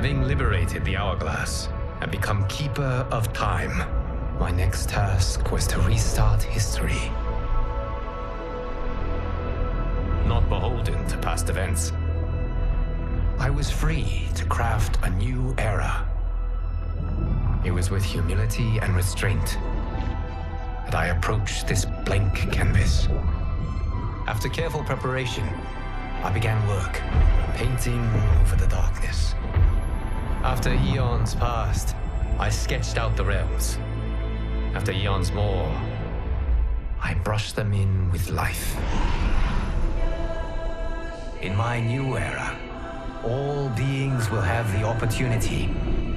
Having liberated the hourglass and become Keeper of Time, my next task was to restart history. Not beholden to past events, I was free to craft a new era. It was with humility and restraint that I approached this blank canvas. After careful preparation, I began work, painting over the darkness. After eons passed, I sketched out the realms. After eons more, I brushed them in with life. In my new era, all beings will have the opportunity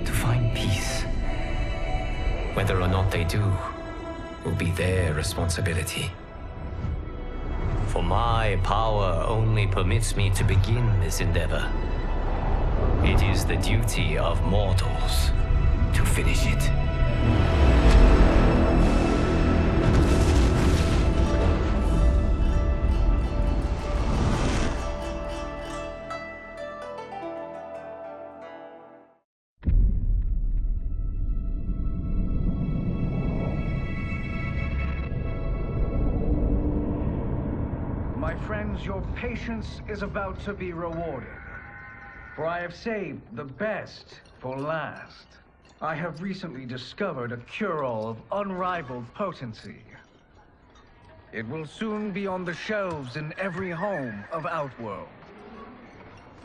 to find peace. Whether or not they do will be their responsibility. For my power only permits me to begin this endeavor. It is the duty of mortals to finish it. My friends, your patience is about to be rewarded. For I have saved the best for last. I have recently discovered a cure-all of unrivaled potency. It will soon be on the shelves in every home of Outworld.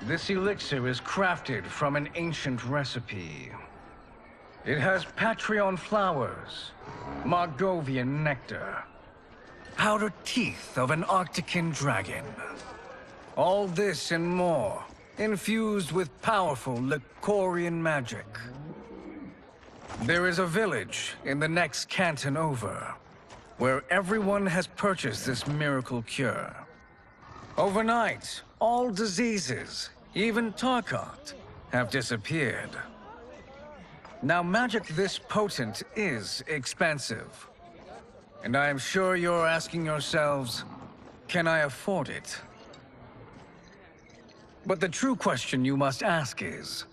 This elixir is crafted from an ancient recipe. It has Patreon flowers, Margovian nectar, powdered teeth of an Arctican dragon. All this and more, infused with powerful Lycorian magic. There is a village in the next canton over, where everyone has purchased this miracle cure. Overnight, all diseases, even Tarkat, have disappeared. Now, magic this potent is expensive. And I am sure you're asking yourselves, can I afford it? But the true question you must ask is,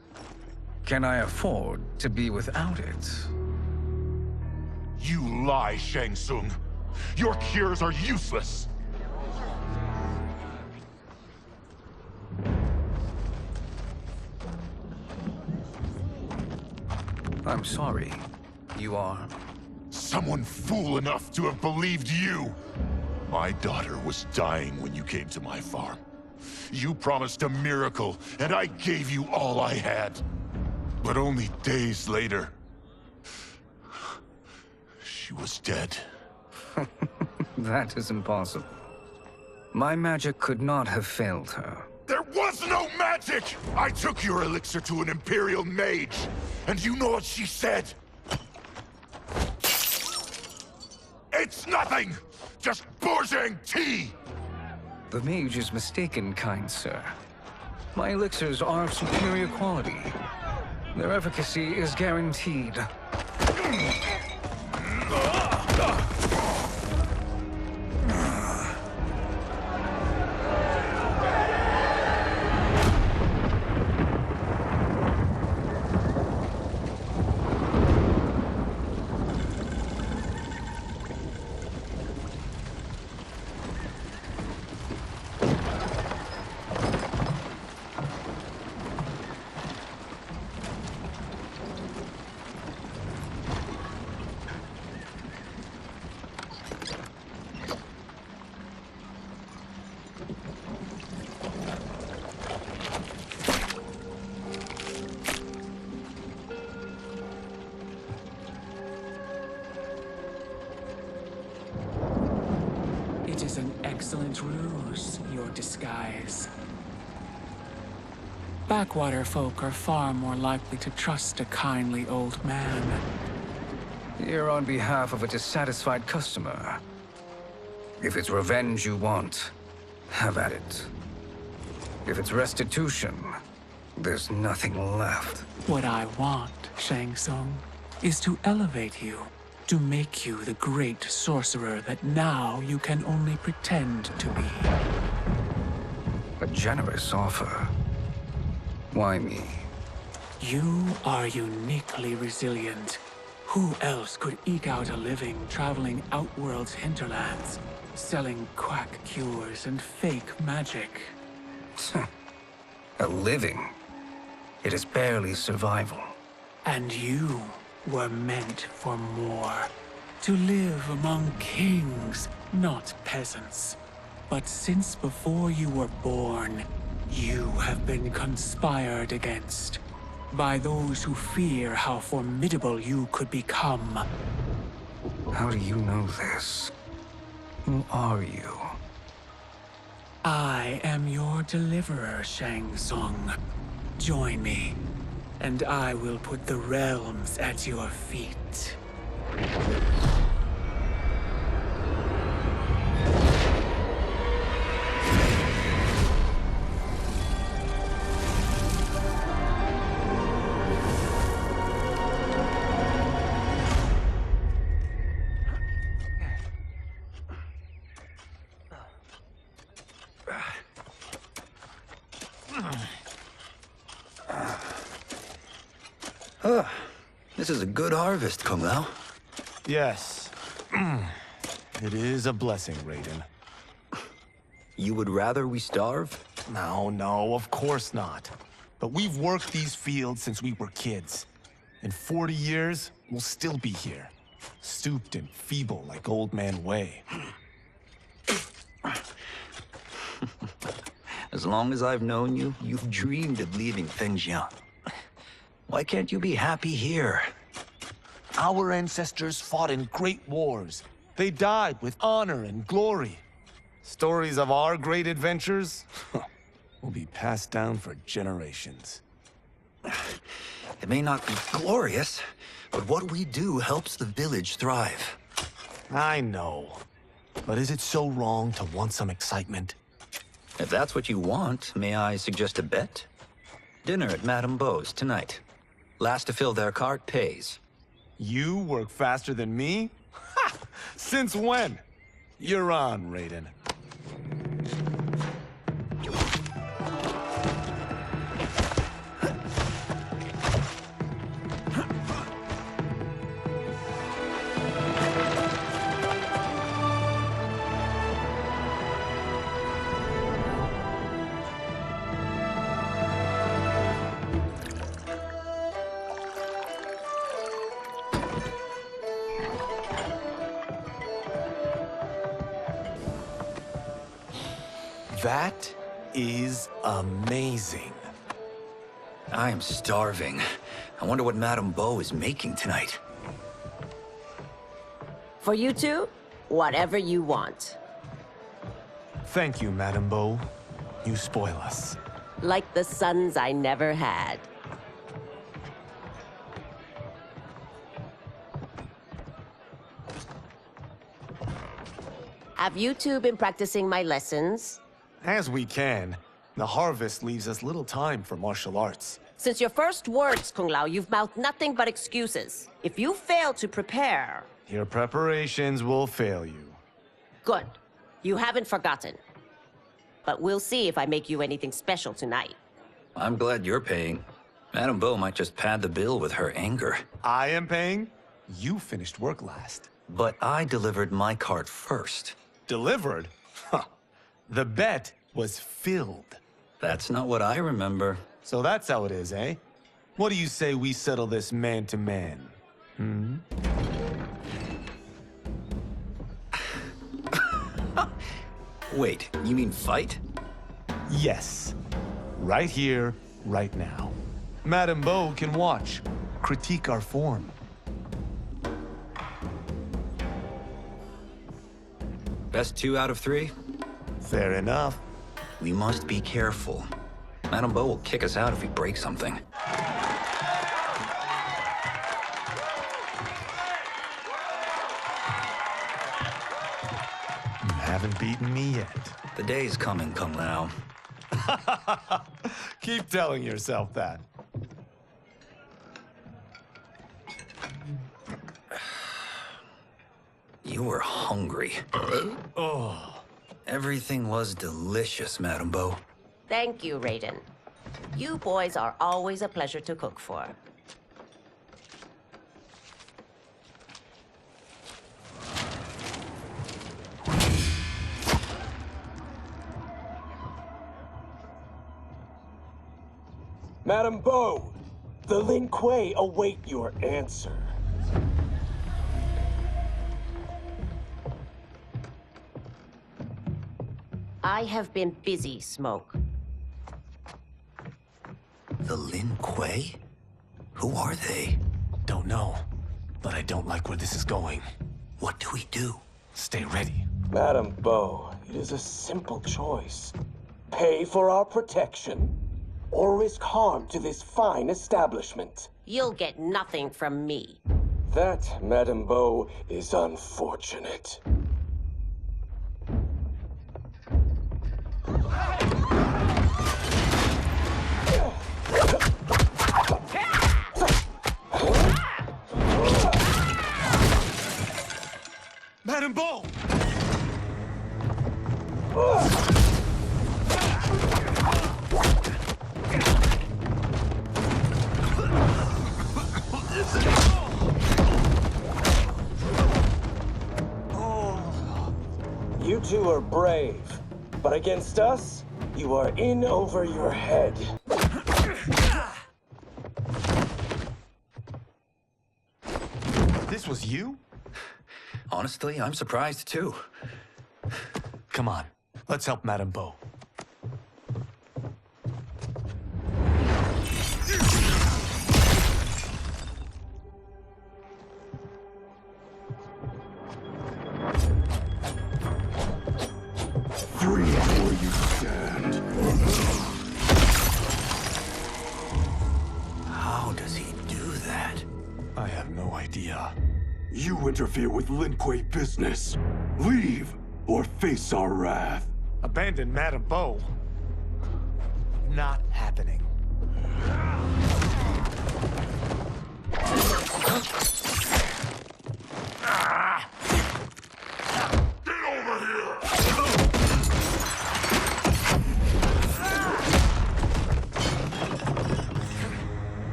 can I afford to be without it? You lie, Shang Tsung. Your cures are useless. I'm sorry. You are? Someone fool enough to have believed you. My daughter was dying when you came to my farm. You promised a miracle, and I gave you all I had. But only days later, she was dead. That is impossible. My magic could not have failed her. There was no magic! I took your elixir to an Imperial mage, and you know what she said? It's nothing! Just Bourgeois tea! The mage is mistaken, kind sir. My elixirs are of superior quality. Their efficacy is guaranteed. It is an excellent ruse, your disguise. Backwater folk are far more likely to trust a kindly old man. Here on behalf of a dissatisfied customer. If it's revenge you want, have at it. If it's restitution, there's nothing left. What I want, Shang Tsung, is to elevate you, to make you the great sorcerer that now you can only pretend to be. A generous offer. Why me? You are uniquely resilient. Who else could eke out a living traveling Outworld's hinterlands, selling quack cures and fake magic? A living? It is barely survival. And you were meant for more. To live among kings, not peasants. But since before you were born, you have been conspired against by those who fear how formidable you could become. How do you know this? Who are you? I am your deliverer, Shang Tsung. Join me, and I will put the realms at your feet. This is a good harvest, Kung Lao. Yes. It is a blessing, Raiden. You would rather we starve? No, of course not. But we've worked these fields since we were kids. In 40 years, we'll still be here. Stooped and feeble like Old Man Wei. As long as I've known you, you've dreamed of leaving Fengjian. Why can't you be happy here? Our ancestors fought in great wars. They died with honor and glory. Stories of our great adventures will be passed down for generations. It may not be glorious, but what we do helps the village thrive. I know. But is it so wrong to want some excitement? If that's what you want, may I suggest a bet? Dinner at Madame Beau's tonight. Last to fill their cart pays. You work faster than me? Ha! Since when? You're on, Raiden. That is amazing. I am starving. I wonder what Madame Beau is making tonight. For you two, whatever you want. Thank you, Madame Beau. You spoil us. Like the sons I never had. Have you two been practicing my lessons? As we can. The harvest leaves us little time for martial arts. Since your first words, Kung Lao, you've mouthed nothing but excuses. If you fail to prepare... Your preparations will fail you. Good. You haven't forgotten. But we'll see if I make you anything special tonight. I'm glad you're paying. Madame Beau might just pad the bill with her anger. I am paying? You finished work last. But I delivered my cart first. Delivered? Huh. The bet was filled. That's not what I remember. So that's how it is, eh? What do you say we settle this man-to-man? Wait, you mean fight? Yes. Right here, right now. Madame Beau can watch, critique our form. Best 2 out of 3? Fair enough. We must be careful. Madame Beau will kick us out if we break something. You haven't beaten me yet. The day's coming, Kung Lao. Keep telling yourself that. You were hungry. Oh. Everything was delicious, Madame Beau. Thank you, Raiden. You boys are always a pleasure to cook for. Madam Bo, the Lin Kuei await your answer. I have been busy, Smoke. The Lin Kuei? Who are they? Don't know, but I don't like where this is going. What do we do? Stay ready. Madam Bo, it is a simple choice. Pay for our protection, or risk harm to this fine establishment. You'll get nothing from me. That, Madam Bo, is unfortunate. Madam Bo! You two are brave, but against us, you are in over your head. This was you? Honestly, I'm surprised too. Come on, let's help Madam Bo. Free where you stand. How does he do that? I have no idea. You interfere with Lin Kuei business. Leave, or face our wrath. Abandon Madam Bo? Not happening.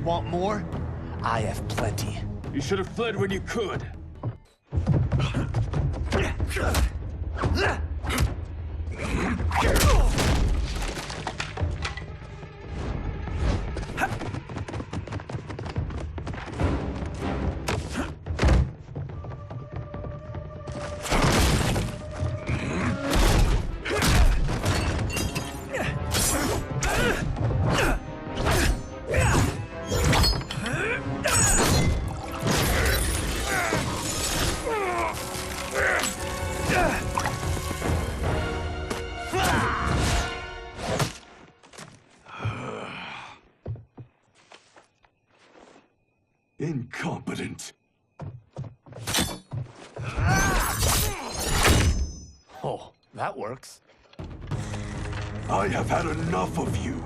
Want more? I have plenty. You should have fled when you could. Incompetent. Oh, that works. I have had enough of you.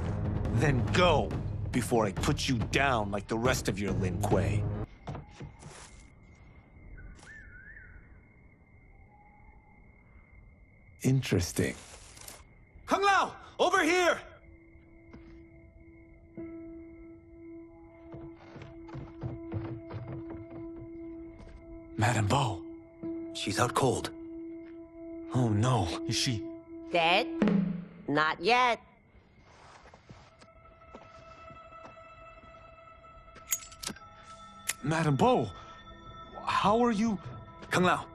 Then go, before I put you down like the rest of your Lin Kuei. Interesting. Kung Lao, over here! Madam Bo. She's out cold. Oh no, is she... Dead? Not yet. Madam Bo, how are you... Kung Lao.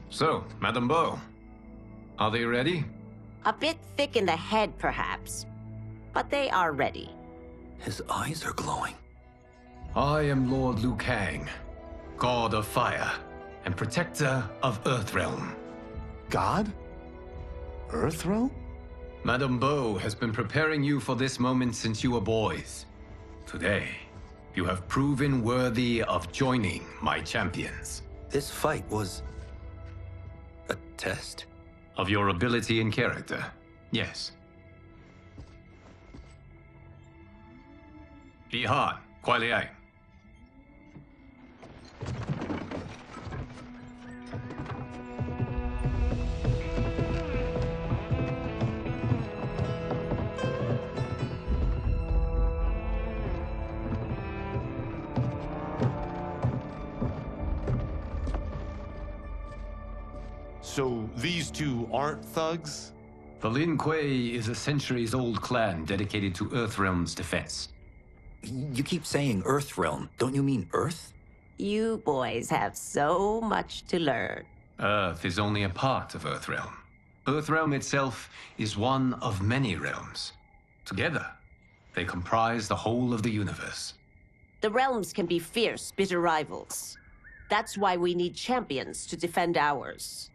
So, Madam Bo, are they ready? A bit thick in the head, perhaps. But they are ready. His eyes are glowing. I am Lord Liu Kang, God of Fire and Protector of Earthrealm. God? Earthrealm? Madam Bo has been preparing you for this moment since you were boys. Today, you have proven worthy of joining my champions. This fight was... a test? Of your ability and character, yes. Bi Han, Kuai Liang. So these two aren't thugs? The Lin Kuei is a centuries-old clan dedicated to Earthrealm's defense. You keep saying Earthrealm. Don't you mean Earth? You boys have so much to learn. Earth is only a part of Earthrealm. Earthrealm itself is one of many realms. Together, they comprise the whole of the universe. The realms can be fierce, bitter rivals. That's why we need champions to defend ours.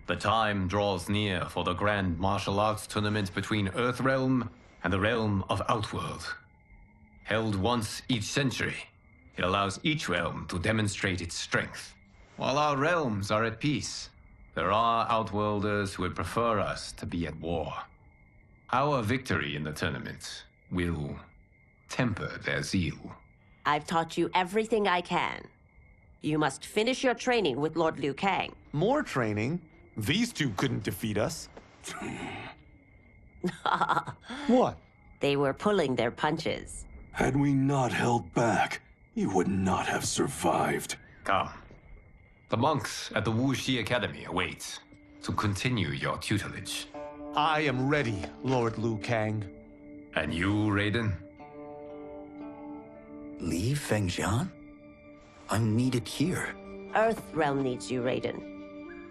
The time draws near for the grand martial arts tournament between Earthrealm and the realm of Outworld. Held once each century, it allows each realm to demonstrate its strength. While our realms are at peace, there are Outworlders who would prefer us to be at war. Our victory in the tournament will temper their zeal. I've taught you everything I can. You must finish your training with Lord Liu Kang. More training? These two couldn't defeat us. What? They were pulling their punches. Had we not held back, you would not have survived. Come. The monks at the Wuxi Academy await to continue your tutelage. I am ready, Lord Liu Kang. And you, Raiden? Leave Fengjian? I'm needed here. Earthrealm needs you, Raiden.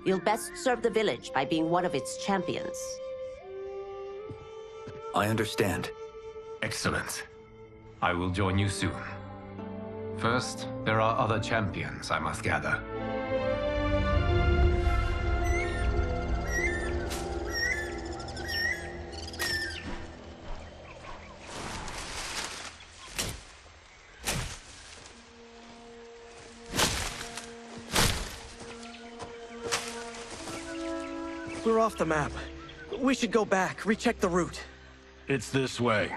You'll best serve the village by being one of its champions. I understand. Excellent. I will join you soon. First, there are other champions I must gather. We're off the map. We should go back, recheck the route. It's this way.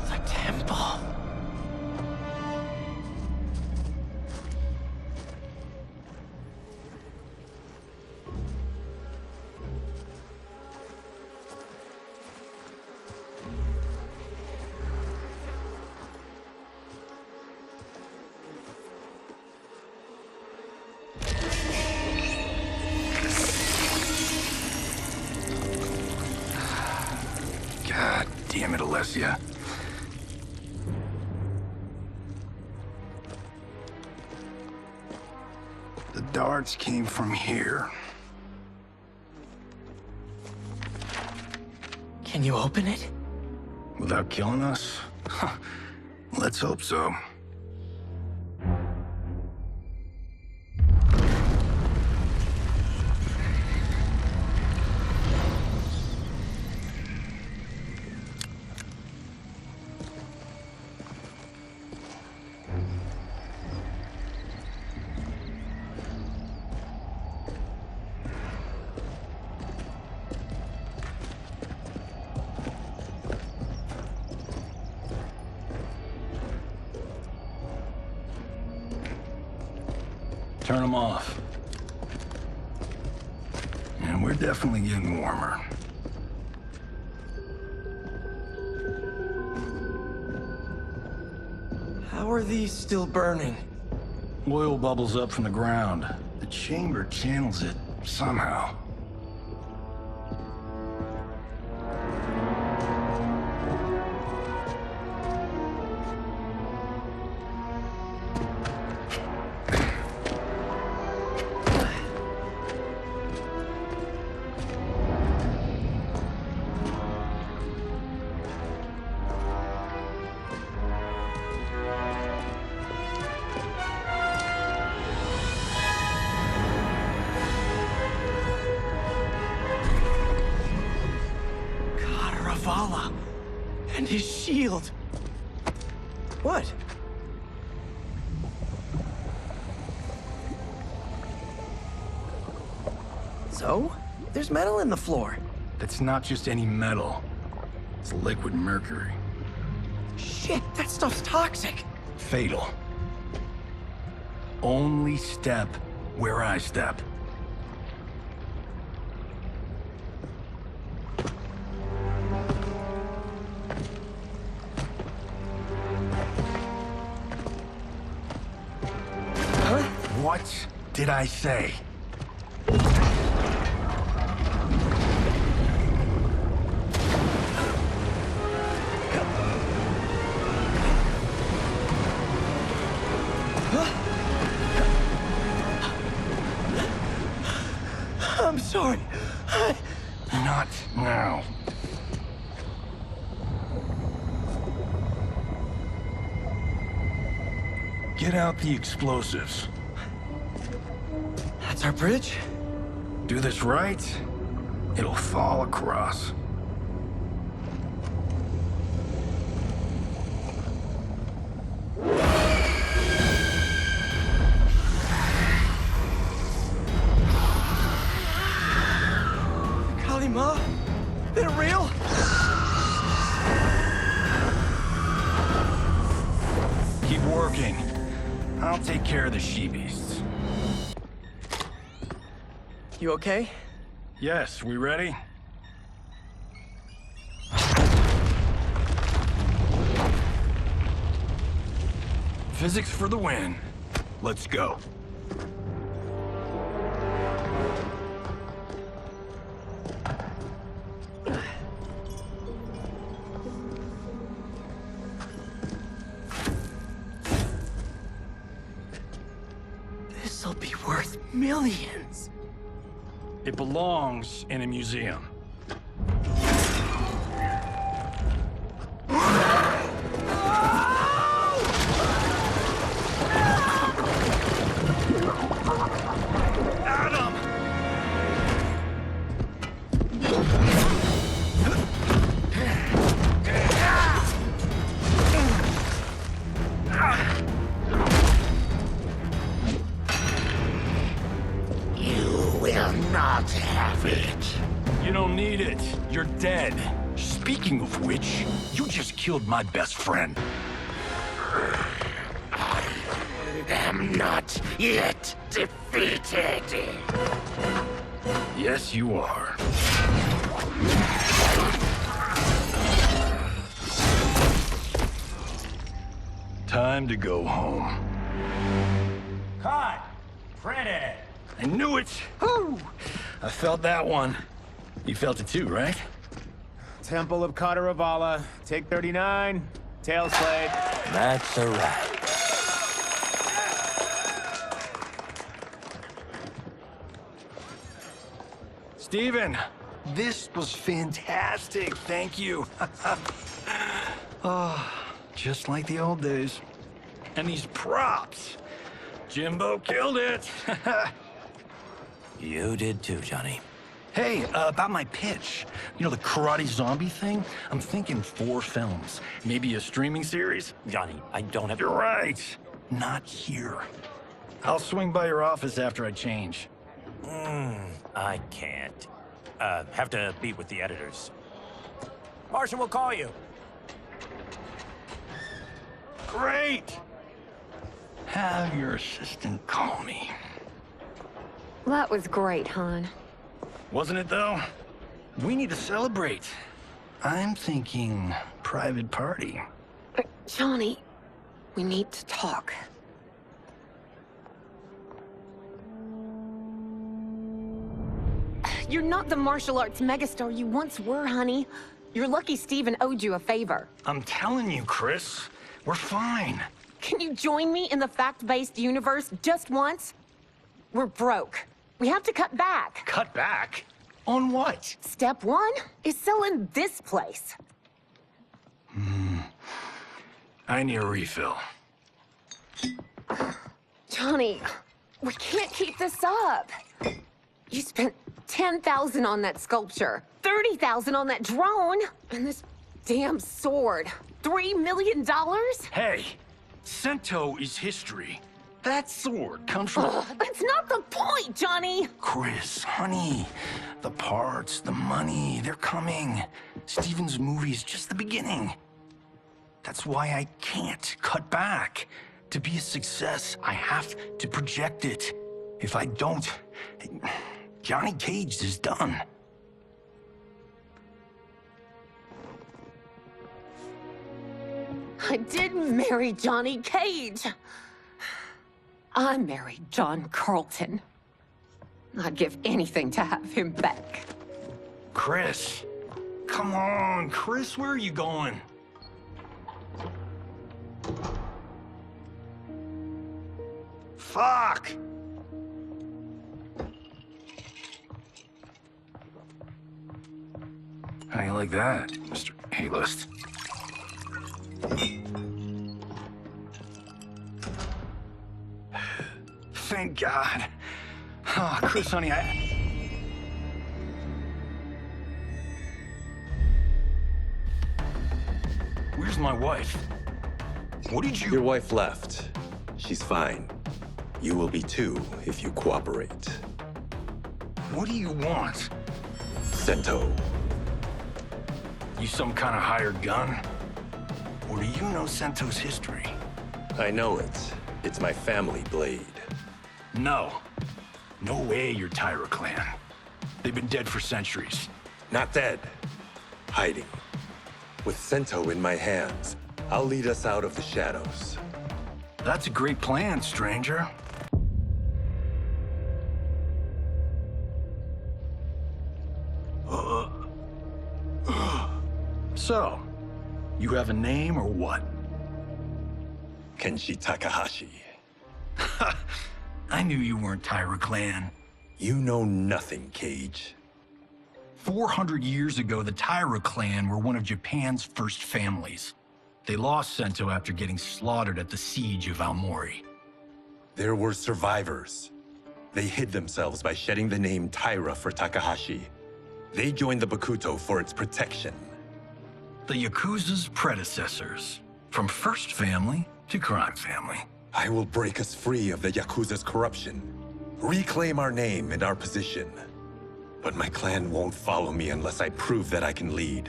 The temple. God damn it, Alessia. The darts came from here. Can you open it? Without killing us? Let's hope so. Turn them off. And we're definitely getting warmer. How are these still burning? Oil bubbles up from the ground. The chamber channels it somehow. Vala. And his shield. What? So? There's metal in the floor. It's not just any metal. It's liquid mercury. Shit, that stuff's toxic. Fatal. Only step where I step. What did I say? I'm sorry. Not now. Get out the explosives. That's our bridge? Do this right, it'll fall across. Kalima? They're real? Keep working. I'll take care of the she-beasts. You okay? Yes, we ready? Physics for the win. Let's go. This'll be worth millions. It belongs in a museum. Adam! You will not have it. You don't need it. You're dead. Speaking of which, you just killed my best friend. I am not yet defeated. Yes, you are. Time to go home. Cut! Printed! I knew it! Woo! I felt that one. You felt it too, right? Temple of Kataravala, take 39, tail slate. That's a wrap. Steven, this was fantastic. Thank you. Oh, just like the old days. And these props. Jimbo killed it. You did too, Johnny. Hey, about my pitch. You know, the karate zombie thing? I'm thinking 4 films. Maybe a streaming series? Johnny, I don't have... You're right. Not here. I'll swing by your office after I change. I can't. Have to meet with the editors. Martian will call you. Great! Have your assistant call me. That was great, hon. Wasn't it, though? We need to celebrate. I'm thinking private party. Johnny, we need to talk. You're not the martial arts megastar you once were, honey. You're lucky Steven owed you a favor. I'm telling you, Chris, we're fine. Can you join me in the fact-based universe just once? We're broke. We have to cut back. Cut back? On what? Step 1 is selling this place. I need a refill. Johnny, we can't keep this up. You spent $10,000 on that sculpture, $30,000 on that drone, and this damn sword. $3 million? Hey, Sento is history. That sword comes from... That's not the point, Johnny! Chris, honey, the parts, the money, they're coming. Steven's movie is just the beginning. That's why I can't cut back. To be a success, I have to project it. If I don't, Johnny Cage is done. I did marry Johnny Cage. I married John Carlton. I'd give anything to have him back. Chris. Come on, Chris, where are you going? Fuck! How you like that, Mr. A-list? Thank God. Oh, Chris, honey, Where's my wife? What did you... Your wife left. She's fine. You will be too, if you cooperate. What do you want? Sento. You some kind of hired gun? Or do you know Sento's history? I know it. It's my family blade. No. No way you're Tyra clan. They've been dead for centuries. Not dead. Hiding. With Sento in my hands, I'll lead us out of the shadows. That's a great plan, stranger. So, you have a name or what? Kenshi Takahashi. I knew you weren't Tyra clan. You know nothing, Cage. 400 years ago, the Tyra clan were one of Japan's first families. They lost Sento after getting slaughtered at the siege of Aomori. There were survivors. They hid themselves by shedding the name Tyra for Takahashi. They joined the Bakuto for its protection. The Yakuza's predecessors. From first family to crime family. I will break us free of the Yakuza's corruption. Reclaim our name and our position. But my clan won't follow me unless I prove that I can lead.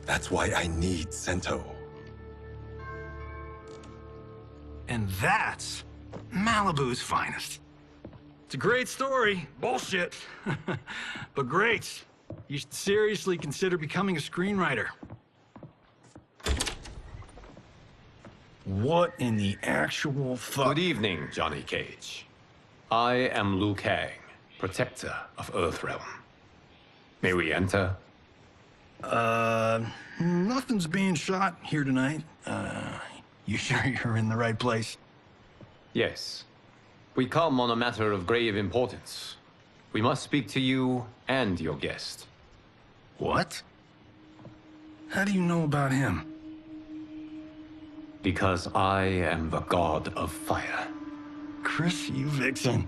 That's why I need Sento. And that's Malibu's finest. It's a great story. Bullshit. But great. You should seriously consider becoming a screenwriter. What in the actual fuck? Good evening, Johnny Cage. I am Liu Kang, protector of Earthrealm. May we enter? Nothing's being shot here tonight. You sure you're in the right place? Yes. We come on a matter of grave importance. We must speak to you and your guest. What? How do you know about him? Because I am the god of fire. Chris, you vixen.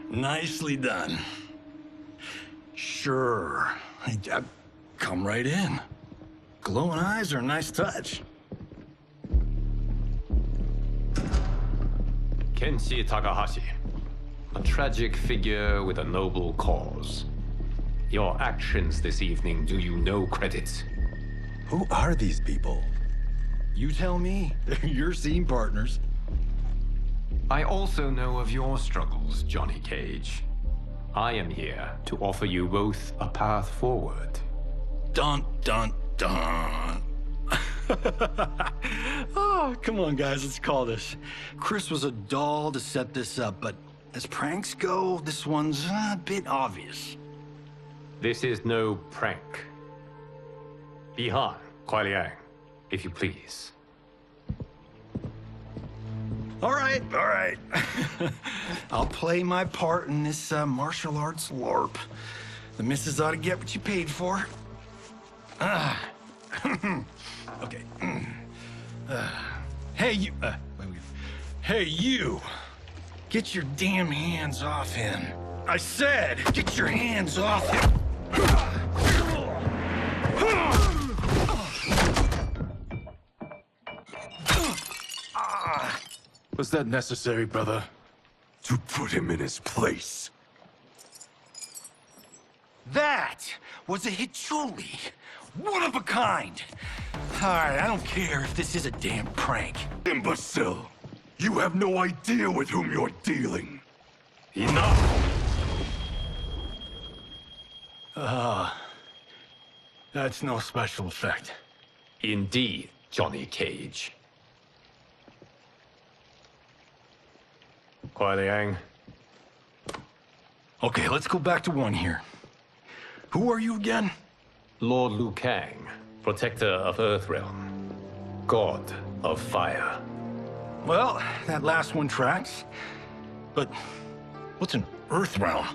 Nicely done. Sure. Come right in. Glowing eyes are a nice touch. Kenshi Takahashi. A tragic figure with a noble cause. Your actions this evening do you no credit. Who are these people? You tell me. They're your scene partners. I also know of your struggles, Johnny Cage. I am here to offer you both a path forward. Dun, dun, dun. Oh, come on, guys, let's call this. Chris was a doll to set this up, but as pranks go, this one's a bit obvious. This is no prank. Bihan, Kuai Liang, if you please. All right. I'll play my part in this martial arts LARP. The missus ought to get what you paid for. Okay. Hey, you... Hey, you! Get your damn hands off him. I said, get your hands off him! Was that necessary, brother? To put him in his place. That was a Hichuli. One of a kind. All right, I don't care if this is a damn prank. Imbecile! You have no idea with whom you're dealing. Enough! That's no special effect. Indeed, Johnny Cage. Kuai Liang. Okay, let's go back to one here. Who are you again? Lord Liu Kang, protector of Earthrealm, god of fire. Well, that last one tracks. But what's an Earthrealm?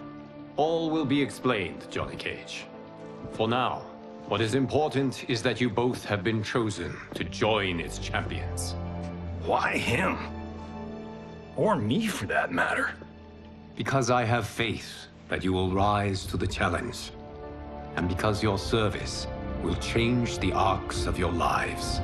All will be explained, Johnny Cage. For now, what is important is that you both have been chosen to join its champions. Why him? Or me, for that matter. Because I have faith that you will rise to the challenge. And because your service will change the arcs of your lives.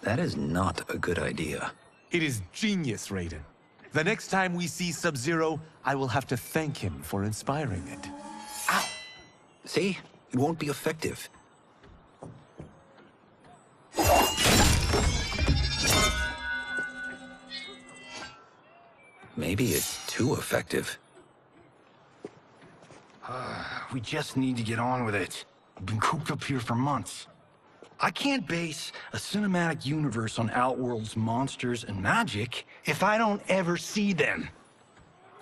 That is not a good idea. It is genius, Raiden. The next time we see Sub-Zero, I will have to thank him for inspiring it. Ow! See? It won't be effective. Maybe it's too effective. We just need to get on with it. I've been cooped up here for months. I can't base a cinematic universe on Outworld's monsters and magic if I don't ever see them.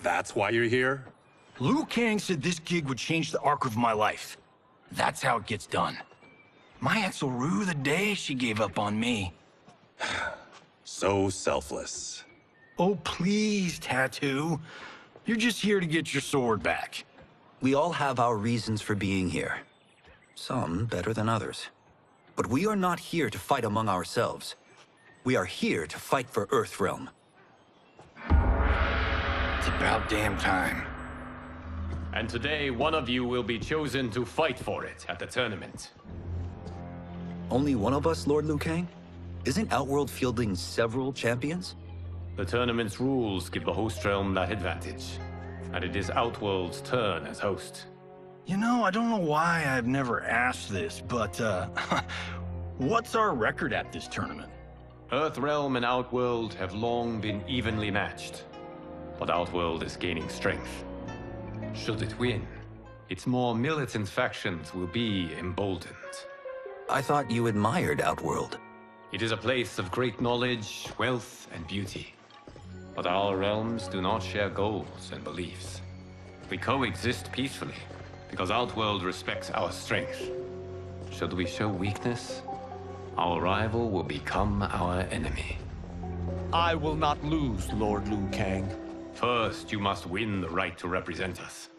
That's why you're here? Liu Kang said this gig would change the arc of my life. That's how it gets done. My ex will rue the day she gave up on me. So selfless. Oh, please, Tattoo. You're just here to get your sword back. We all have our reasons for being here. Some better than others. But we are not here to fight among ourselves. We are here to fight for Earthrealm. It's about damn time. And today, one of you will be chosen to fight for it at the tournament. Only one of us, Lord Liu Kang? Isn't Outworld fielding several champions? The tournament's rules give the host realm that advantage. And it is Outworld's turn as host. You know, I don't know why I've never asked this, but, what's our record at this tournament? Earthrealm and Outworld have long been evenly matched. But Outworld is gaining strength. Should it win, its more militant factions will be emboldened. I thought you admired Outworld. It is a place of great knowledge, wealth, and beauty. But our realms do not share goals and beliefs. We coexist peacefully, because Outworld respects our strength. Should we show weakness, our rival will become our enemy. I will not lose, Lord Liu Kang. First, you must win the right to represent us.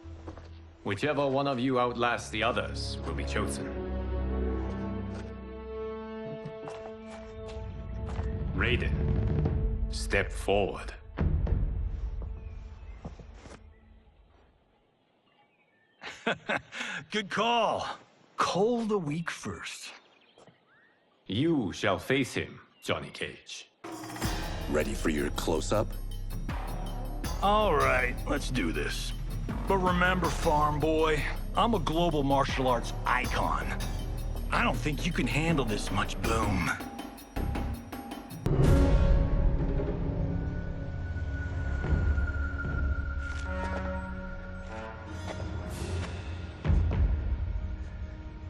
Whichever one of you outlasts the others will be chosen. Raiden, step forward. Good call. Call the weak first. You shall face him, Johnny Cage. Ready for your close-up? All right, let's do this. But remember, farm boy, I'm a global martial arts icon. I don't think you can handle this much boom.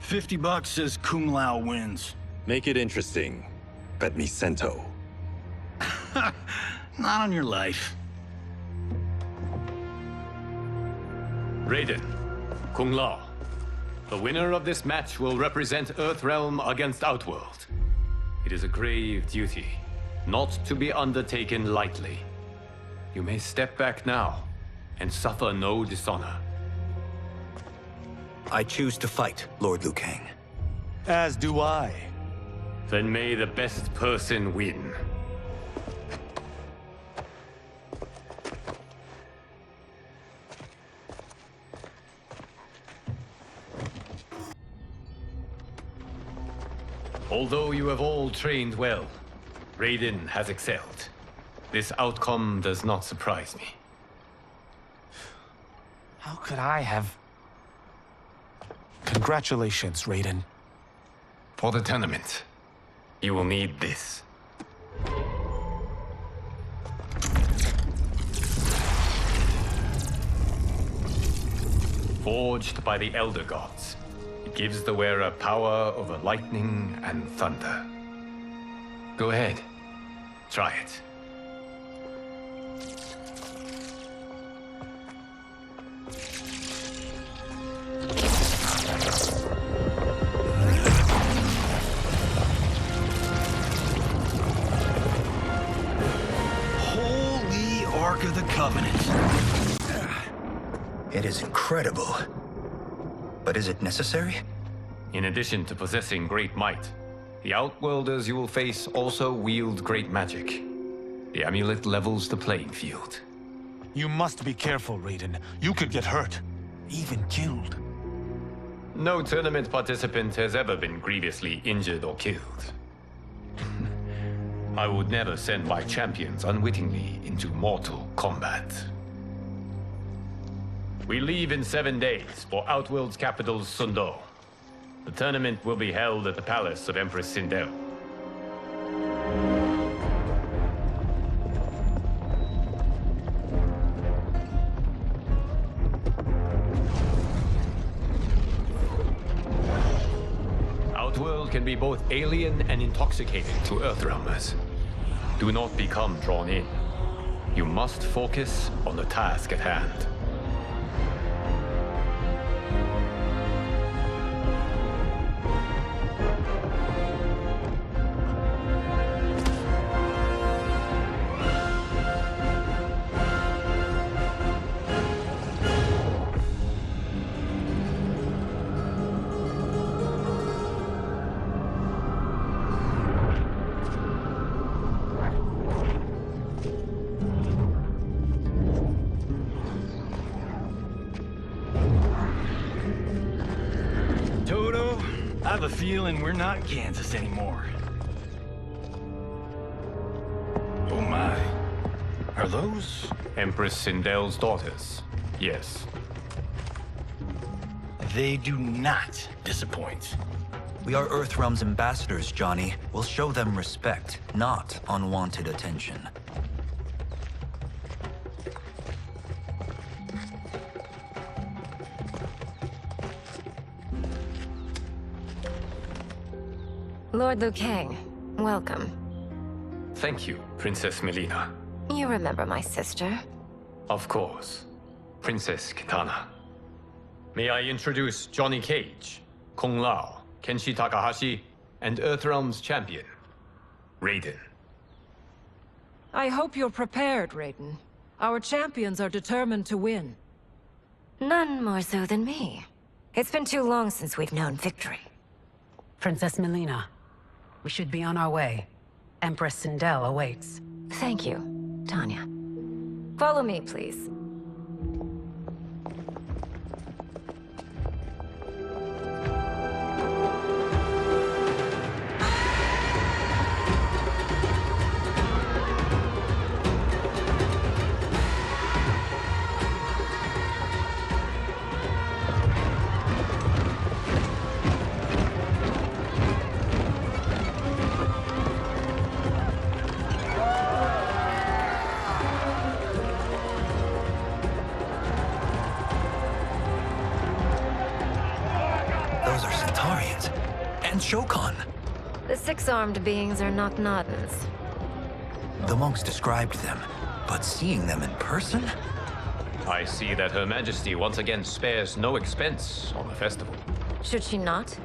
$50 says Kung Lao wins. Make it interesting. Bet me Cento. Not on your life. Raiden, Kung Lao. The winner of this match will represent Earthrealm against Outworld. It is a grave duty, not to be undertaken lightly. You may step back now and suffer no dishonor. I choose to fight, Lord Liu Kang. As do I. Then may the best person win. Although you have all trained well, Raiden has excelled. This outcome does not surprise me. How could I have... Congratulations, Raiden. For the tournament, you will need this. Forged by the Elder Gods, it gives the wearer power over lightning and thunder. Go ahead, try it. Holy Ark of the Covenant. It is incredible. But is it necessary? In addition to possessing great might, the Outworlders you will face also wield great magic. The amulet levels the playing field. You must be careful, Raiden. You could get hurt. Even killed. No tournament participant has ever been grievously injured or killed. I would never send my champions unwittingly into mortal combat. We leave in 7 days for Outworld's capital, Sundo. The tournament will be held at the palace of Empress Sindel. Outworld can be both alien and intoxicating to Earthrealmers. Do not become drawn in. You must focus on the task at hand. I have a feeling we're not Kansas anymore. Oh my. Are those? Empress Sindel's daughters, yes. They do not disappoint. We are Earthrealm's ambassadors, Johnny. We'll show them respect, not unwanted attention. Lord Liu Kang, welcome. Thank you, Princess Melina. You remember my sister? Of course. Princess Kitana. May I introduce Johnny Cage, Kung Lao, Kenshi Takahashi, and Earthrealm's champion, Raiden. I hope you're prepared, Raiden. Our champions are determined to win. None more so than me. It's been too long since we've known victory. Princess Melina, we should be on our way. Empress Sindel awaits. Thank you, Tanya. Follow me, please. Shokan. The six-armed beings are not Nodens. The monks described them, but seeing them in person? I see that Her Majesty once again spares no expense on the festival. Should she not?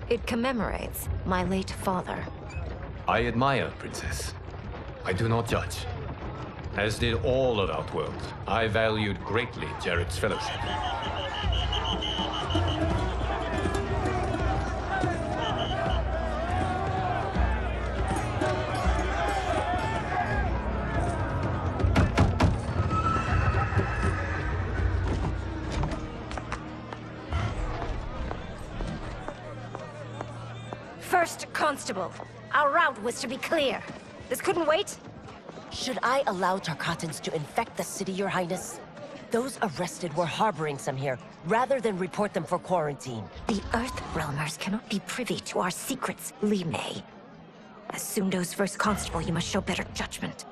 It commemorates my late father. I admire, Princess. I do not judge. As did all of Outworld, I valued greatly Jarrett's fellowship. Constable. Our route was to be clear. This couldn't wait? Should I allow Tarkatans to infect the city, Your Highness? Those arrested were harboring some here, rather than report them for quarantine. The Earthrealmers cannot be privy to our secrets, Li Mei. As Sundo's first constable, you must show better judgment.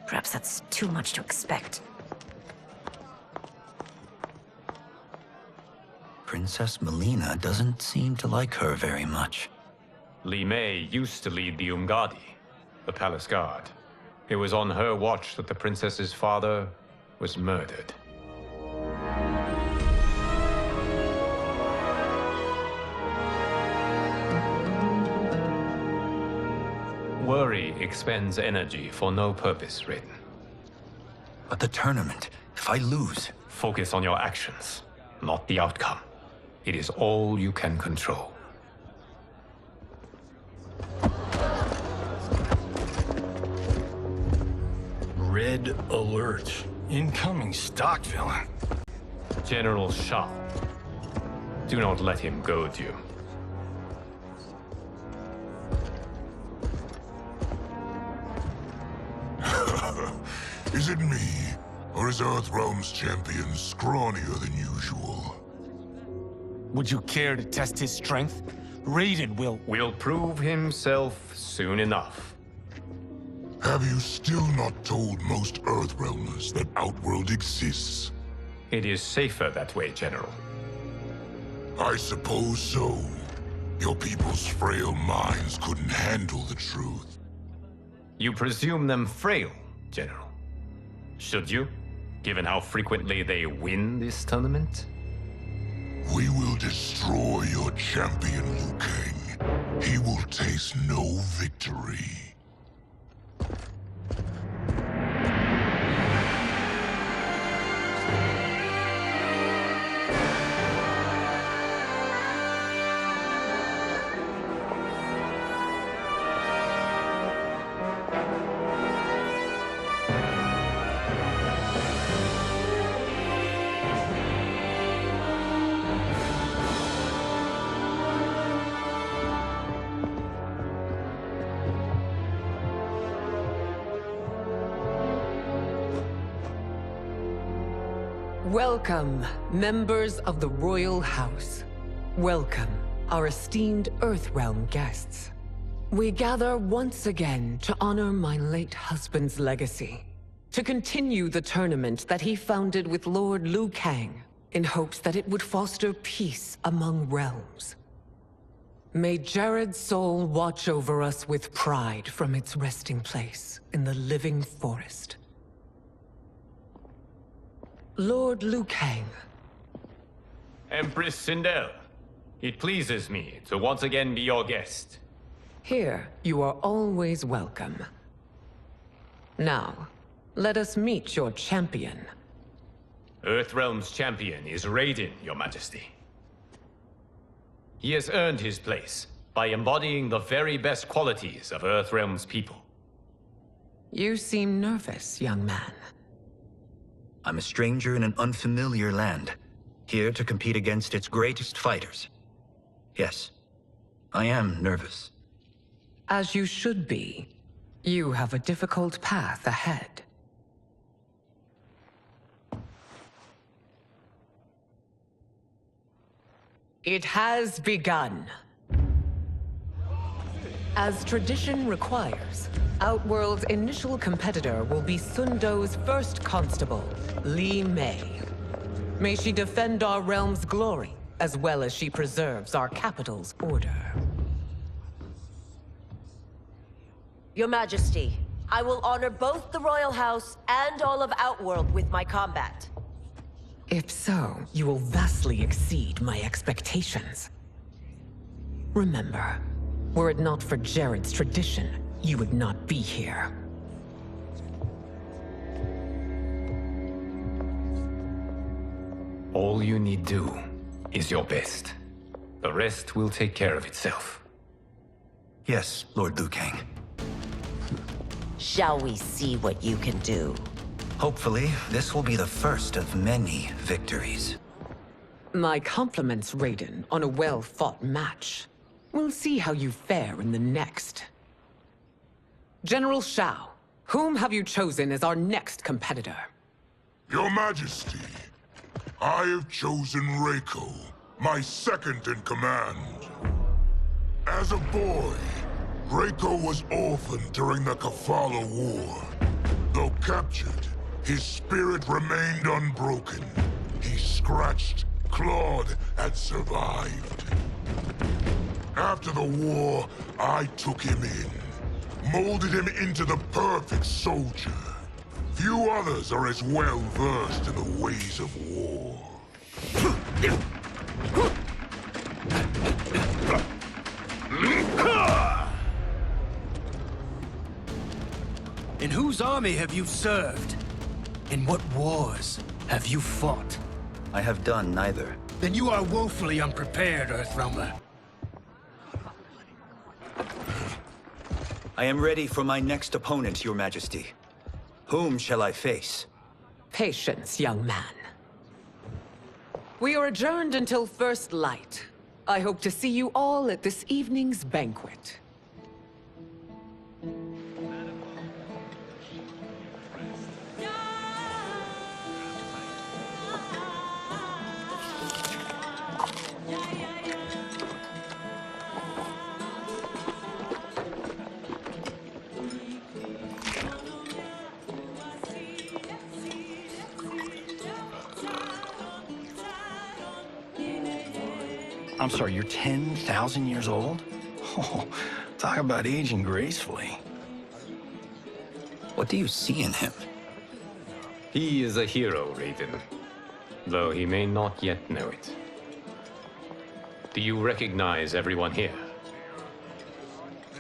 Perhaps that's too much to expect. Princess Melina doesn't seem to like her very much. Li Mei used to lead the Umgadi, the palace guard. It was on her watch that the princess's father was murdered. Worry expends energy for no purpose, Raiden. But the tournament, if I lose... Focus on your actions, not the outcome. It is all you can control. Red alert. Incoming stock villain. General Shah. Do not let him goad you. Is it me? Or is Earthrealm's champion scrawnier than usual? Would you care to test his strength? Raiden will prove himself soon enough. Have you still not told most Earthrealmers that Outworld exists? It is safer that way, General. I suppose so. Your people's frail minds couldn't handle the truth. You presume them frail, General. Should you, given how frequently they win this tournament? We will destroy your champion, Liu Kang. He will taste no victory. Welcome, members of the Royal House. Welcome, our esteemed Earthrealm guests. We gather once again to honor my late husband's legacy, to continue the tournament that he founded with Lord Liu Kang, in hopes that it would foster peace among realms. May Jared's soul watch over us with pride from its resting place in the living forest. Lord Liu Kang. Empress Sindel, it pleases me to once again be your guest. Here, you are always welcome. Now, let us meet your champion. Earthrealm's champion is Raiden, Your Majesty. He has earned his place by embodying the very best qualities of Earthrealm's people. You seem nervous, young man. I'm a stranger in an unfamiliar land, here to compete against its greatest fighters. Yes, I am nervous. As you should be. You have a difficult path ahead. It has begun. As tradition requires, Outworld's initial competitor will be Sundo's first constable, Li Mei. May she defend our realm's glory, as well as she preserves our capital's order. Your Majesty, I will honor both the Royal House and all of Outworld with my combat. If so, you will vastly exceed my expectations. Remember, were it not for Jared's tradition, you would not be here. All you need do is your best. The rest will take care of itself. Yes, Lord Liu Kang. Shall we see what you can do? Hopefully, this will be the first of many victories. My compliments, Raiden, on a well-fought match. We'll see how you fare in the next. General Shao, whom have you chosen as our next competitor? Your Majesty, I have chosen Reiko, my second in command. As a boy, Reiko was orphaned during the Kafala War. Though captured, his spirit remained unbroken. He scratched, clawed, and survived. After the war, I took him in, molded him into the perfect soldier. Few others are as well versed in the ways of war. In whose army have you served? In what wars have you fought? I have done neither. Then you are woefully unprepared, Earthrealmer. I am ready for my next opponent, Your Majesty. Whom shall I face? Patience, young man. We are adjourned until first light. I hope to see you all at this evening's banquet. I'm sorry, you're 10,000 years old? Oh, talk about aging gracefully. What do you see in him? He is a hero, Raiden, though he may not yet know it. Do you recognize everyone here?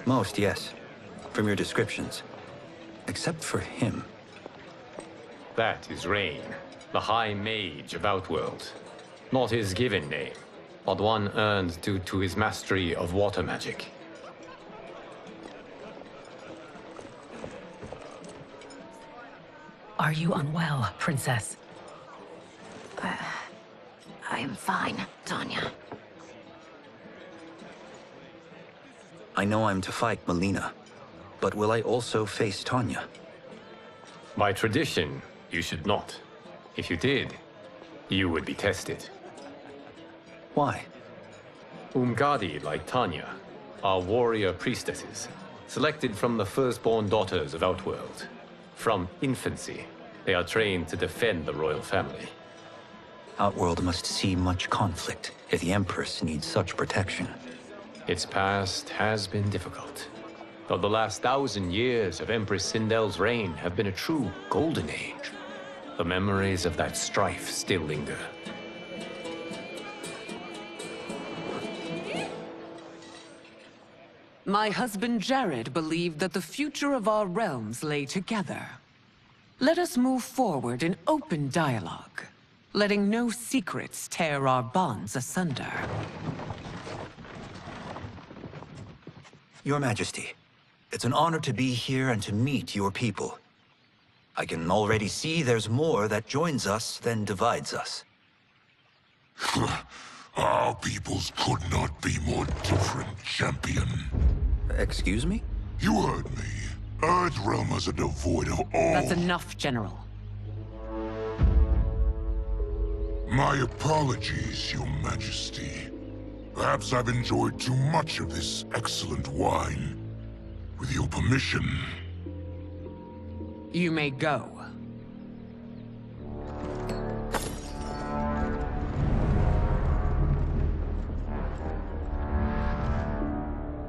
Most, yes. From your descriptions. Except for him. That is Rain, the High Mage of Outworld. Not his given name, but one earned due to his mastery of water magic. Are you unwell, Princess? I am fine, Tanya. I know I'm to fight Melina, but will I also face Tanya? By tradition, you should not. If you did, you would be tested. Why? Umgadi, like Tanya, are warrior priestesses, selected from the firstborn daughters of Outworld. From infancy, they are trained to defend the royal family. Outworld must see much conflict if the Empress needs such protection. Its past has been difficult, though the last 1,000 years of Empress Sindel's reign have been a true golden age. The memories of that strife still linger. My husband Jared believed that the future of our realms lay together. Let us move forward in open dialogue, letting no secrets tear our bonds asunder. Your Majesty, it's an honor to be here and to meet your people. I can already see there's more that joins us than divides us. Our peoples could not be more different, champion. Excuse me? You heard me. Earthrealmers are devoid of all... That's enough, General. My apologies, Your Majesty. Perhaps I've enjoyed too much of this excellent wine. With your permission... You may go.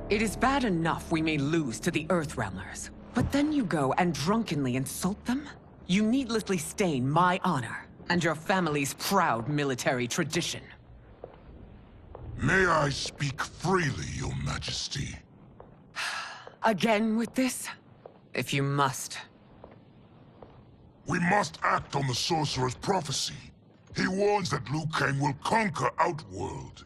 It is bad enough we may lose to the Earthrealmers, but then you go and drunkenly insult them? You needlessly stain my honor and your family's proud military tradition. May I speak freely, Your Majesty? Again with this? If you must. We must act on the Sorcerer's prophecy. He warns that Liu Kang will conquer Outworld.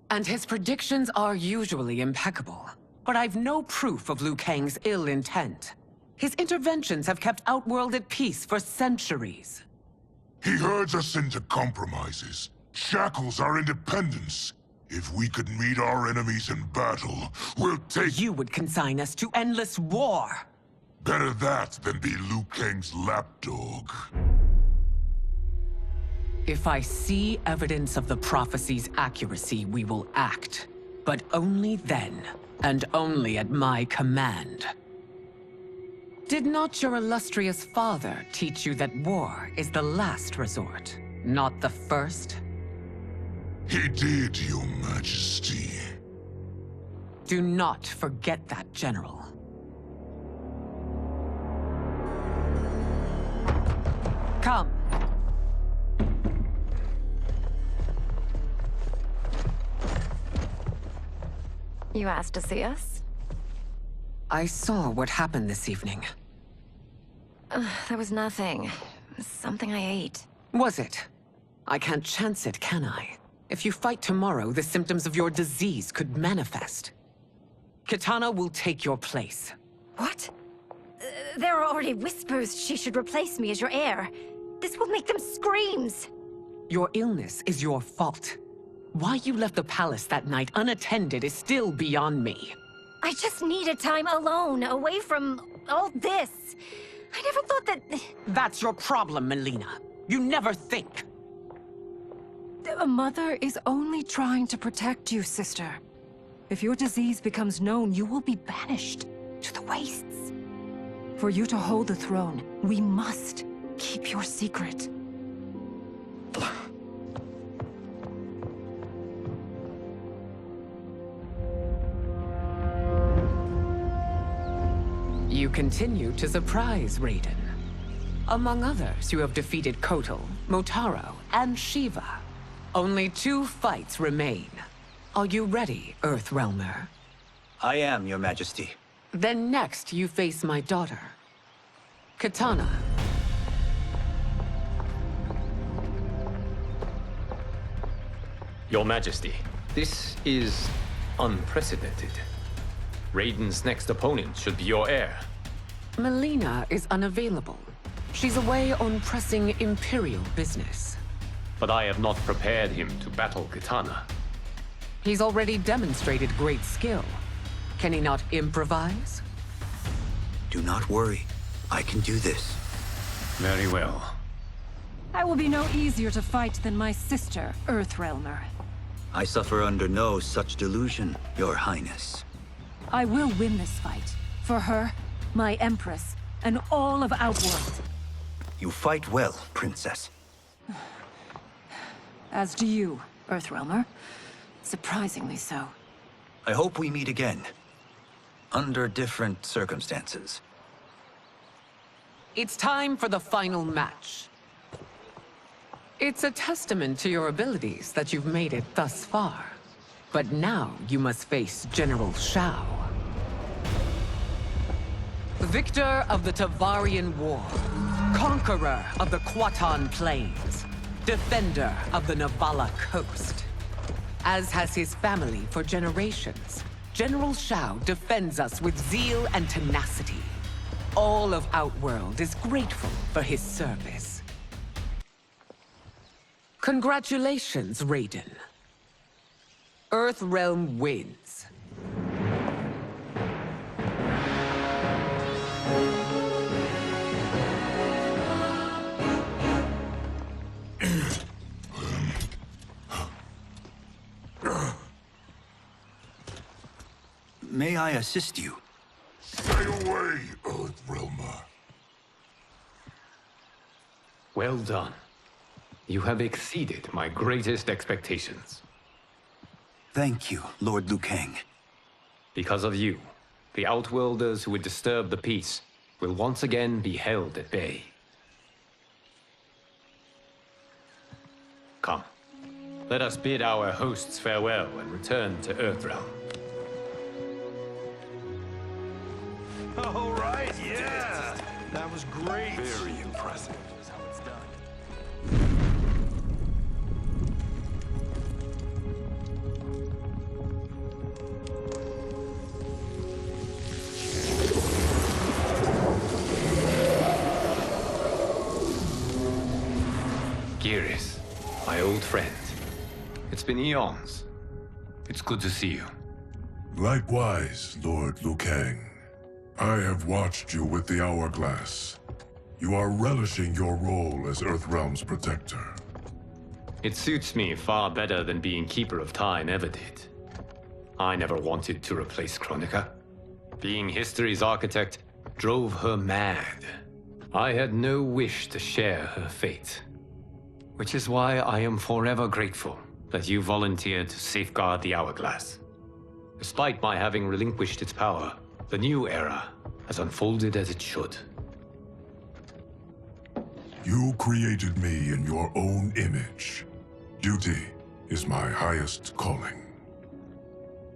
And his predictions are usually impeccable. But I've no proof of Liu Kang's ill intent. His interventions have kept Outworld at peace for centuries. He herds us into compromises, shackles our independence. If we could meet our enemies in battle, we'll take— You would consign us to endless war! Better that than be Liu Kang's lapdog. If I see evidence of the prophecy's accuracy, we will act. But only then, and only at my command. Did not your illustrious father teach you that war is the last resort, not the first? He did, Your Majesty. Do not forget that, General. Come. You asked to see us? I saw what happened this evening. There was nothing. Something I ate. Was it? I can't chance it, can I? If you fight tomorrow, the symptoms of your disease could manifest. Kitana will take your place. What? There are already whispers she should replace me as your heir. This will make them screams! Your illness is your fault. Why you left the palace that night unattended is still beyond me. I just needed time alone, away from all this. I never thought that... That's your problem, Melina. You never think. A mother is only trying to protect you, sister. If your disease becomes known, you will be banished to the wastes. For you to hold the throne, we must keep your secret. You continue to surprise Raiden. Among others, you have defeated Kotal, Motaro, and Shiva. Only 2 fights remain. Are you ready, Earthrealmer? I am, Your Majesty. Then next, you face my daughter, Kitana. Your Majesty, this is unprecedented. Raiden's next opponent should be your heir. Melina is unavailable. She's away on pressing Imperial business. But I have not prepared him to battle Kitana. He's already demonstrated great skill. Can he not improvise? Do not worry. I can do this. Very well. I will be no easier to fight than my sister, Earthrealmer. I suffer under no such delusion, Your Highness. I will win this fight. For her, my Empress, and all of Outworld. You fight well, Princess. As do you, Earthrealmer. Surprisingly so. I hope we meet again. Under different circumstances. It's time for the final match. It's a testament to your abilities that you've made it thus far. But now you must face General Shao. Victor of the Tavarian War. Conqueror of the Kwatan Plains. Defender of the Navala Coast. As has his family for generations, General Shao defends us with zeal and tenacity. All of Outworld is grateful for his service. Congratulations, Raiden. Earthrealm wins. May I assist you? Stay away, Earthrealmer. Well done. You have exceeded my greatest expectations. Thank you, Lord Liu Kang. Because of you, the Outworlders who would disturb the peace will once again be held at bay. Come, let us bid our hosts farewell and return to Earthrealm. All right, yeah! That was great! Very impressive. Here's how it's done. Geras, my old friend. It's been eons. It's good to see you. Likewise, Lord Liu Kang. I have watched you with the Hourglass. You are relishing your role as Earthrealm's protector. It suits me far better than being Keeper of Time ever did. I never wanted to replace Chronica. Being history's architect drove her mad. I had no wish to share her fate. Which is why I am forever grateful that you volunteered to safeguard the Hourglass. Despite my having relinquished its power, the new era has unfolded as it should. You created me in your own image. Duty is my highest calling.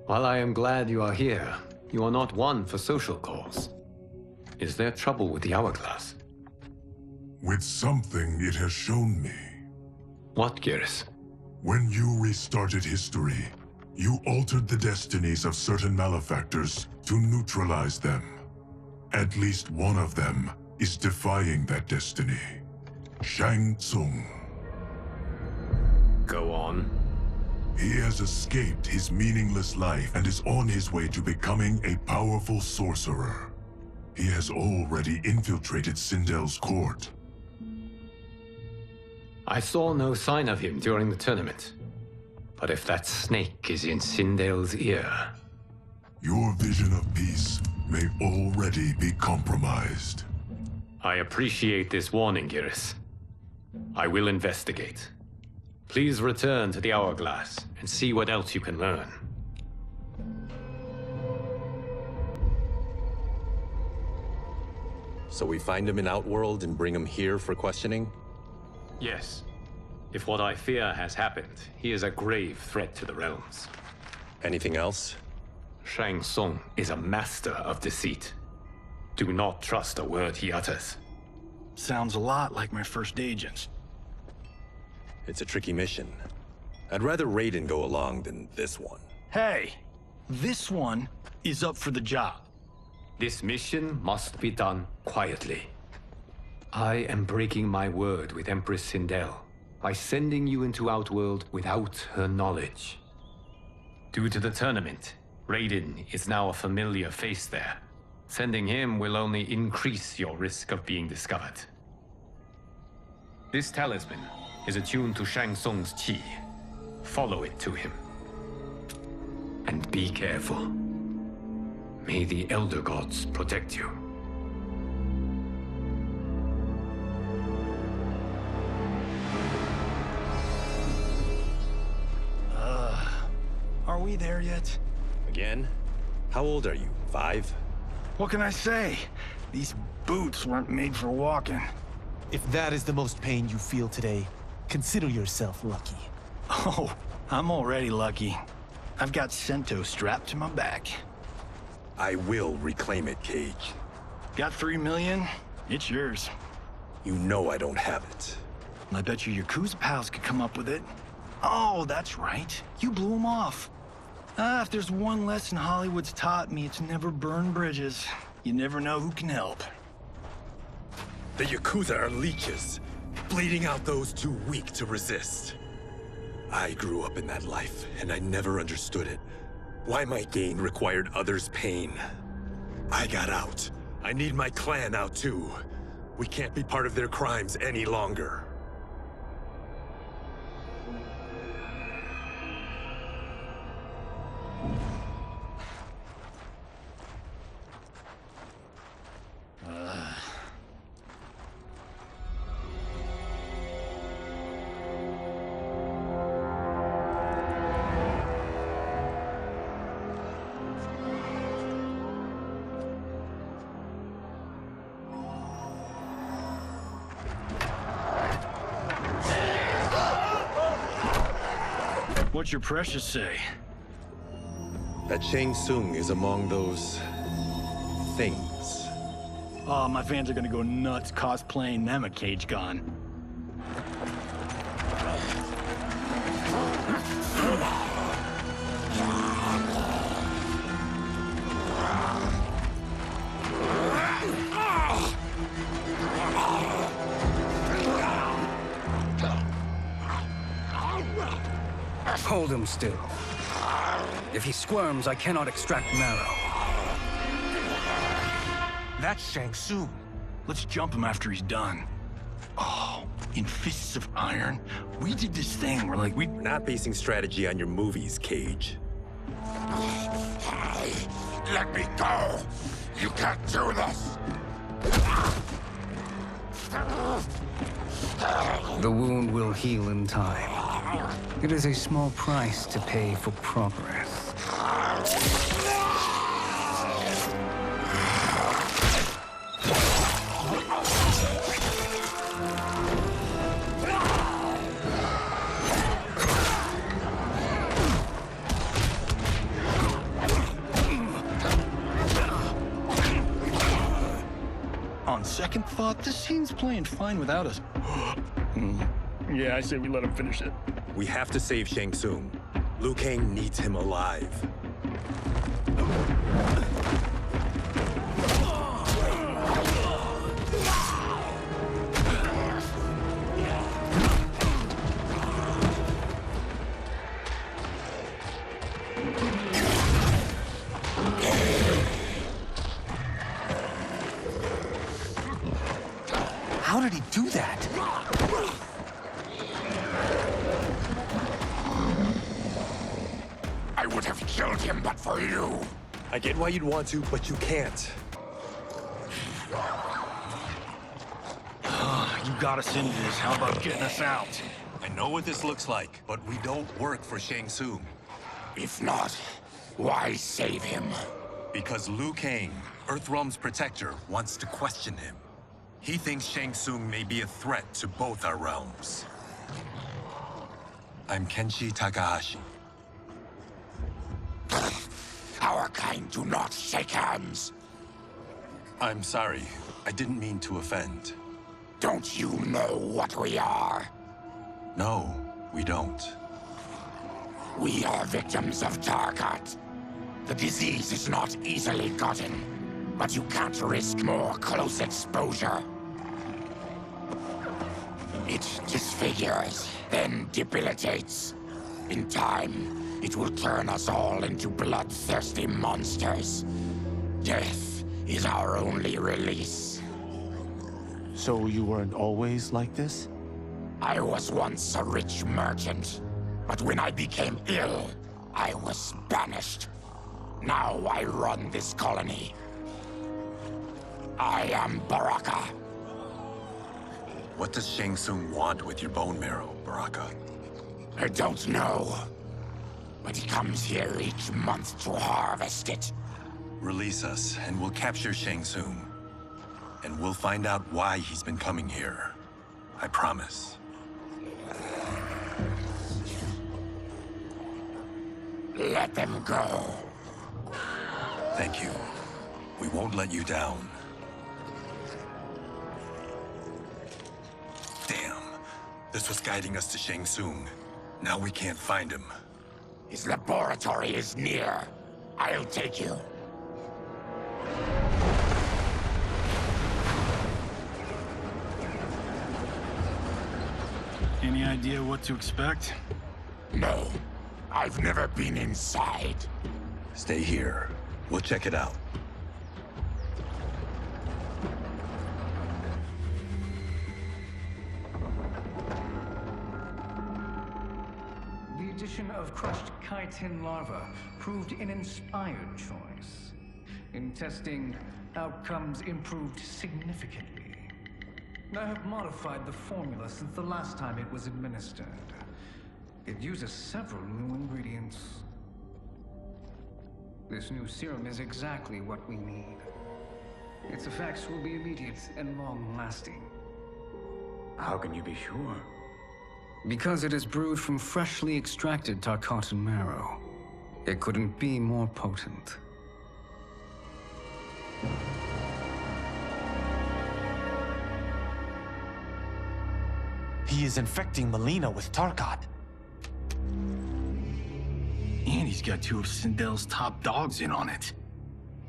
While I am glad you are here, you are not one for social calls. Is there trouble with the Hourglass? With something it has shown me. What, Geras? When you restarted history, you altered the destinies of certain malefactors to neutralize them. At least one of them is defying that destiny. Shang Tsung. Go on. He has escaped his meaningless life and is on his way to becoming a powerful sorcerer. He has already infiltrated Sindel's court. I saw no sign of him during the tournament. But if that snake is in Sindel's ear... Your vision of peace may already be compromised. I appreciate this warning, Geras. I will investigate. Please return to the Hourglass and see what else you can learn. So we find him in Outworld and bring him here for questioning? Yes. If what I fear has happened, he is a grave threat to the realms. Anything else? Shang Tsung is a master of deceit. Do not trust a word he utters. Sounds a lot like my first agents. It's a tricky mission. I'd rather Raiden go along than this one. Hey, this one is up for the job. This mission must be done quietly. I am breaking my word with Empress Sindel by sending you into Outworld without her knowledge. Due to the tournament, Raiden is now a familiar face there. Sending him will only increase your risk of being discovered. This talisman is attuned to Shang Tsung's qi. Follow it to him. And be careful. May the Elder Gods protect you. Are we there yet? Again? How old are you? 5? What can I say? These boots weren't made for walking. If that is the most pain you feel today, consider yourself lucky. Oh, I'm already lucky. I've got Sento strapped to my back. I will reclaim it, Cage. Got 3 million? It's yours. You know I don't have it. I bet your Yakuza pals could come up with it. Oh, that's right. You blew them off. If there's one lesson Hollywood's taught me, it's never burn bridges. You never know who can help. The Yakuza are leeches, bleeding out those too weak to resist. I grew up in that life, and I never understood it. Why my gain required others' pain. I got out. I need my clan out too. We can't be part of their crimes any longer. What's your precious say? That Shang Tsung is among those... things. Oh, my fans are gonna go nuts cosplaying them a Cage Gun. Hold him still. If he squirms, I cannot extract marrow. That's Shang Tsung. Let's jump him after he's done. Oh, in Fists of Iron, we did this thing where like We're not basing strategy on your movies, Cage. Let me go! You can't do this! The wound will heal in time. It is a small price to pay for progress. On second thought, this scene's playing fine without us. Yeah, I say we let him finish it. We have to save Shang Tsung. Liu Kang needs him alive. How did he do that? I would have killed him but for you. I get why you'd want to, but you can't. You got us into this. How about getting us out? I know what this looks like, but we don't work for Shang Tsung. If not, why save him? Because Liu Kang, Earthrealm's protector, wants to question him. He thinks Shang Tsung may be a threat to both our realms. I'm Kenshi Takahashi. Our kind do not shake hands. I'm sorry. I didn't mean to offend. Don't you know what we are? No, we don't. We are victims of Tarkat. The disease is not easily gotten, but you can't risk more close exposure. It disfigures, then debilitates. In time, it will turn us all into bloodthirsty monsters. Death is our only release. So you weren't always like this? I was once a rich merchant, but when I became ill, I was banished. Now I run this colony. I am Baraka. What does Shang Tsung want with your bone marrow, Baraka? I don't know. But he comes here each month to harvest it. Release us, and we'll capture Shang Tsung. And we'll find out why he's been coming here. I promise. Let them go. Thank you. We won't let you down. Damn. This was guiding us to Shang Tsung. Now we can't find him. His laboratory is near. I'll take you. Any idea what to expect? No. I've never been inside. Stay here. We'll check it out. The addition of crushed chitin larva proved an inspired choice. In testing, outcomes improved significantly. I have modified the formula since the last time it was administered. It uses several new ingredients. This new serum is exactly what we need. Its effects will be immediate and long-lasting. How can you be sure? Because it is brewed from freshly extracted Tarkatan marrow. It couldn't be more potent. He is infecting Melina with Tarkat. And he's got two of Sindel's top dogs in on it.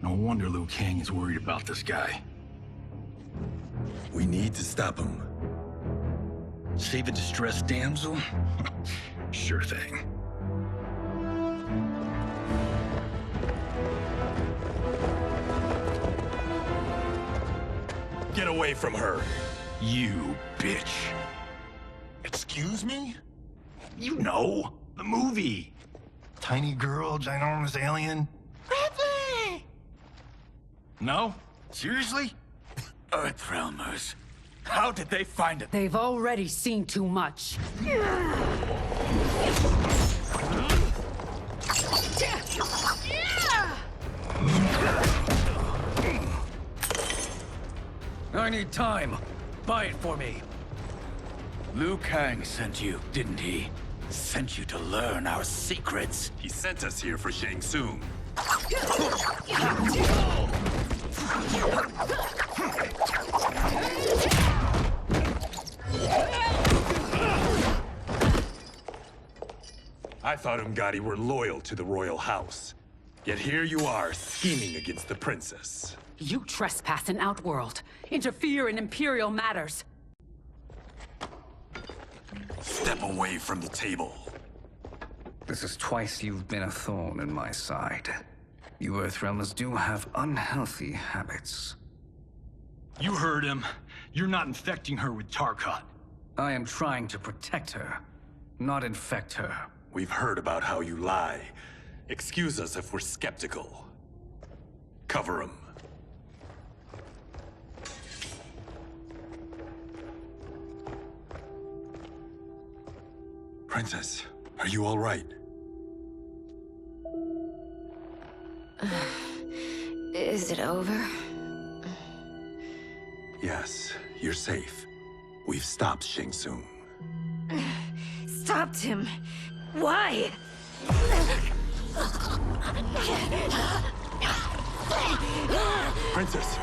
No wonder Liu Kang is worried about this guy. We need to stop him. Save a distressed damsel? Sure thing. Get away from her! You bitch. Excuse me? You know, the movie. Tiny girl, ginormous alien. Bradley! No? Seriously? Earthrealmers. How did they find it? They've already seen too much. I need time. Buy it for me. Liu Kang sent you, didn't he? Sent you to learn our secrets. He sent us here for Shang Tsung. I thought Ungadi were loyal to the royal house. Yet here you are, scheming against the princess. You trespass in Outworld, interfere in Imperial matters. Step away from the table. This is twice you've been a thorn in my side. You Earthrealmers do have unhealthy habits. You heard him. You're not infecting her with Tarkat. I am trying to protect her, not infect her. We've heard about how you lie. Excuse us if we're skeptical. Cover him. Princess, are you all right? Is it over? Yes, you're safe. We've stopped Shang Tsung. Stopped him? Why? Princess!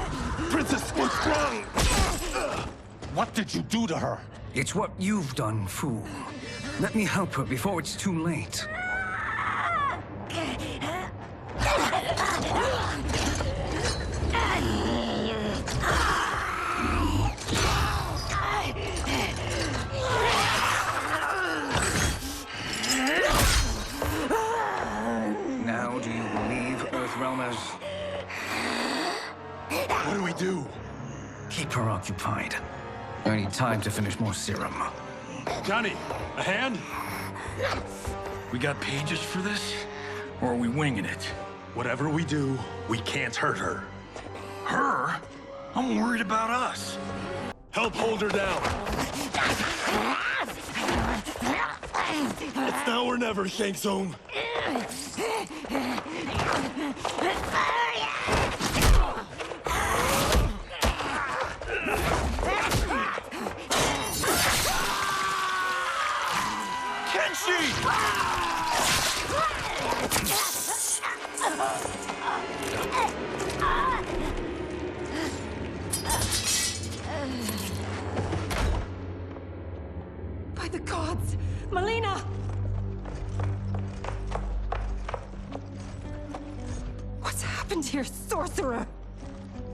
Princess, what's wrong? What did you do to her? It's what you've done, fool. Let me help her before it's too late. Now do you believe, Earthrealmers? What do we do? Keep her occupied. I need time to finish more serum. Johnny, a hand? We got pages for this? Or are we winging it? Whatever we do, we can't hurt her. Her? I'm worried about us. Help hold her down. It's now or never, Shang Tsung. By the gods! Melina! What's happened here, sorcerer?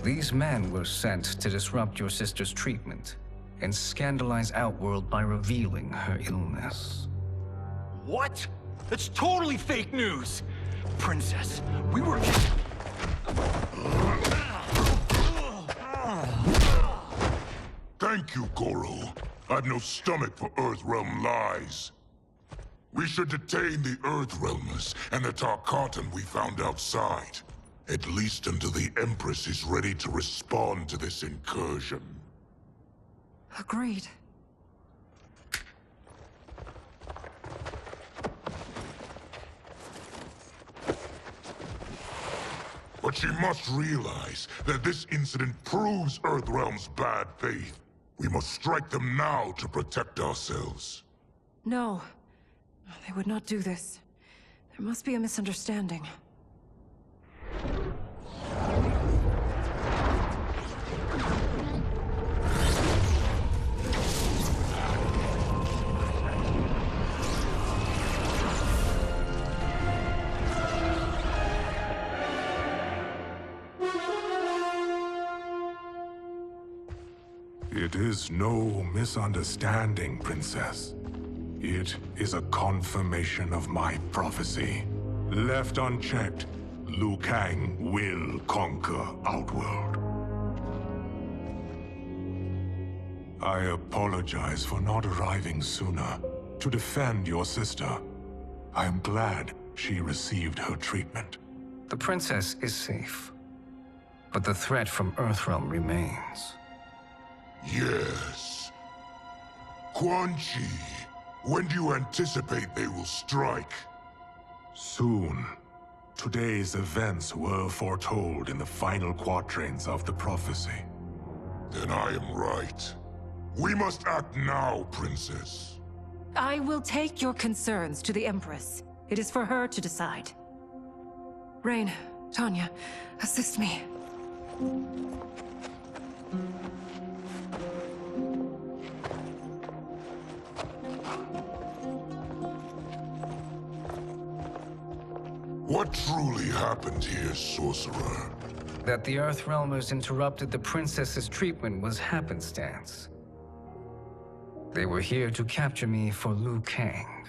These men were sent to disrupt your sister's treatment and scandalize Outworld by revealing her illness. What? That's totally fake news! Princess, we were... Thank you, Goro. I've no stomach for Earthrealm lies. We should detain the Earthrealmers and the Tarkatan we found outside. At least until the Empress is ready to respond to this incursion. Agreed. But she must realize that this incident proves Earthrealm's bad faith. We must strike them now to protect ourselves. No. They would not do this. There must be a misunderstanding. It is no misunderstanding, Princess. It is a confirmation of my prophecy. Left unchecked, Liu Kang will conquer Outworld. I apologize for not arriving sooner to defend your sister. I am glad she received her treatment. The princess is safe, but the threat from Earthrealm remains. Yes. Quan Chi, when do you anticipate they will strike? Soon. Today's events were foretold in the final quatrains of the prophecy. Then I am right. We must act now, Princess. I will take your concerns to the Empress. It is for her to decide. Rain, Tanya, assist me. What truly happened here, Sorcerer? That the Earthrealmers interrupted the princess's treatment was happenstance. They were here to capture me for Liu Kang.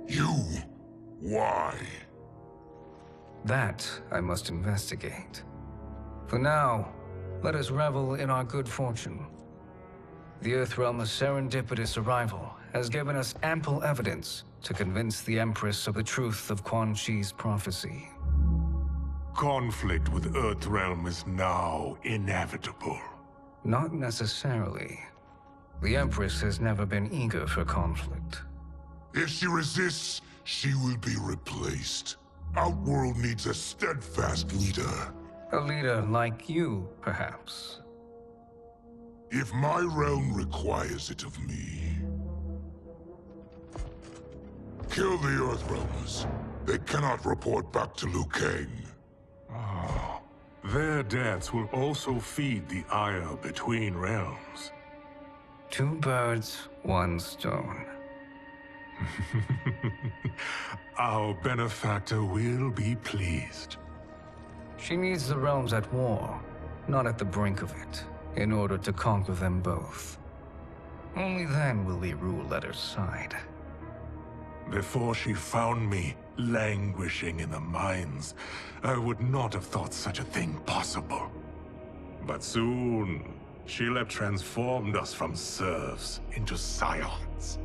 You? Why? That I must investigate. For now, let us revel in our good fortune. The Earthrealm's serendipitous arrival has given us ample evidence to convince the Empress of the truth of Quan Chi's prophecy. Conflict with Earthrealm is now inevitable. Not necessarily. The Empress has never been eager for conflict. If she resists, she will be replaced. Outworld needs a steadfast leader. A leader like you, perhaps. If my realm requires it of me. Kill the Earthrealmers. They cannot report back to Liu Kang. Their deaths will also feed the ire between realms. 2 birds, 1 stone. Our benefactor will be pleased. She needs the realms at war, not at the brink of it, in order to conquer them both. Only then will we rule at her side. Before she found me languishing in the mines, I would not have thought such a thing possible. But soon, Sheila transformed us from serfs into scions.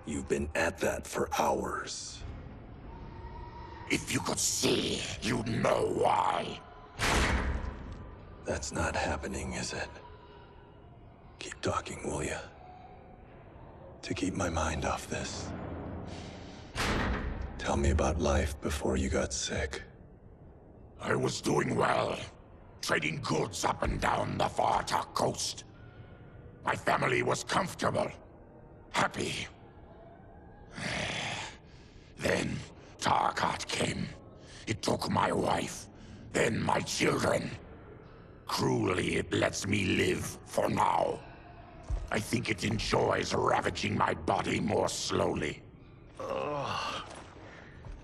You've been at that for hours. If you could see, you'd know why. That's not happening, is it? Keep talking, will ya? To keep my mind off this. Tell me about life before you got sick. I was doing well, trading goods up and down the Varta coast. My family was comfortable, happy. Then Tarkat came. It took my wife, then my children. Cruelly, it lets me live for now. I think it enjoys ravaging my body more slowly. Ugh.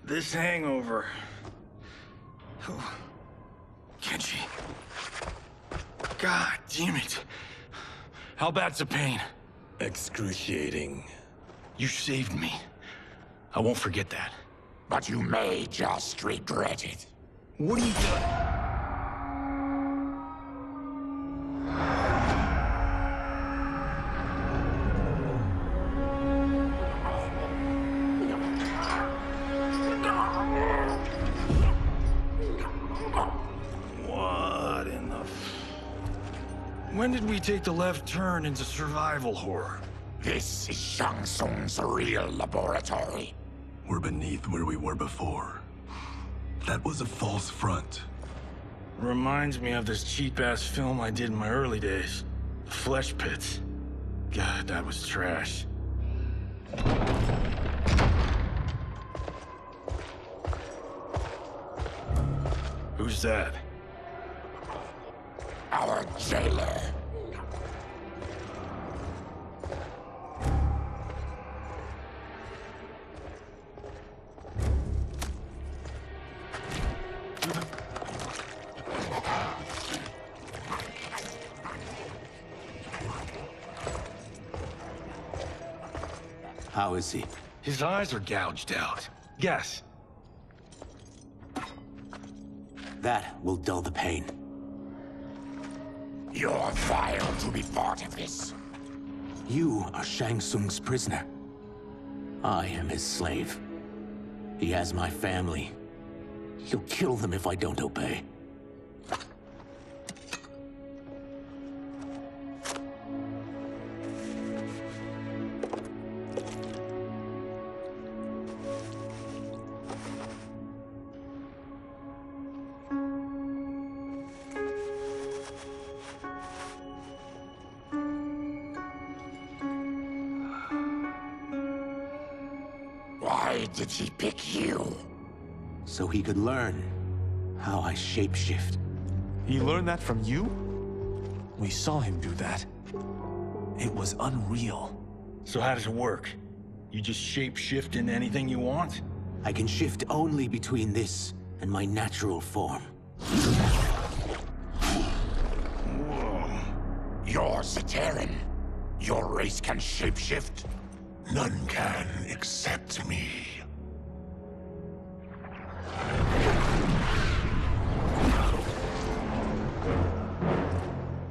This hangover. Kenji. God damn it. How bad's the pain? Excruciating. You saved me. I won't forget that. But you may just regret it. What are you doing? What in the... When did we take the left turn into survival horror? This is Shang Tsung's real laboratory. We're beneath where we were before. That was a false front. Reminds me of this cheap-ass film I did in my early days. The Flesh Pits. God, that was trash. Who's that? Our jailer. How is he? His eyes are gouged out. Guess. That will dull the pain. You're vile to be part of this. You are Shang Tsung's prisoner. I am his slave. He has my family. He'll kill them if I don't obey. Why did he pick you? So he could learn how I shapeshift. He learned that from you? We saw him do that. It was unreal. So how does it work? You just shape-shift into anything you want? I can shift only between this and my natural form. Whoa. You're Zaterran. Your race can shapeshift? None can except me.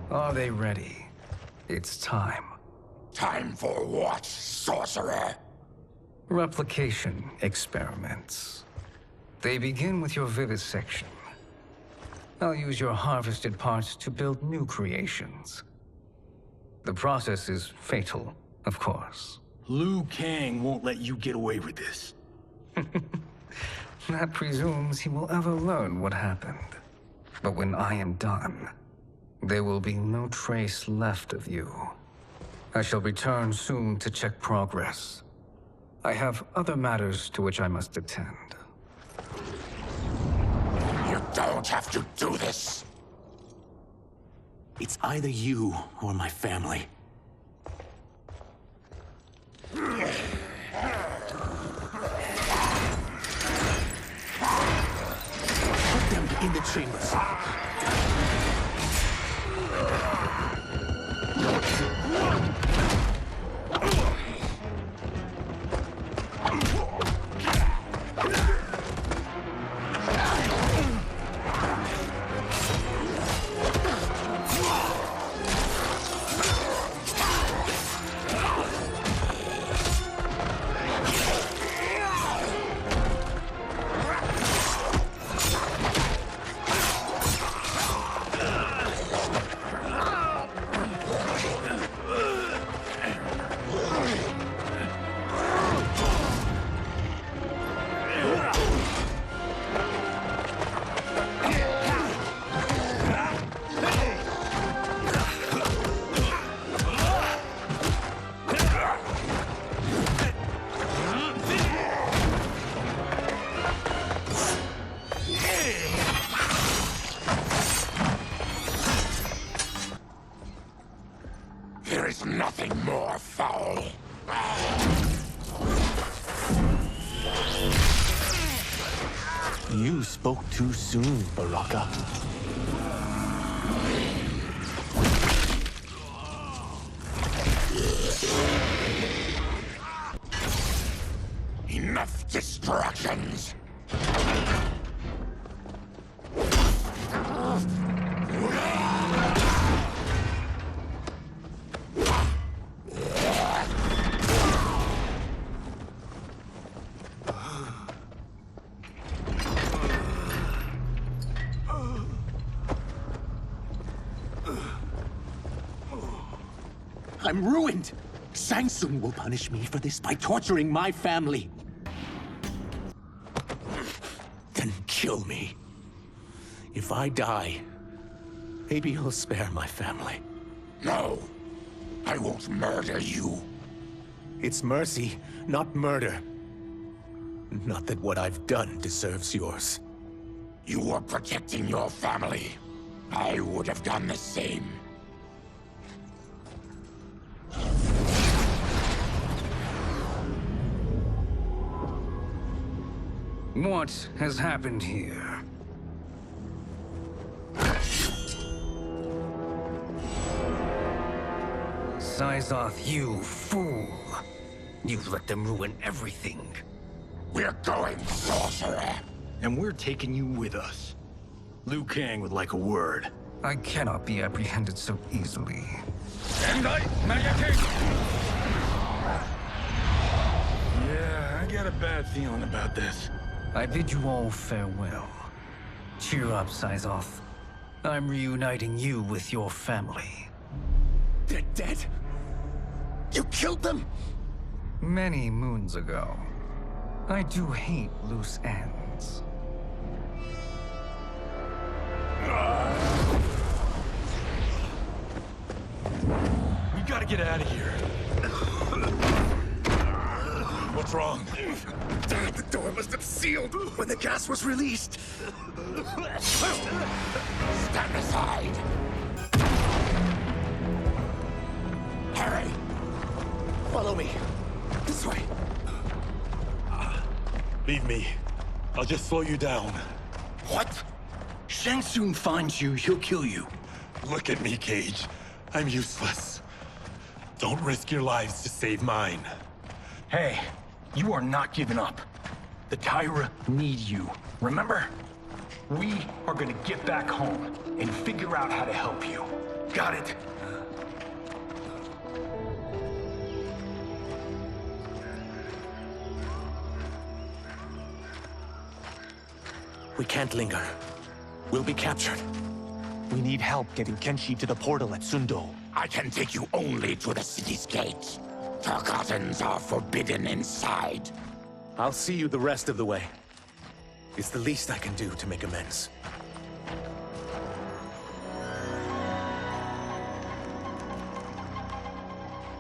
Are they ready? It's time. Time for what, sorcerer? Replication experiments. They begin with your vivisection. I'll use your harvested parts to build new creations. The process is fatal, of course. Liu Kang won't let you get away with this. That presumes he will ever learn what happened. But when I am done, there will be no trace left of you. I shall return soon to check progress. I have other matters to which I must attend. You don't have to do this. It's either you or my family. Put them in the chambers. There is nothing more foul. You spoke too soon, Baraka. Enough distractions. I'm ruined! Shang Tsung will punish me for this by torturing my family. Then kill me. If I die, maybe he'll spare my family. No, I won't murder you. It's mercy, not murder. Not that what I've done deserves yours. You were protecting your family. I would have done the same. What has happened here? Sizoth, you fool! You've let them ruin everything. We're going, sorcerer. And we're taking you with us. Liu Kang would like a word. I cannot be apprehended so easily. Yeah, I got a bad feeling about this. I bid you all farewell. Cheer up, Syzoth. I'm reuniting you with your family. They're dead? You killed them? Many moons ago. I do hate loose ends. We gotta get out of here. What's wrong? The door must have sealed when the gas was released. Stand aside. Harry! Follow me. This way. Leave me. I'll just slow you down. What? Shang Tsung finds you, he'll kill you. Look at me, Cage. I'm useless. Don't risk your lives to save mine. Hey, you are not giving up. The Tyra need you, remember? We are gonna get back home and figure out how to help you. Got it? We can't linger. We'll be captured. We need help getting Kenshi to the portal at Sundo. I can take you only to the city's gate. Tarkatans are forbidden inside. I'll see you the rest of the way. It's the least I can do to make amends.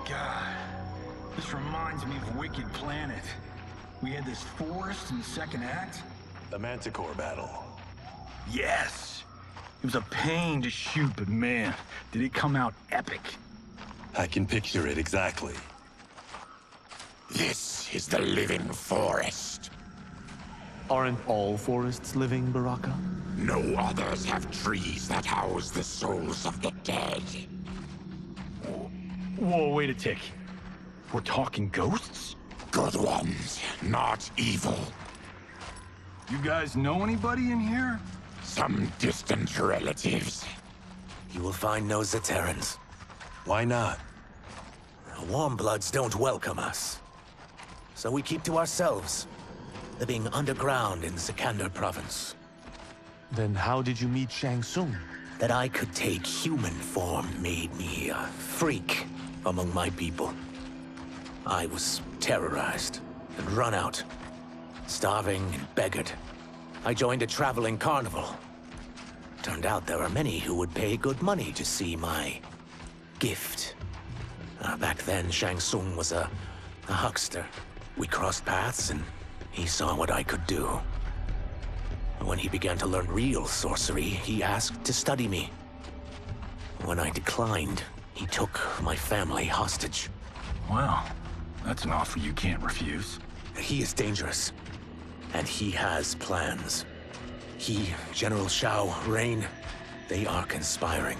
God, this reminds me of Wicked Planet. We had this forest in the second act. The Manticore battle. Yes! It was a pain to shoot, but man, did it come out epic. I can picture it exactly. This is the living forest. Aren't all forests living, Baraka? No others have trees that house the souls of the dead. Whoa, wait a tick. We're talking ghosts? Good ones, not evil. You guys know anybody in here? Some distant relatives. You will find no Zaterrans. Why not? The Warmbloods don't welcome us. So we keep to ourselves, living underground in Sikander province. Then how did you meet Shang Tsung? That I could take human form made me a freak among my people. I was terrorized and run out, starving and beggared. I joined a traveling carnival. Turned out there are many who would pay good money to see my gift. Back then, Shang Tsung was a huckster. We crossed paths and he saw what I could do. When he began to learn real sorcery, he asked to study me. When I declined, he took my family hostage. Wow, that's an offer you can't refuse. He is dangerous, and he has plans. He, General Shao, Rain, they are conspiring.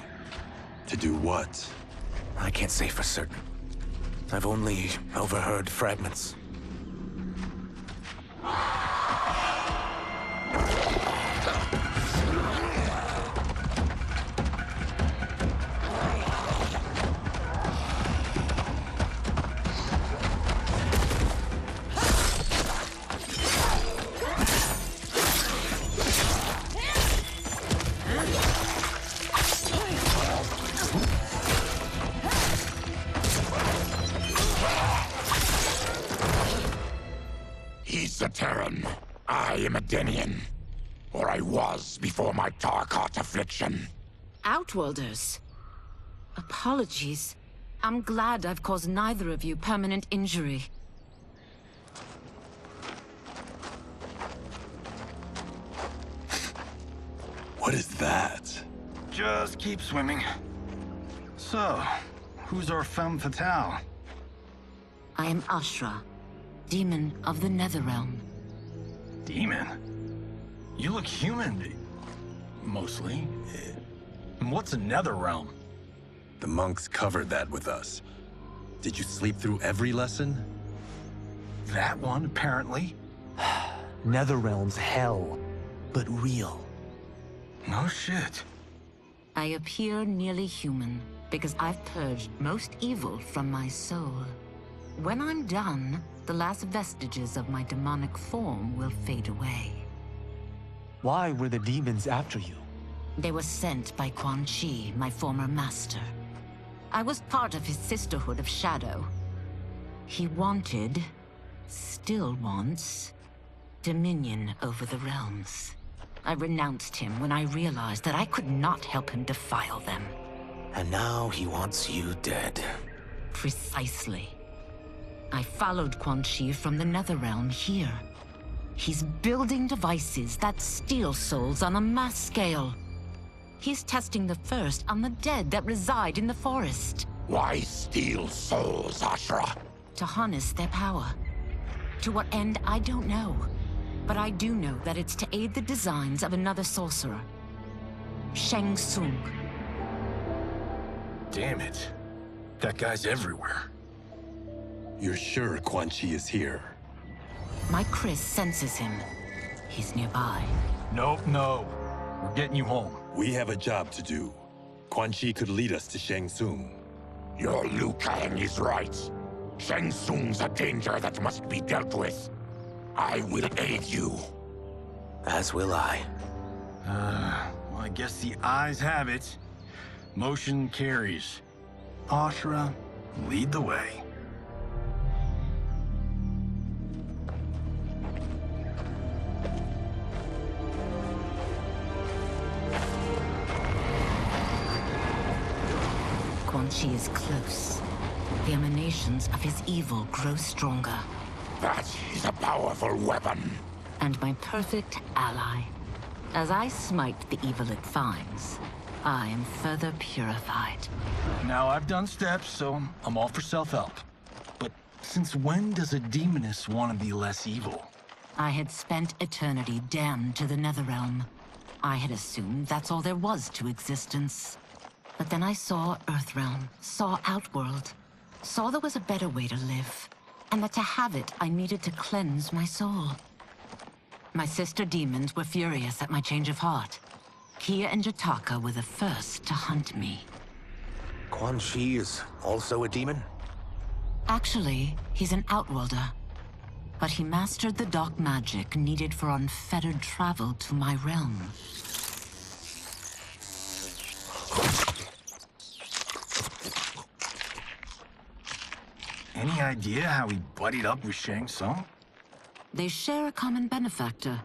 To do what? I can't say for certain. I've only overheard fragments. He's a Terran. I am a Denian. Or I was before my Tarkat affliction. Outworlders. Apologies. I'm glad I've caused neither of you permanent injury. What is that? Just keep swimming. So, who's our femme fatale? I am Ashra, demon of the Netherrealm. Demon? You look human, mostly. And what's a Netherrealm? The monks covered that with us. Did you sleep through every lesson? that one, apparently. Netherrealm's hell, but real. No shit. I appear nearly human because I've purged most evil from my soul. When I'm done, the last vestiges of my demonic form will fade away. Why were the demons after you? They were sent by Quan Chi, my former master. I was part of his Sisterhood of Shadow. He wanted, still wants, dominion over the realms. I renounced him when I realized that I could not help him defile them. And now he wants you dead. Precisely. I followed Quan Chi from the Netherrealm here. He's building devices that steal souls on a mass scale. He's testing the first on the dead that reside in the forest. Why steal souls, Ashra? To harness their power. To what end, I don't know. But I do know that it's to aid the designs of another sorcerer. Shang Tsung. Damn it. That guy's everywhere. You're sure Quan Chi is here? My Chris senses him. He's nearby. Nope, no. We're getting you home. We have a job to do. Quan Chi could lead us to Shang Tsung. Your Liu Kang is right. Shang Tsung's a danger that must be dealt with. I will aid you. As will I. Well, I guess the eyes have it. Motion carries. Ashra, lead the way. Quan Chi is close. The emanations of his evil grow stronger. That is a powerful weapon. And my perfect ally. As I smite the evil it finds, I am further purified. Now, I've done steps, so I'm all for self-help. But since when does a demoness want to be less evil? I had spent eternity damned to the Netherrealm. I had assumed that's all there was to existence. But then I saw Earthrealm, saw Outworld, saw there was a better way to live, and that to have it, I needed to cleanse my soul. My sister demons were furious at my change of heart. Kia and Jataka were the first to hunt me. Quan Chi is also a demon? Actually, he's an Outworlder. But he mastered the dark magic needed for unfettered travel to my realm. Any idea how he buddied up with Shang Tsung? They share a common benefactor.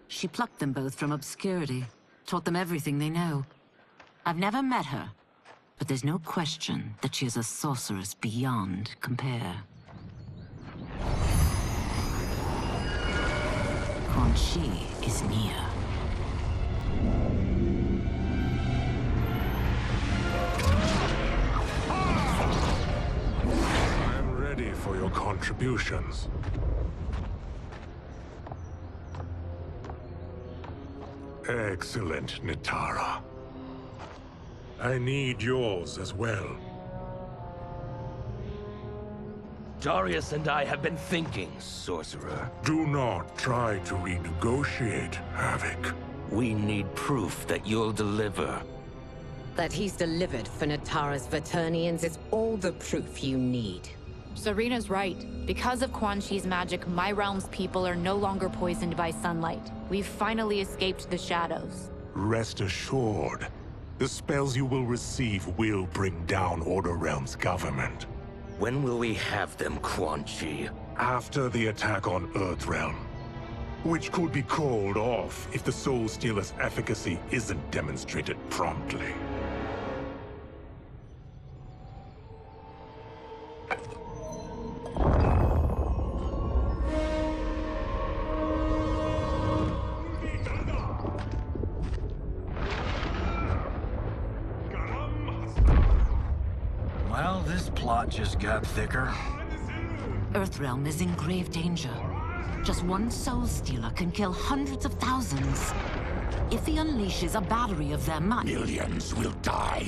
She plucked them both from obscurity, taught them everything they know. I've never met her, but there's no question that she is a sorceress beyond compare. Quan Chi is near. I'm ready for your contributions. Excellent, Nitara. I need yours as well. Darius and I have been thinking, Sorcerer. Do not try to renegotiate, Havoc. We need proof that you'll deliver. That he's delivered for Natara's Vaternians is all the proof you need. Serena's right. Because of Quan Chi's magic, my realm's people are no longer poisoned by sunlight. We've finally escaped the shadows. Rest assured, the spells you will receive will bring down Order Realm's government. When will we have them, Quan Chi? After the attack on Earthrealm, which could be called off if the Soul Stealer's efficacy isn't demonstrated promptly. Well, this plot just got thicker. Earthrealm is in grave danger. Just one Soul Stealer can kill hundreds of thousands. If he unleashes a battery of them, Millions will die.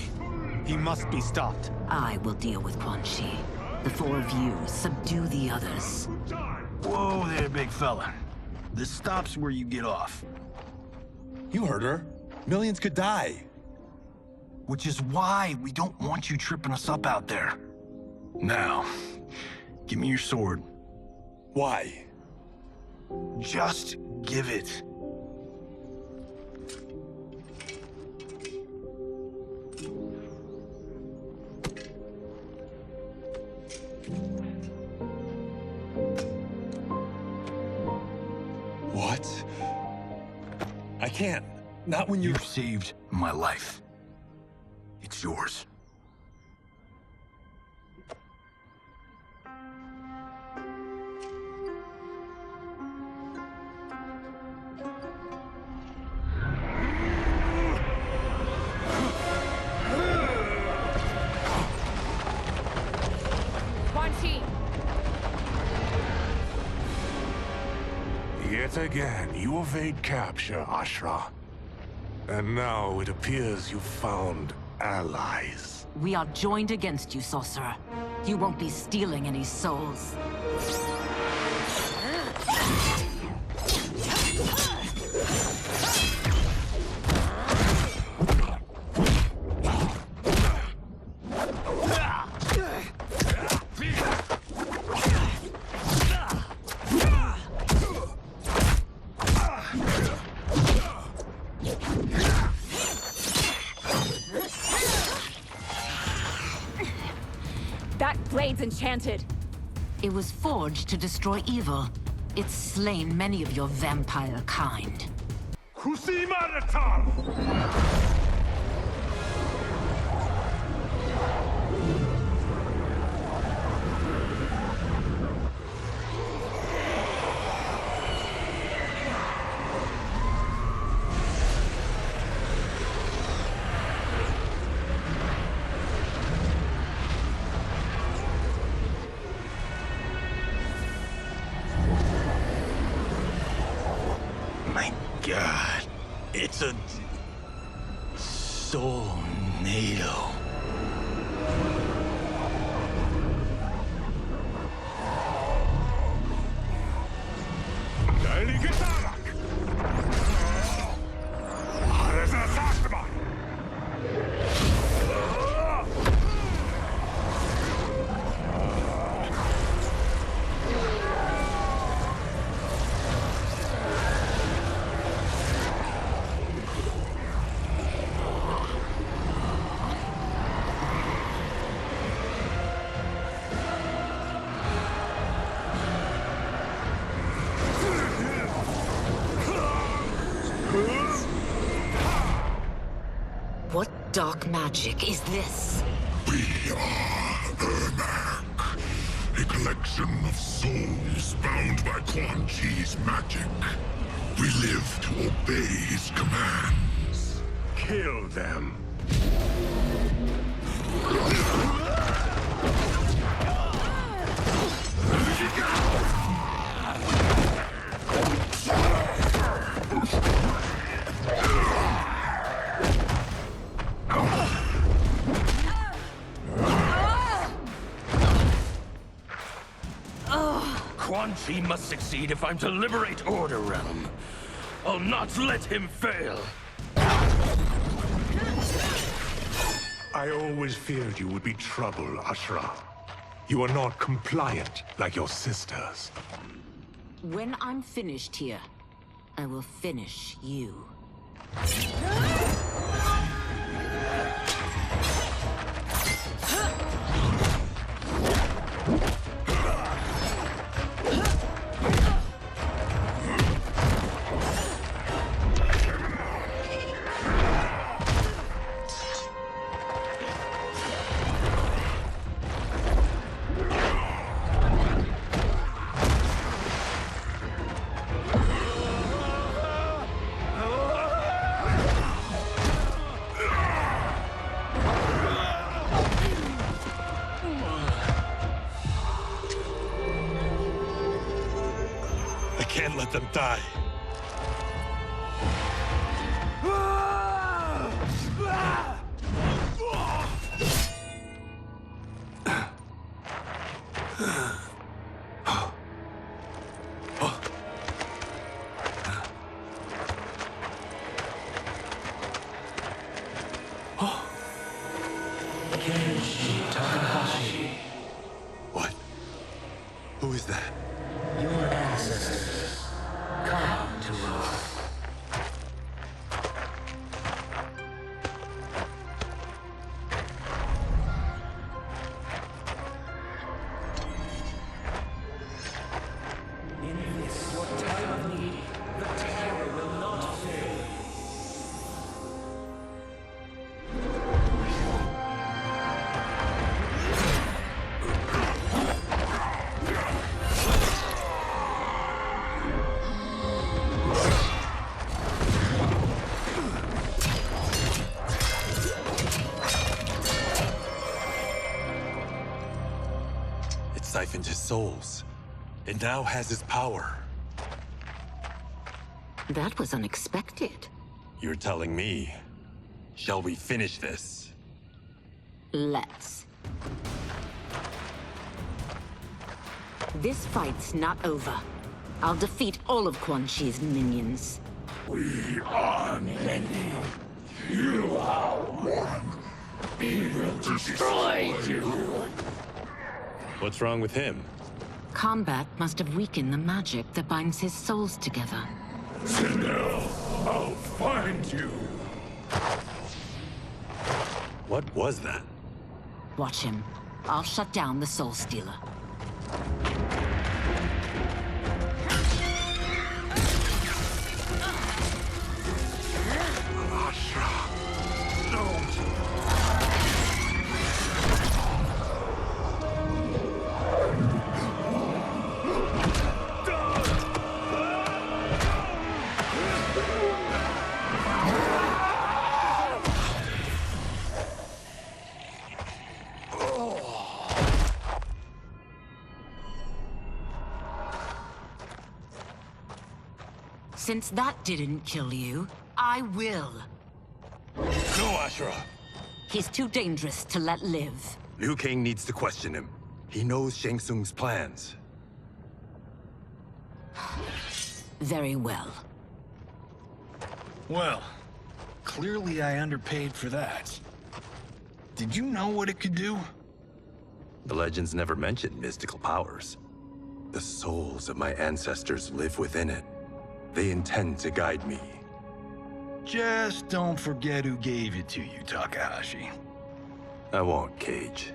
He must be stopped. I will deal with Quan Chi. The four of you subdue the others. Whoa there, big fella. This stops where you get off. You heard her. Millions could die. Which is why we don't want you tripping us up out there. Now, give me your sword. Why? Just give it. What? I can't. Not when you've saved my life. It's yours. Yet again, you evade capture, Ashra. And now it appears you've found allies. We are joined against you, sorcerer. You won't be stealing any souls. Blade's enchanted. It was forged to destroy evil. It's slain many of your vampire kind. God, it's a soul-nado. What dark magic is this? We are Ermac, a collection of souls bound by Quan Chi's magic. We live to obey his commands. Kill them. Quan Chi must succeed if I'm to liberate Order Realm. I'll not let him fail. I always feared you would be trouble, Ashra. You are not compliant like your sisters. When I'm finished here, I will finish you. Can't let them die. siphoned his souls. It now has his power. That was unexpected. You're telling me. Shall we finish this? Let's. This fight's not over. I'll defeat all of Quan Chi's minions. We are many. You are one. We will destroy you. What's wrong with him? Kombat must have weakened the magic that binds his souls together. Sindel, I'll find you. What was that? Watch him. I'll shut down the Soul Stealer. Since that didn't kill you, I will. No, Ashura! He's too dangerous to let live. Liu Kang needs to question him. He knows Shang Tsung's plans. Very well. Well, clearly I underpaid for that. Did you know what it could do? The legends never mentioned mystical powers. The souls of my ancestors live within it. They intend to guide me. Just don't forget who gave it to you, Takahashi. I won't, Cage.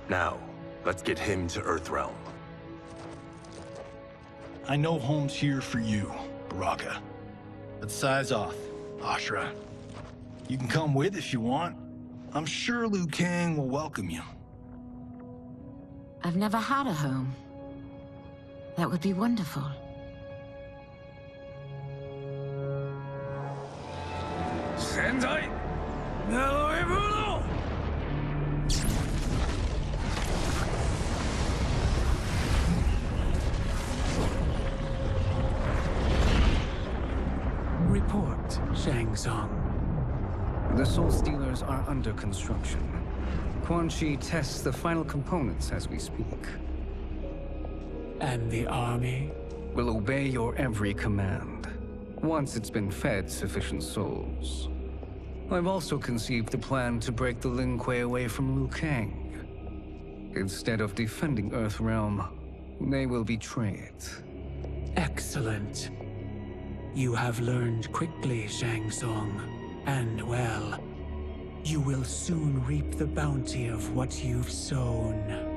Now, let's get him to Earthrealm. I know home's here for you, Baraka. But size off, Ashura. You can come with if you want. I'm sure Liu Kang will welcome you. I've never had a home. That would be wonderful. Sendai! Naloibuno! Report, Shang Tsung. The Soul Stealers are under construction. Quan Chi tests the final components as we speak. And the army? Will obey your every command, once it's been fed sufficient souls. I've also conceived a plan to break the Lin Kuei away from Liu Kang. Instead of defending Earthrealm, they will betray it. Excellent. You have learned quickly, Shang Tsung. And well, you will soon reap the bounty of what you've sown.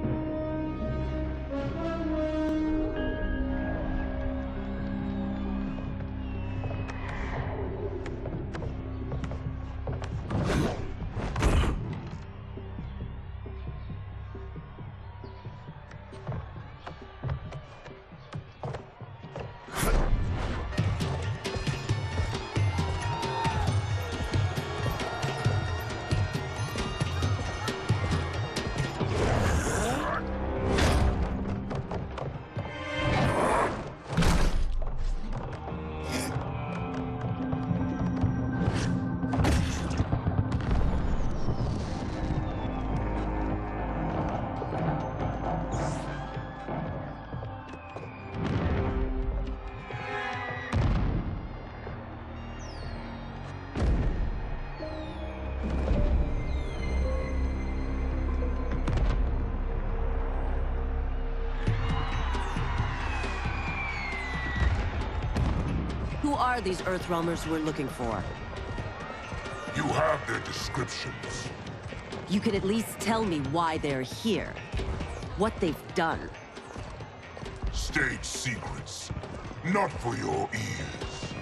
Who are these Earthrealmers we're looking for? You have their descriptions. You can at least tell me why they're here. What they've done. State secrets. Not for your ears.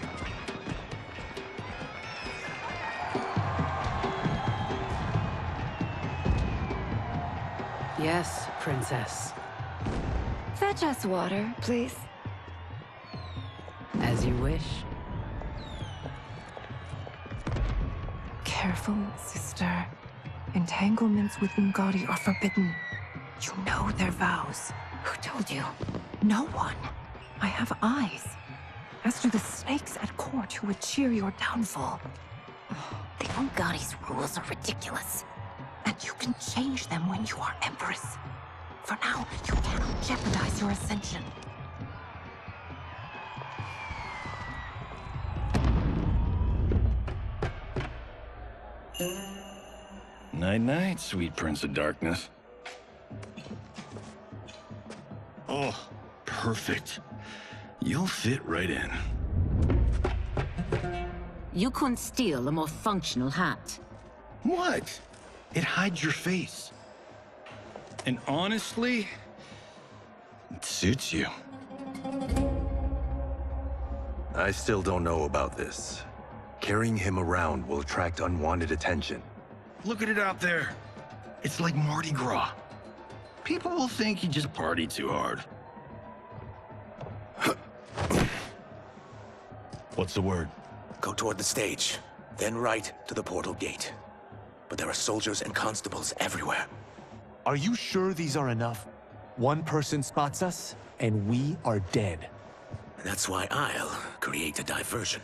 Yes, Princess. Fetch us water, please. As you wish. Careful, sister. Entanglements with Ungadi are forbidden. You know their vows. Who told you? No one. I have eyes. As do the snakes at court who would cheer your downfall. The Ungari's rules are ridiculous. And you can change them when you are Empress. For now, you cannot jeopardize your ascension. Night-night, sweet Prince of Darkness. Oh, perfect. You'll fit right in. You couldn't steal a more functional hat. What? It hides your face. And honestly, it suits you. I still don't know about this. Carrying him around will attract unwanted attention. Look at it out there. It's like Mardi Gras. People will think you just party too hard. What's the word? Go toward the stage, then right to the portal gate. But there are soldiers and constables everywhere. Are you sure these are enough? One person spots us, and we are dead. That's why I'll create a diversion.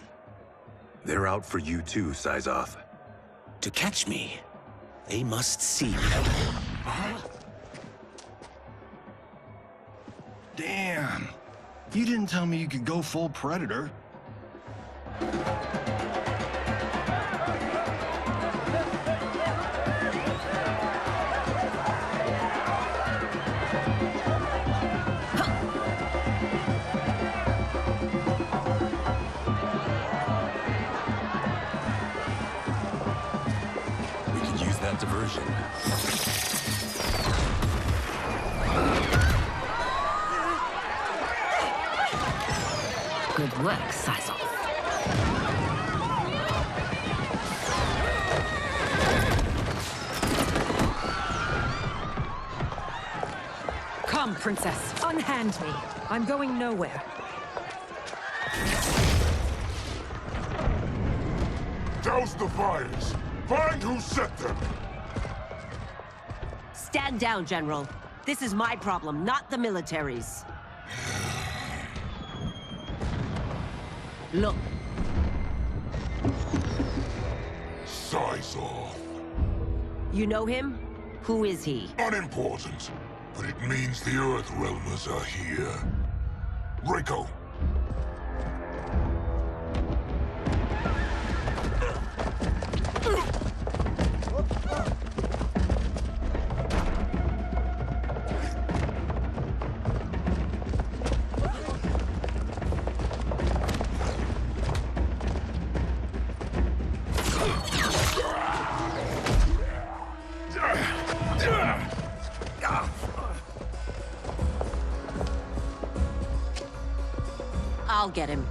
They're out for you too, Syzoth. To catch me, they must see me. Damn. You didn't tell me you could go full Predator. We could use that diversion. Good work, Syzoth. Come, Princess. Unhand me. I'm going nowhere. Douse the fires. Find who set them. Stand down, General. This is my problem, not the military's. Look. Syzoth. You know him? Who is he? Unimportant, but it means the Earthrealmers are here. Reiko. I'll get him.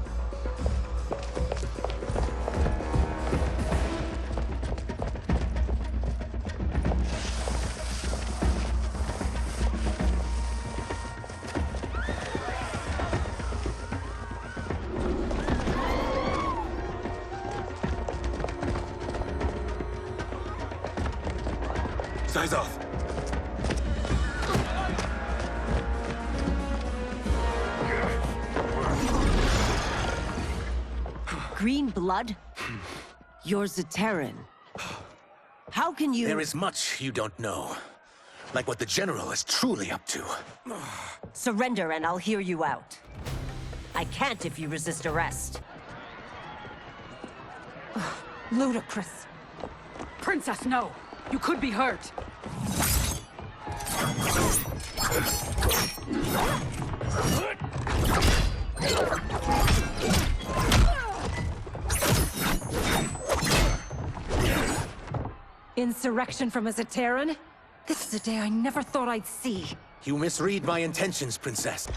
Syzoth! Green blood? You're Zaterran. How can you— There is much you don't know. Like what the General is truly up to. Surrender and I'll hear you out. I can't if you resist arrest. Ludicrous. Princess, no. You could be hurt. Insurrection from a Zaterran? This is a day I never thought I'd see. You misread my intentions, Princess.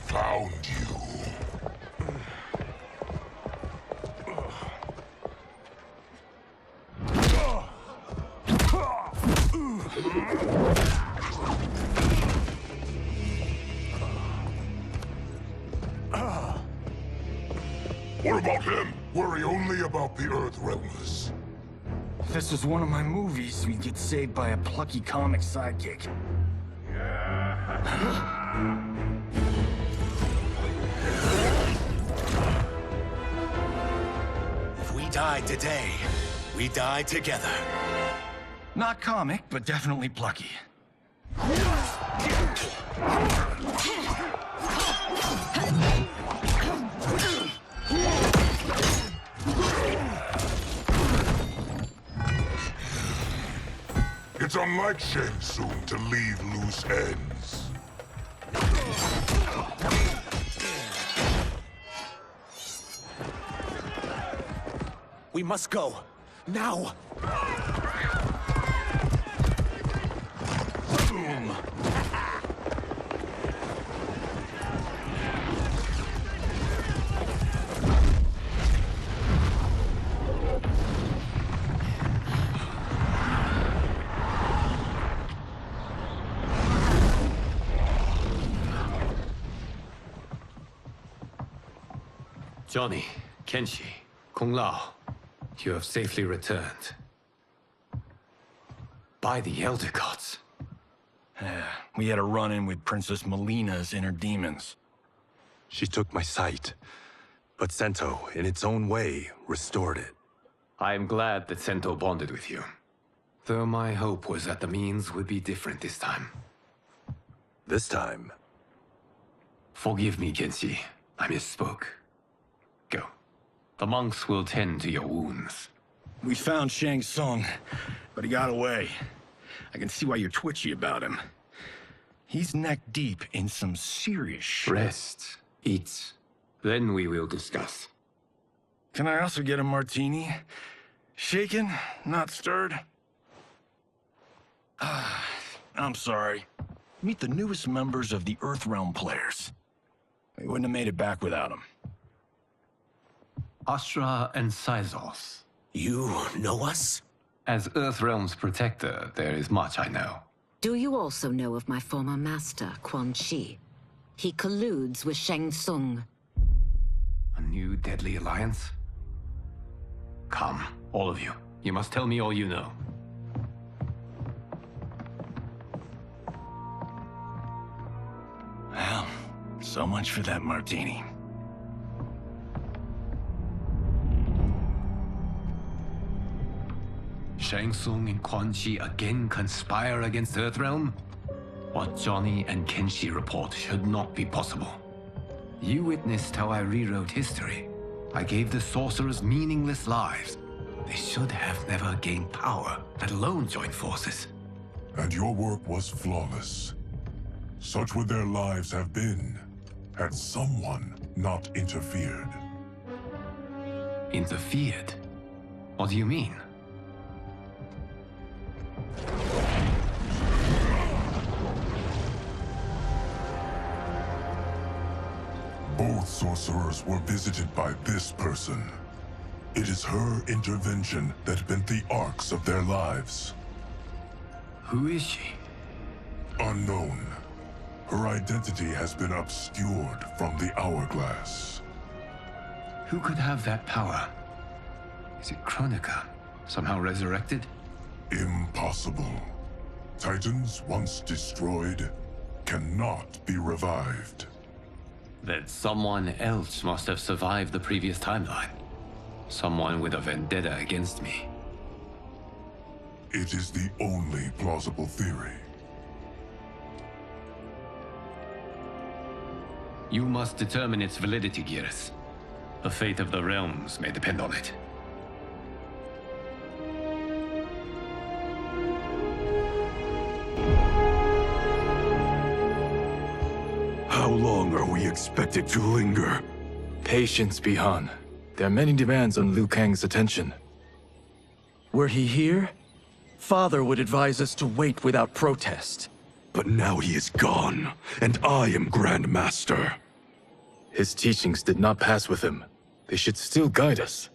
Found you. What about him? Worry only about the Earthrealmers. If this was one of my movies, we'd get saved by a plucky comic sidekick. If we die today, we die together. Not comic, but definitely plucky. It's unlike Shang Tsung to leave loose ends. We must go. Now! Boom! Johnny, Kenshi, Kung Lao, you have safely returned. By the Elder Gods. We had a run-in with Princess Melina's inner demons. She took my sight, but Sento, in its own way, restored it. I am glad that Sento bonded with you. Though my hope was that the means would be different this time. This time? Forgive me, Kenshi. I misspoke. Go. The monks will tend to your wounds. We found Shang Tsung, but he got away. I can see why you're twitchy about him. He's neck deep in some serious shit. Rest. Eat. Then we will discuss. Can I also get a martini? Shaken, not stirred? I'm sorry. Meet the newest members of the Earthrealm players. We wouldn't have made it back without them. Astra and Sizos. You know us? As Earthrealm's protector, there is much I know. Do you also know of my former master, Quan Chi? He colludes with Shang Tsung. A new deadly alliance? Come, all of you. You must tell me all you know. Well, so much for that martini. Shang Tsung and Quan Chi again conspire against Earthrealm? What Johnny and Kenshi report should not be possible. You witnessed how I rewrote history. I gave the sorcerers meaningless lives. They should have never gained power, let alone join forces. And your work was flawless. Such would their lives have been, had someone not interfered. Interfered? What do you mean? Both sorcerers were visited by this person. It is her intervention that bent the arcs of their lives. Who is she? Unknown. Her identity has been obscured from the hourglass. Who could have that power? Is it Kronika? Somehow resurrected? Impossible. Titans, once destroyed, cannot be revived. Then someone else must have survived the previous timeline. Someone with a vendetta against me. It is the only plausible theory. You must determine its validity, Geras. The fate of the realms may depend on it. How long are we expected to linger? Patience, Bihan. There are many demands on Liu Kang's attention. Were he here, Father would advise us to wait without protest. But now he is gone, and I am Grand Master. His teachings did not pass with him. They should still guide us.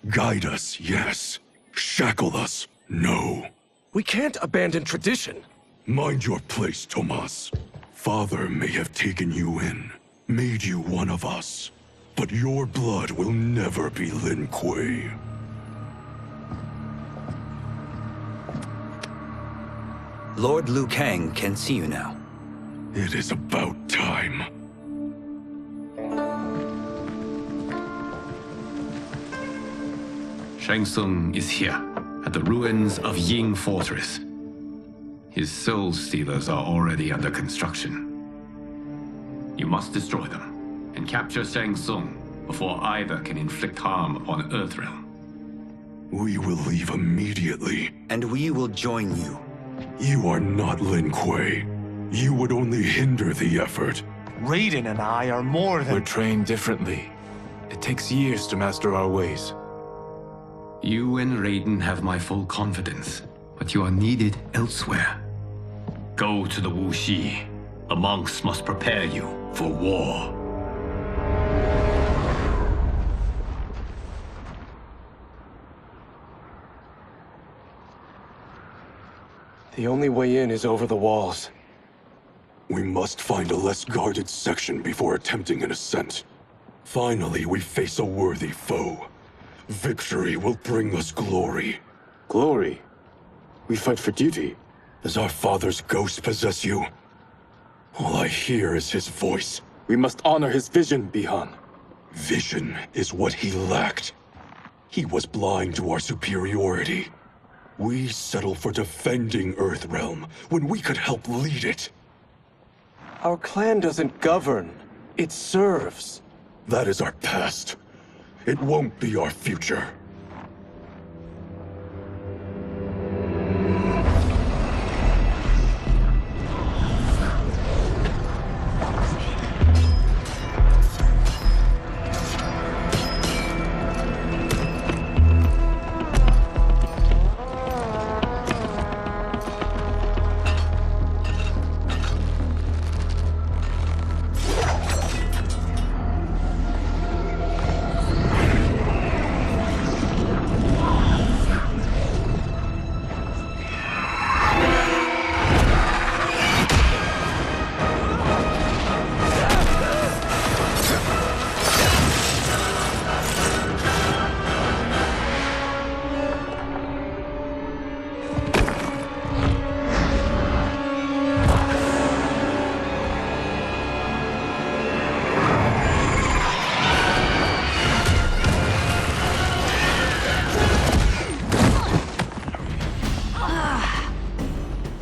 Guide us, yes. Shackle us, no. We can't abandon tradition. Mind your place, Tomas. Father may have taken you in, made you one of us. But your blood will never be Lin Kuei. Lord Liu Kang can see you now. It is about time. Shang Tsung is here, at the ruins of Ying Fortress. His soul stealers are already under construction. You must destroy them, and capture Shang Tsung before either can inflict harm upon Earthrealm. We will leave immediately. And we will join you. You are not Lin Kuei. You would only hinder the effort. Raiden and I are more than... We're trained differently. It takes years to master our ways. You and Raiden have my full confidence, but you are needed elsewhere. Go to the Wuxi. The monks must prepare you for war. The only way in is over the walls. We must find a less guarded section before attempting an ascent. Finally, we face a worthy foe. Victory will bring us glory. Glory? We fight for duty. Does our father's ghost possess you? All I hear is his voice. We must honor his vision, Bihan. Vision is what he lacked. He was blind to our superiority. We settle for defending Earthrealm when we could help lead it. Our clan doesn't govern. It serves. That is our past. It won't be our future.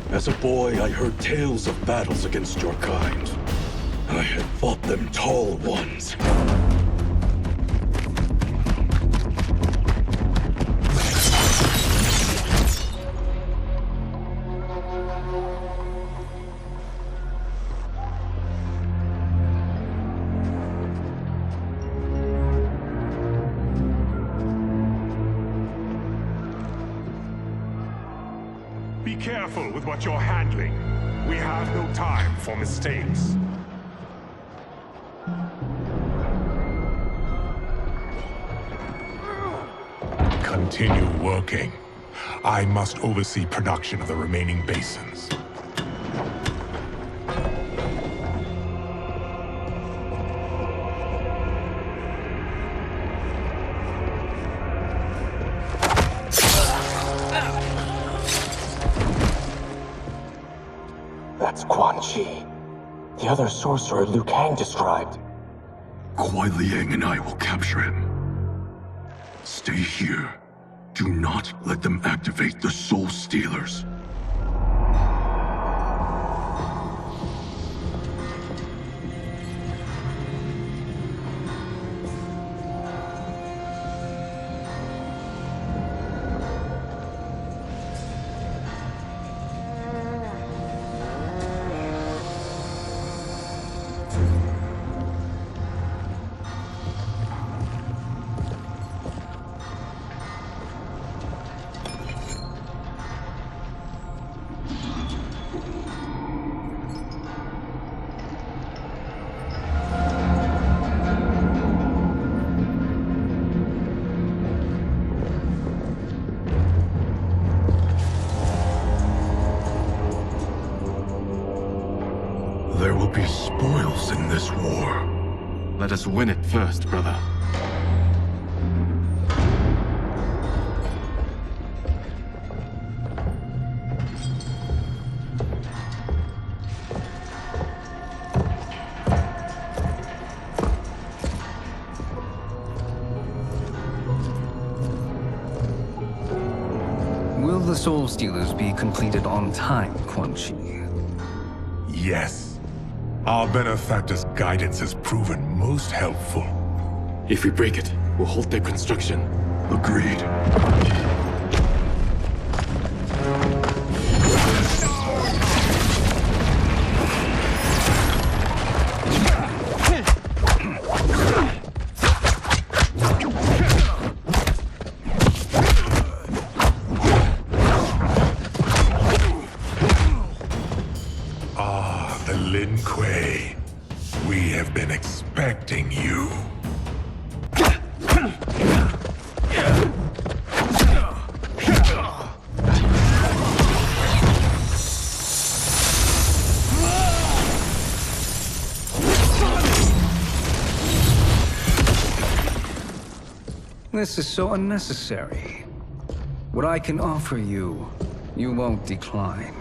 As a boy, I heard tales of battles against your kind. I had fought them tall ones. Be careful with what you're handling. We have no time for mistakes. Continue working. I must oversee production of the remaining basins. That's Quan Chi. The other sorcerer Liu Kang described. Kuai Liang and I will capture him. Stay here. Do not let them activate the Soul Stealers. There will be spoils in this war. Let us win it first, brother. the Soul Stealers be completed on time, Quan Chi? Yes. Our benefactor's guidance has proven most helpful. If we break it, we'll halt their construction. Agreed. Ah, the Lin Kuei. We have been expecting you. This is so unnecessary. What I can offer you, you won't decline.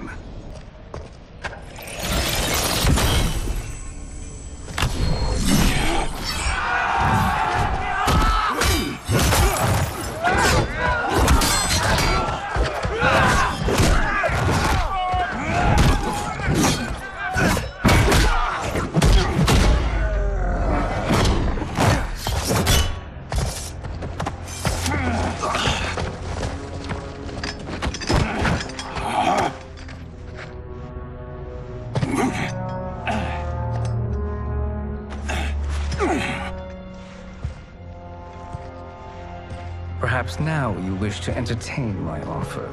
Perhaps now you wish to entertain my offer.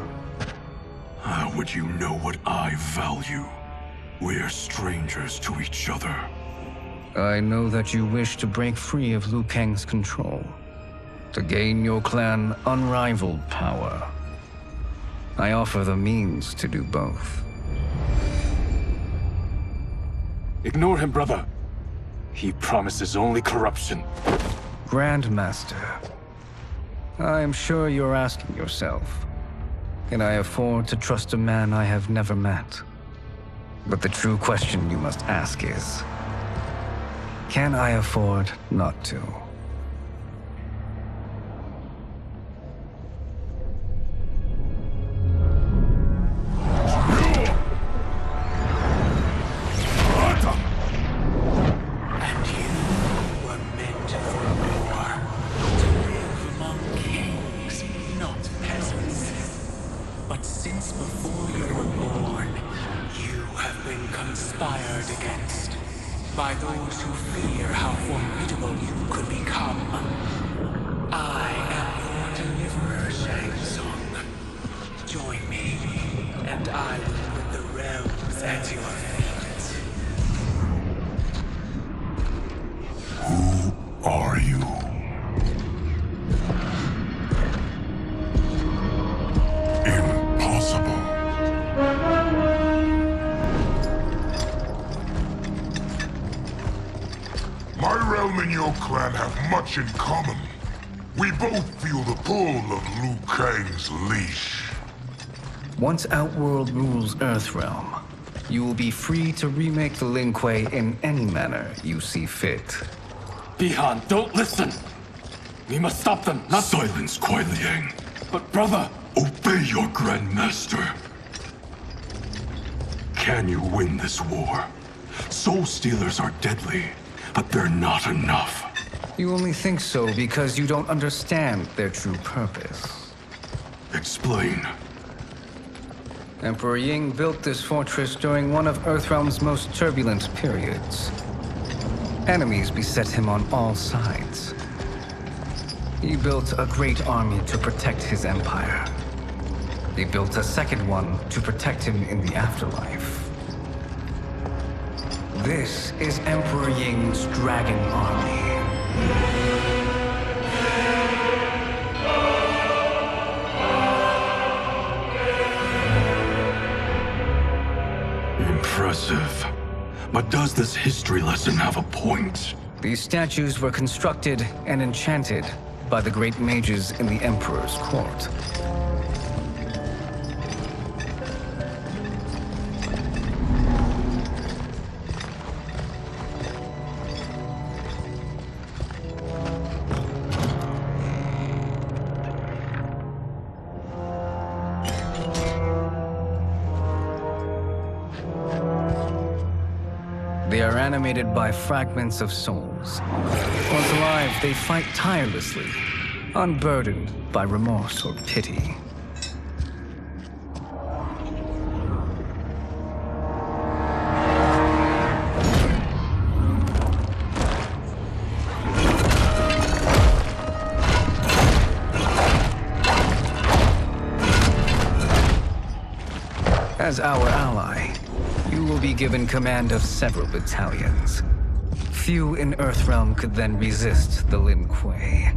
How would you know what I value? We're strangers to each other. I know that you wish to break free of Liu Kang's control, to gain your clan unrivaled power. I offer the means to do both. Ignore him, brother. He promises only corruption. Grandmaster, I am sure you're asking yourself, can I afford to trust a man I have never met? But the true question you must ask is, can I afford not to? By those who fear how formidable you could become. I am your deliverer, Shang Tsung. Join me, and I will put the realms at your feet. Who are you? Impossible. My realm and your clan have much in common. We both feel the pull of Liu Kang's leash. Once Outworld rules Earthrealm, you will be free to remake the Lin Kuei in any manner you see fit. Bihan, don't listen! We must stop them, not— Silence, Kuai Liang. But brother— Obey your Grandmaster. Can you win this war? Soul Stealers are deadly, but they're not enough. You only think so because you don't understand their true purpose. Explain. Emperor Ying built this fortress during one of Earthrealm's most turbulent periods. Enemies beset him on all sides. He built a great army to protect his empire. He built a second one to protect him in the afterlife. This is Emperor Ying's Dragon Army. Impressive. But does this history lesson have a point? These statues were constructed and enchanted by the great mages in the Emperor's court. are animated by fragments of souls. Once alive, they fight tirelessly, unburdened by remorse or pity. As our ally, you will be given command of several battalions. Few in Earthrealm could then resist the Lin Kuei.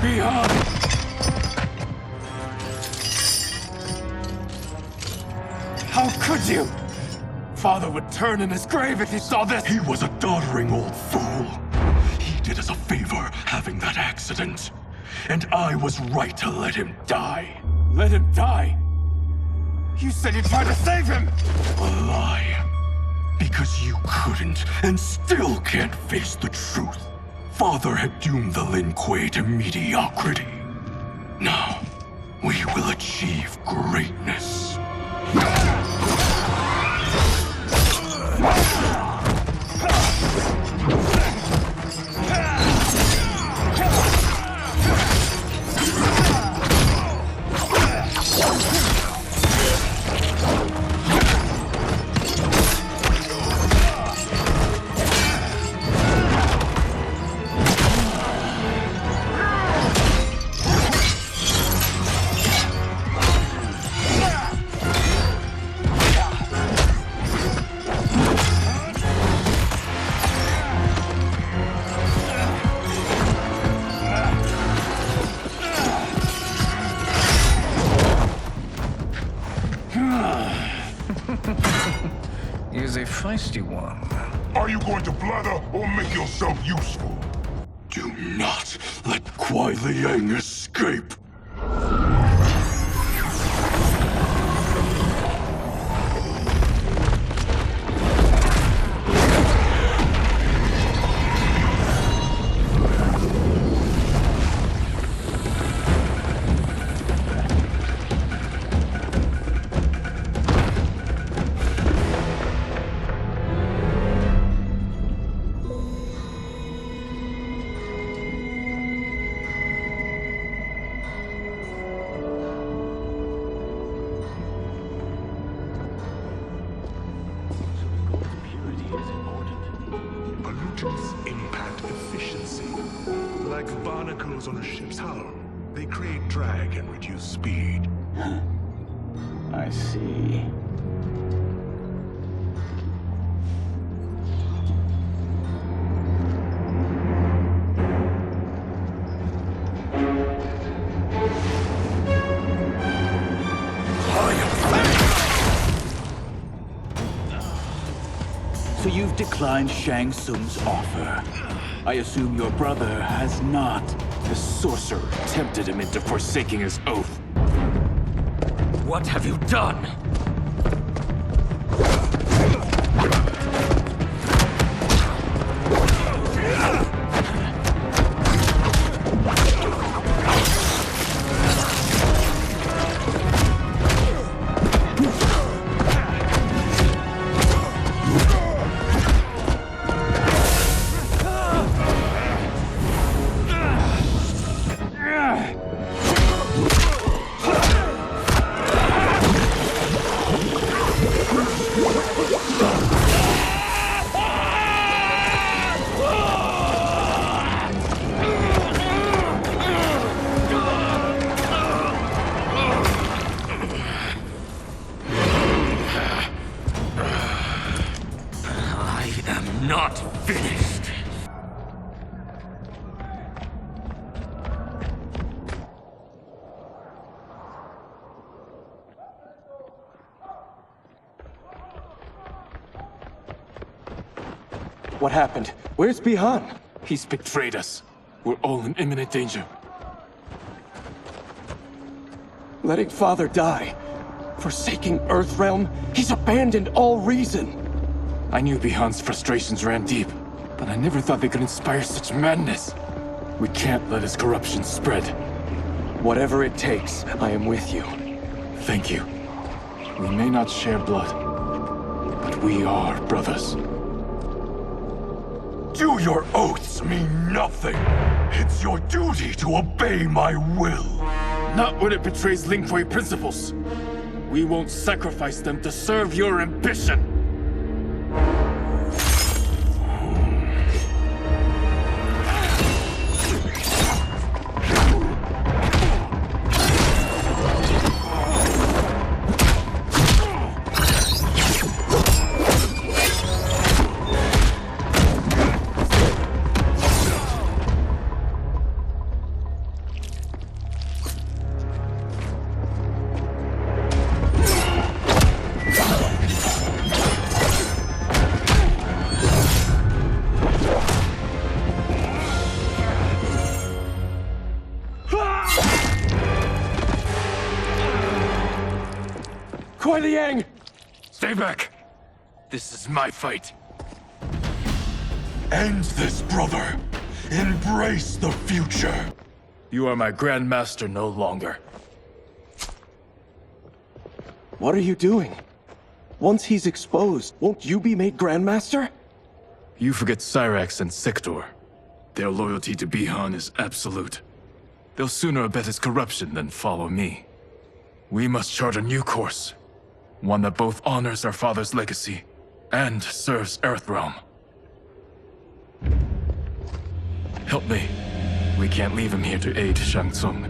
Beyond! How could you? Father would turn in his grave if he saw this! He was a doddering old fool. He did us a favor having that accident. And I was right to let him die. Let him die? You said you tried to save him! A lie. Because you couldn't and still can't face the truth. Father had doomed the Lin Kuei to mediocrity. Now, we will achieve greatness. He's a feisty one. Are you going to blather or make yourself useful? Do not let Kuai Liang escape. Pollutants impact efficiency. Like barnacles on a ship's hull. They create drag and reduce speed. I see. So you've declined Shang Tsung's offer. I assume your brother has not. The sorcerer tempted him into forsaking his oath. What have you done? Not finished. What happened? Where's Bihan? He's betrayed us. We're all in imminent danger. Letting Father die. Forsaking Earthrealm. He's abandoned all reason. I knew Bihan's frustrations ran deep, but I never thought they could inspire such madness. We can't let his corruption spread. Whatever it takes, I am with you. Thank you. We may not share blood, but we are brothers. Do your oaths mean nothing? It's your duty to obey my will. Not when it betrays Lin Kuei principles. We won't sacrifice them to serve your ambition. Stay back! This is my fight. End this, brother. Embrace the future. You are my Grandmaster no longer. What are you doing? Once he's exposed, won't you be made Grandmaster? You forget Cyrax and Sector. Their loyalty to Bihan is absolute. They'll sooner abet his corruption than follow me. We must chart a new course. One that both honors our father's legacy and serves Earthrealm. Help me. We can't leave him here to aid Shang Tsung.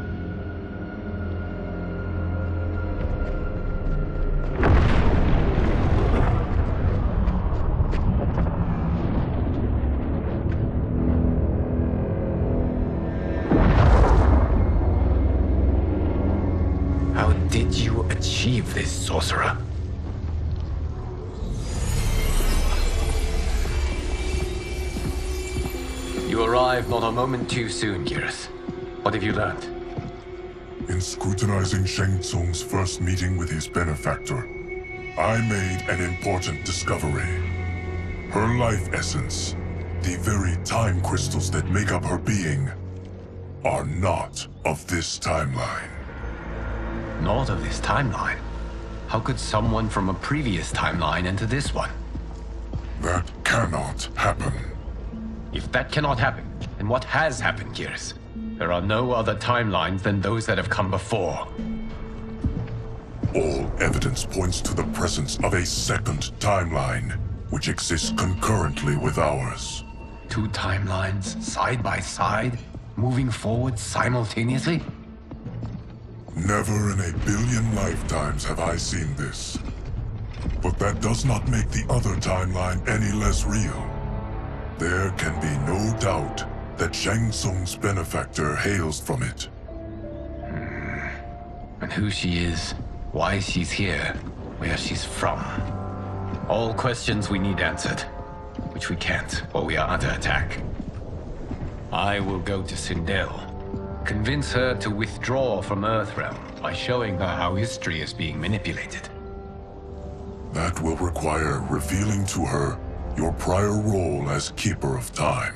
How did you achieve this, sorcerer? You arrived not a moment too soon, Geras. What have you learned? In scrutinizing Shang Tsung's first meeting with his benefactor, I made an important discovery. Her life essence, the very time crystals that make up her being, are not of this timeline. Not of this timeline? How could someone from a previous timeline enter this one? That cannot happen. If that cannot happen, then what has happened, Geras? There are no other timelines than those that have come before. All evidence points to the presence of a second timeline, which exists concurrently with ours. Two timelines, side by side, moving forward simultaneously? Never in a billion lifetimes have I seen this. But that does not make the other timeline any less real. There can be no doubt that Shang Tsung's benefactor hails from it. And who she is, why she's here, where she's from. All questions we need answered, which we can't while we are under attack. I will go to Sindel, convince her to withdraw from Earthrealm by showing her how history is being manipulated. That will require revealing to her your prior role as Keeper of Time.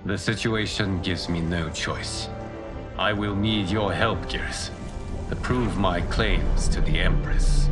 The situation gives me no choice. I will need your help, Geras, to prove my claims to the Empress.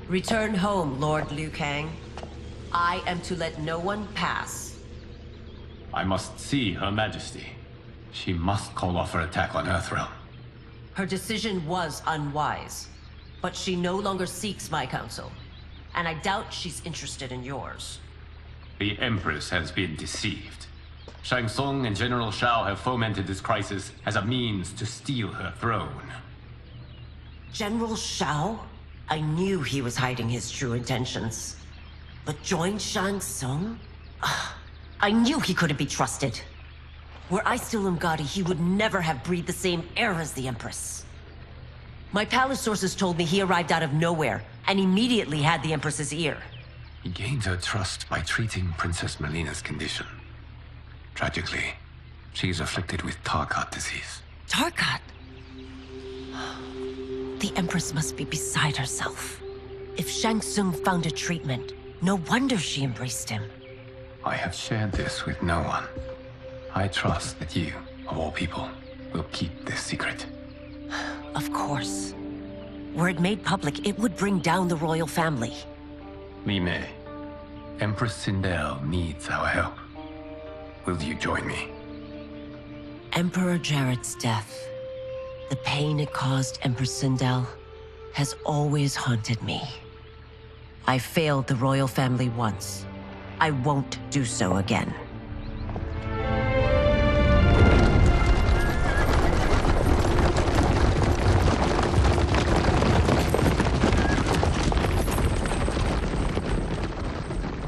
Return home, Lord Liu Kang. I am to let no one pass. I must see Her Majesty. She must call off her attack on Earthrealm. Her decision was unwise, but she no longer seeks my counsel, and I doubt she's interested in yours. The Empress has been deceived. Shang Tsung and General Shao have fomented this crisis as a means to steal her throne. General Shao? I knew he was hiding his true intentions. But join Shang Tsung? I knew he couldn't be trusted. Were I still Umgadi, he would never have breathed the same air as the Empress. My palace sources told me he arrived out of nowhere, and immediately had the Empress's ear. He gained her trust by treating Princess Melina's condition. Tragically, she is afflicted with Tarkat disease. Tarkat? The Empress must be beside herself. If Shang Tsung found a treatment, no wonder she embraced him. I have shared this with no one. I trust that you, of all people, will keep this secret. Of course. Were it made public, it would bring down the royal family. Li Mei, Empress Sindel needs our help. Will you join me? Emperor Jared's death, the pain it caused Empress Sindel, has always haunted me. I failed the royal family once. I won't do so again.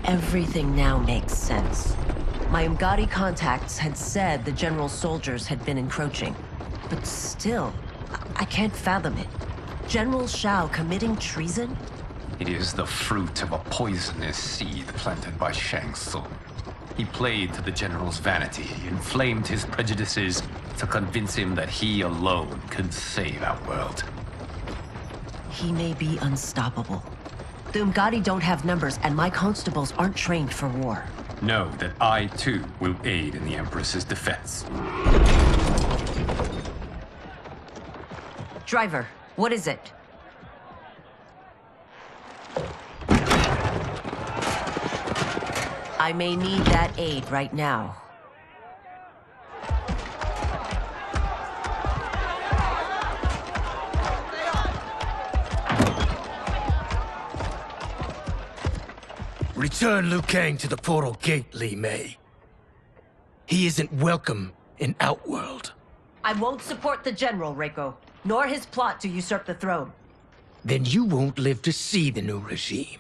Everything now makes sense. My Umgadi contacts had said the general's soldiers had been encroaching. But still, I can't fathom it. General Shao committing treason? It is the fruit of a poisonous seed planted by Shang Tsung. He played to the general's vanity, inflamed his prejudices to convince him that he alone could save our world. He may be unstoppable. The Umgadi don't have numbers, and my constables aren't trained for war. Know that I, too, will aid in the Empress's defense. Driver, what is it? I may need that aid right now. Return Liu Kang to the portal gate, Li Mei. He isn't welcome in Outworld. I won't support the General, Reiko, nor his plot to usurp the throne. Then you won't live to see the new regime.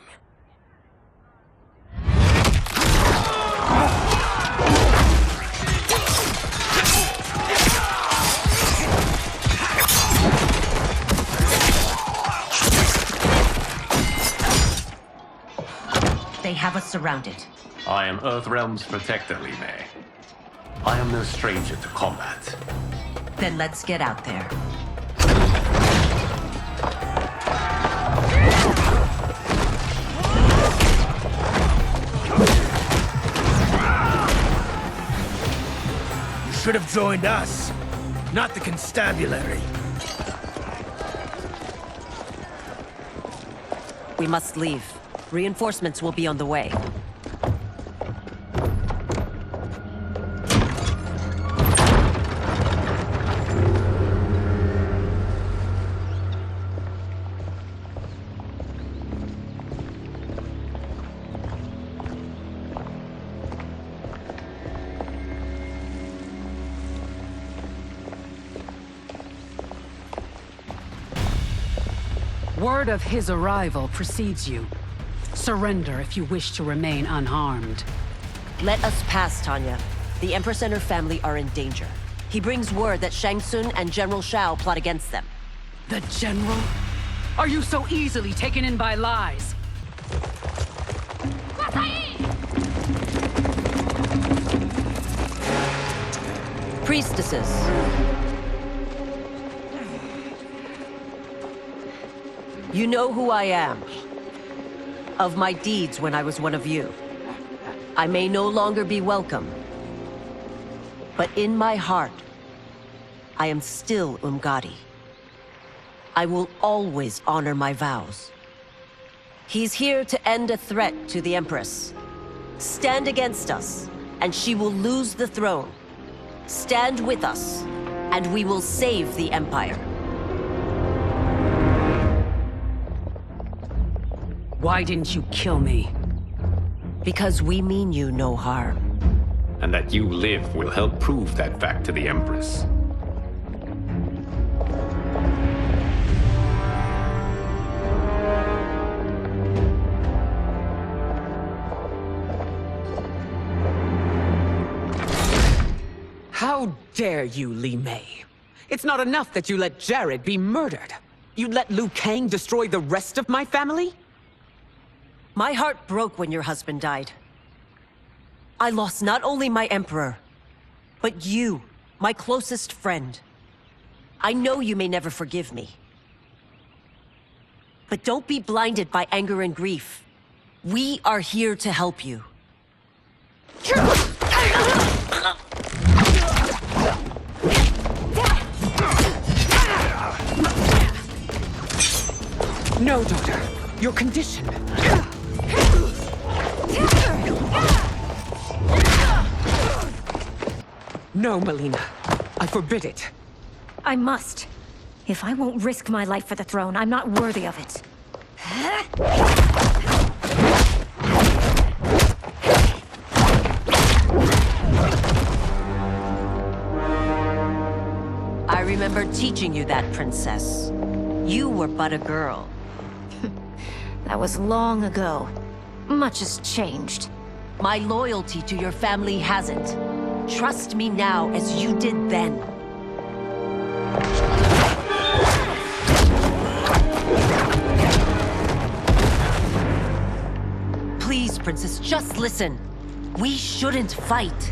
They have us surrounded. I am Earthrealm's protector, Li Mei. I am no stranger to combat. Then let's get out there. You should have joined us, not the constabulary. We must leave. Reinforcements will be on the way. Word of his arrival precedes you. Surrender if you wish to remain unharmed. Let us pass, Tanya. The Empress and her family are in danger. He brings word that Shang Tsung and General Shao plot against them. The General? Are you so easily taken in by lies? Priestesses. You know who I am. Of my deeds when I was one of you. I may no longer be welcome, but in my heart, I am still Umgadi. I will always honor my vows. He's here to end a threat to the Empress. Stand against us, and she will lose the throne. Stand with us, and we will save the Empire. Why didn't you kill me? Because we mean you no harm. And that you live will help prove that fact to the Empress. How dare you, Li Mei? It's not enough that you let Jared be murdered. You let Liu Kang destroy the rest of my family? My heart broke when your husband died. I lost not only my emperor, but you, my closest friend. I know you may never forgive me. But don't be blinded by anger and grief. We are here to help you. No, daughter. Your condition. No, Melina. I forbid it. I must. If I won't risk my life for the throne, I'm not worthy of it. I remember teaching you that, princess. You were but a girl. That was long ago. Much has changed. My loyalty to your family hasn't. Trust me now as you did then. Please, princess, just listen. We shouldn't fight.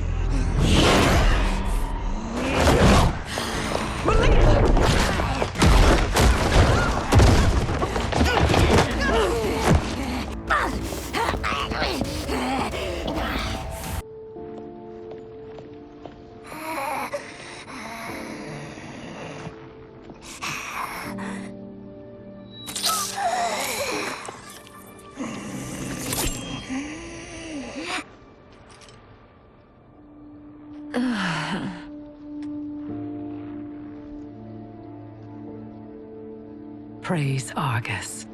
Praise Argus.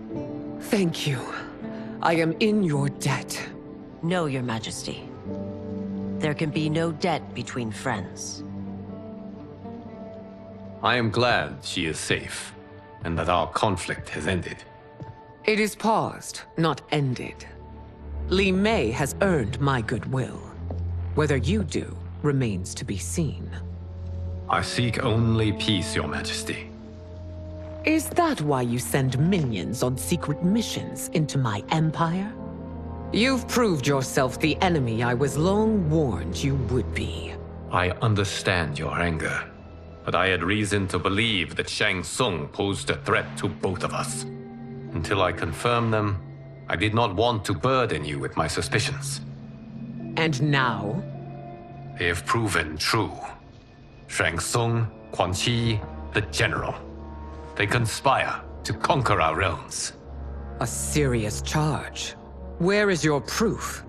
Thank you. I am in your debt. No, Your Majesty. There can be no debt between friends. I am glad she is safe, and that our conflict has ended. It is paused, not ended. Li Mei has earned my goodwill. Whether you do remains to be seen. I seek only peace, Your Majesty. Is that why you send minions on secret missions into my empire? You've proved yourself the enemy I was long warned you would be. I understand your anger, but I had reason to believe that Shang Tsung posed a threat to both of us. Until I confirmed them, I did not want to burden you with my suspicions. And now? They have proven true. Shang Tsung, Quan Chi, the General. They conspire to conquer our realms. A serious charge. Where is your proof?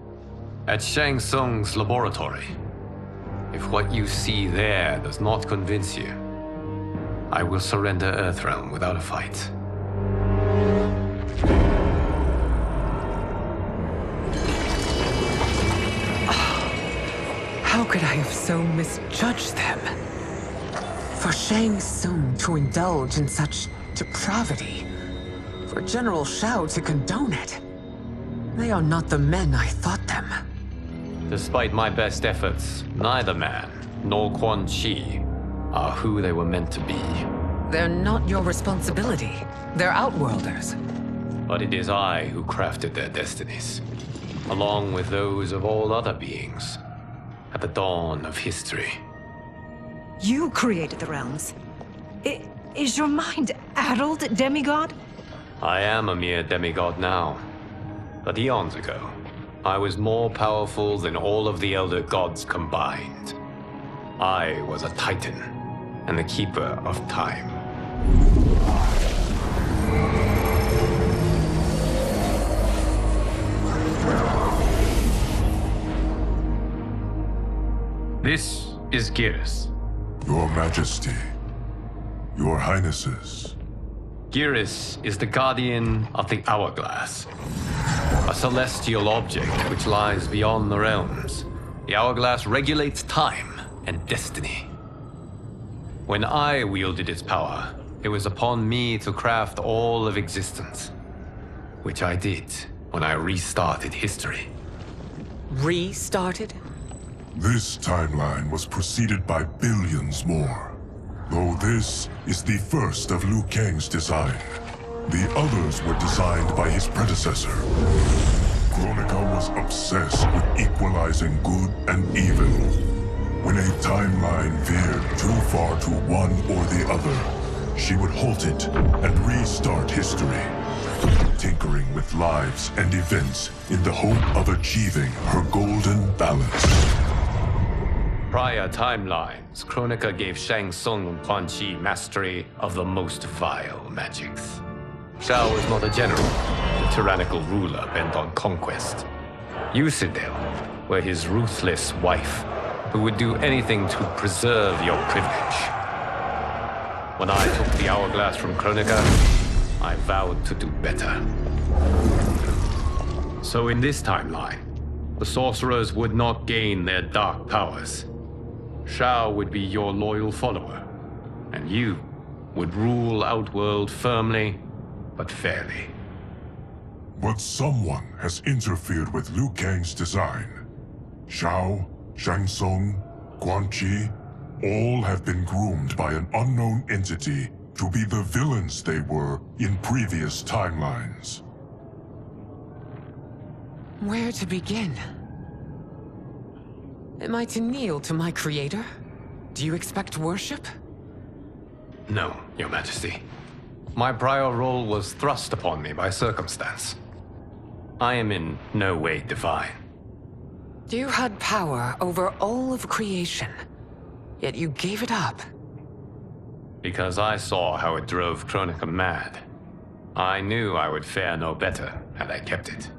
At Shang Tsung's laboratory. If what you see there does not convince you, I will surrender Earthrealm without a fight. How could I have so misjudged them? For Shang Tsung to indulge in such depravity, for General Shao to condone it, they are not the men I thought them. Despite my best efforts, neither man nor Quan Chi are who they were meant to be. They're not your responsibility. They're Outworlders. But it is I who crafted their destinies, along with those of all other beings, at the dawn of history. You created the realms. Is your mind addled, demigod? I am a mere demigod now. But eons ago, I was more powerful than all of the Elder Gods combined. I was a Titan, and the Keeper of Time. This is Geras. Your Majesty, Your Highnesses. Geras is the guardian of the Hourglass, a celestial object which lies beyond the realms. The Hourglass regulates time and destiny. When I wielded its power, it was upon me to craft all of existence, which I did when I restarted history. Restarted? This timeline was preceded by billions more. Though this is the first of Liu Kang's design. The others were designed by his predecessor. Kronika was obsessed with equalizing good and evil. When a timeline veered too far to one or the other, she would halt it and restart history, tinkering with lives and events in the hope of achieving her golden balance. Prior timelines, Kronika gave Shang Tsung and Quan Chi mastery of the most vile magics. Shao was not a general, a tyrannical ruler bent on conquest. You, Sindel, were his ruthless wife, who would do anything to preserve your privilege. When I took the hourglass from Kronika, I vowed to do better. So in this timeline, the sorcerers would not gain their dark powers. Shao would be your loyal follower, and you would rule Outworld firmly, but fairly. But someone has interfered with Liu Kang's design. Shao, Shang Tsung, Quan Chi, all have been groomed by an unknown entity to be the villains they were in previous timelines. Where to begin? Am I to kneel to my creator? Do you expect worship? No, Your Majesty. My prior role was thrust upon me by circumstance. I am in no way divine. You had power over all of creation, yet you gave it up. Because I saw how it drove Kronika mad. I knew I would fare no better had I kept it.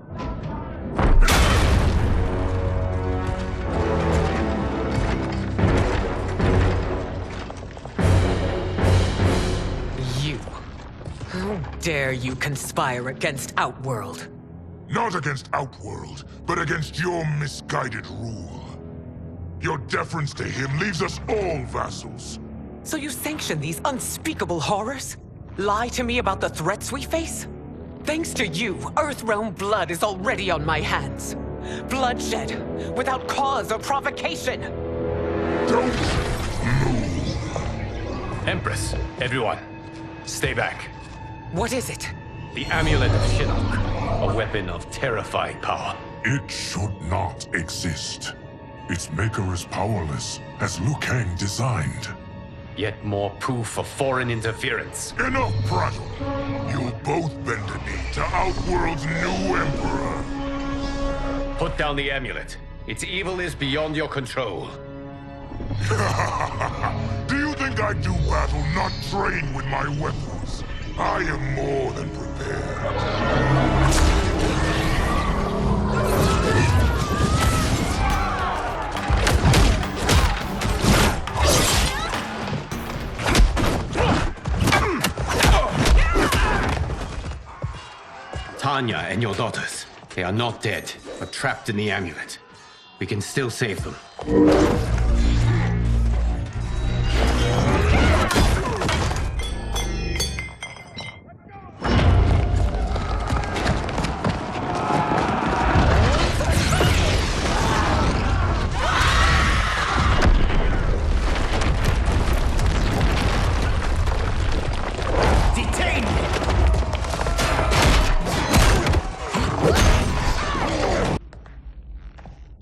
How dare you conspire against Outworld? Not against Outworld, but against your misguided rule. Your deference to him leaves us all vassals. So you sanction these unspeakable horrors? Lie to me about the threats we face? Thanks to you, Earthrealm blood is already on my hands. Bloodshed, without cause or provocation. Don't move. Empress, everyone, stay back. What is it? The Amulet of Shinnok, a weapon of terrifying power. It should not exist. Its maker is powerless, as Liu Kang designed. Yet more proof of foreign interference. Enough prattle. You'll both bend a knee to Outworld's new emperor. Put down the amulet. Its evil is beyond your control. Do you think I do battle not trained with my weapons? I am more than prepared. Tanya and your daughters. They are not dead, but trapped in the amulet. We can still save them.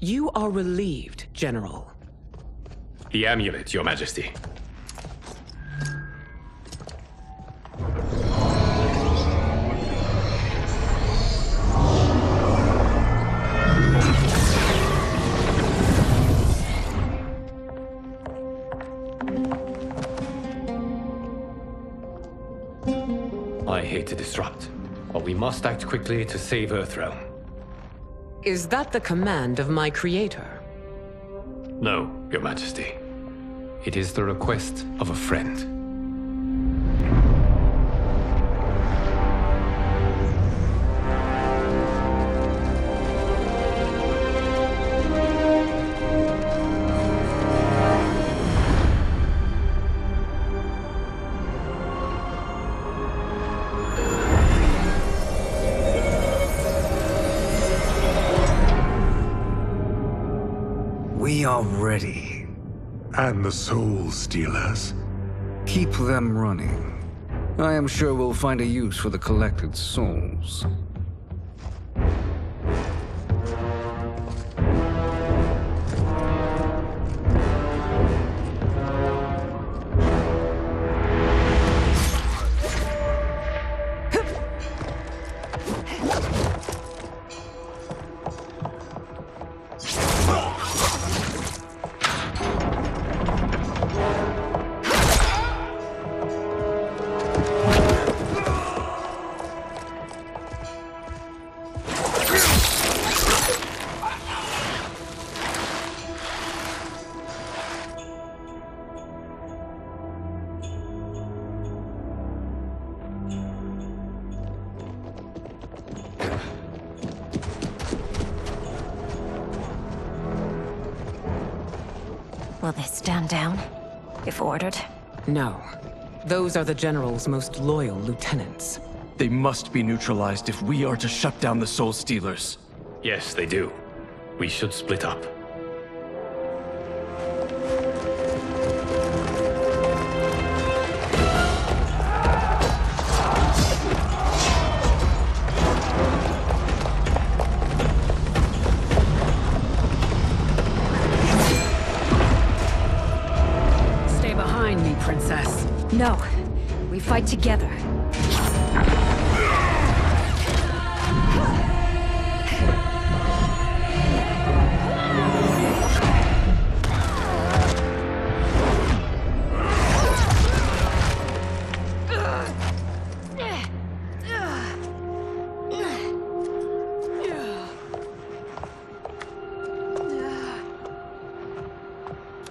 You are relieved, General. The amulet, Your Majesty. I hate to disrupt, but we must act quickly to save Earthrealm. Is that the command of my creator? No, Your Majesty. It is the request of a friend. We are ready. And the Soul Stealers? Keep them running. I am sure we'll find a use for the collected souls. Will they stand down, if ordered? No. Those are the General's most loyal lieutenants. They must be neutralized if we are to shut down the Soul Stealers. Yes, they do. We should split up. Stay behind me, Princess. No. We fight together.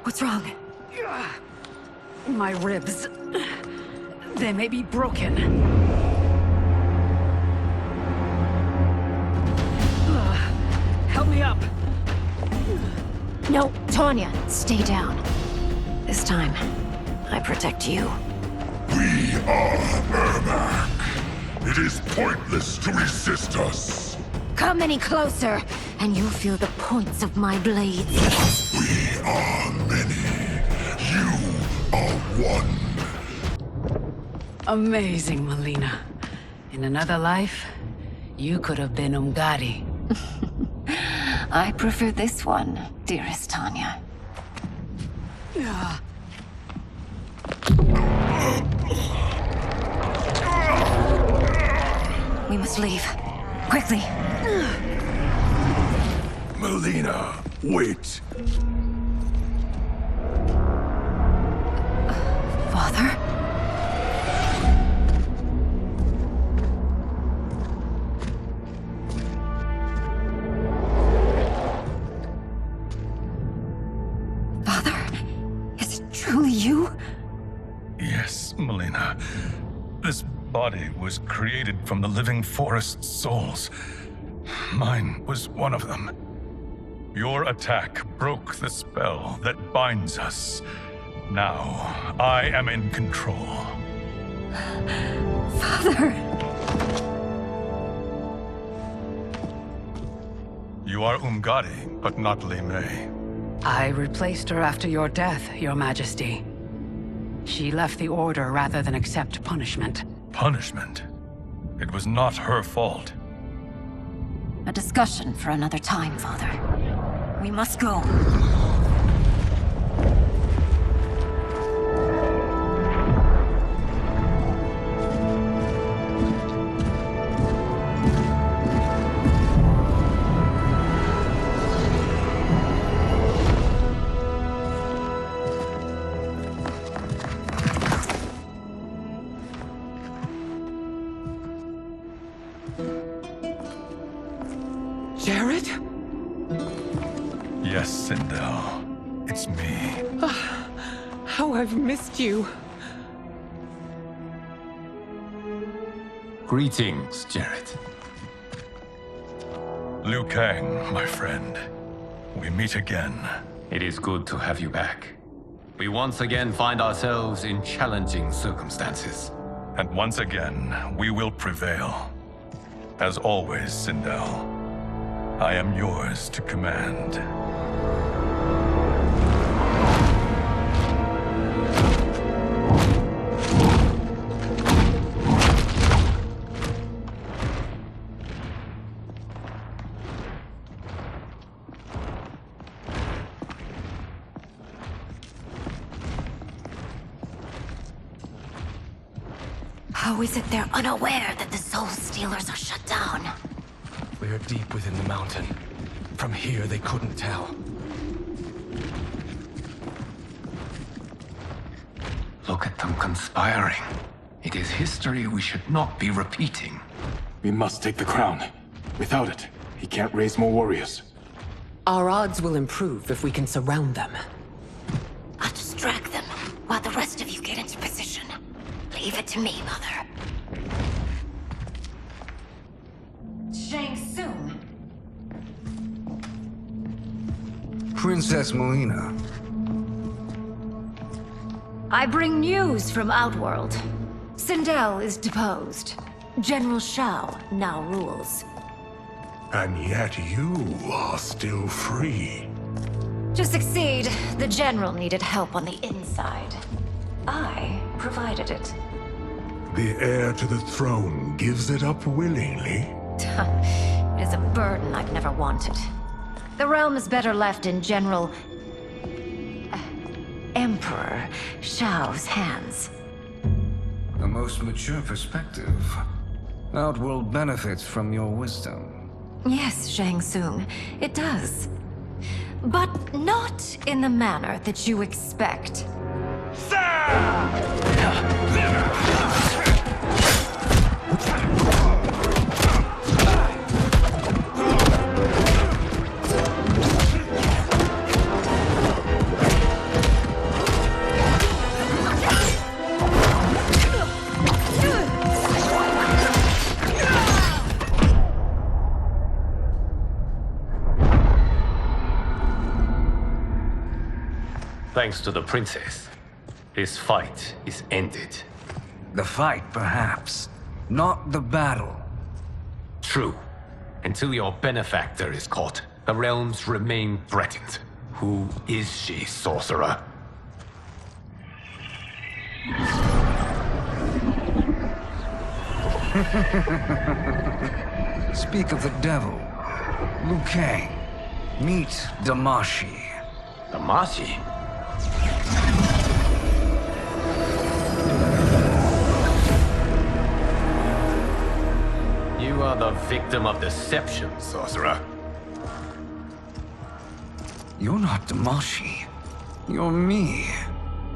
What's wrong? My ribs. They may be broken. Help me up. No, Tanya, stay down. This time, I protect you. We are Ermac. It is pointless to resist us. Come any closer, and you'll feel the points of my blades. We are many. You are one. Amazing, Melina. In another life, you could have been Umgadi. I prefer this one, dearest Tanya. We must leave. Quickly. Melina, wait. Father? Father? Is it truly you? Yes, Melina. This body was created from the living forest's souls. Mine was one of them. Your attack broke the spell that binds us. Now, I am in control. Father! You are Umgadi, but not Li Mei. I replaced her after your death, Your Majesty. She left the Order rather than accept punishment. Punishment? It was not her fault. A discussion for another time, Father. We must go. Jared? Yes, Sindel. It's me. How I've missed you. Greetings, Jared. Liu Kang, my friend. We meet again. It is good to have you back. We once again find ourselves in challenging circumstances. And once again, we will prevail. As always, Sindel, I am yours to command. How is it they're unaware that the Soul Stealers are shut down? We're deep within the mountain. From here, they couldn't tell. Look at them conspiring. It is history we should not be repeating. We must take the crown. Without it, he can't raise more warriors. Our odds will improve if we can surround them. I'll distract them while the rest of you get into position. Leave it to me, Mother. Shang Tsung. Princess Melina. I bring news from Outworld. Sindel is deposed. General Shao now rules. And yet you are still free. To succeed, the General needed help on the inside. I provided it. The heir to the throne gives it up willingly. It is a burden I've never wanted. The realm is better left in General... Emperor Shao's hands. A most mature perspective. Outworld benefits from your wisdom. Yes, Shang Tsung, it does. But not in the manner that you expect. Thanks to the princess, this fight is ended. The fight, perhaps. Not the battle. True. Until your benefactor is caught, the realms remain threatened. Who is she, sorcerer? Speak of the devil. Liu Kang. Meet Damashi. Damashi? You are the victim of deception, sorcerer. You're not Damashi. You're me.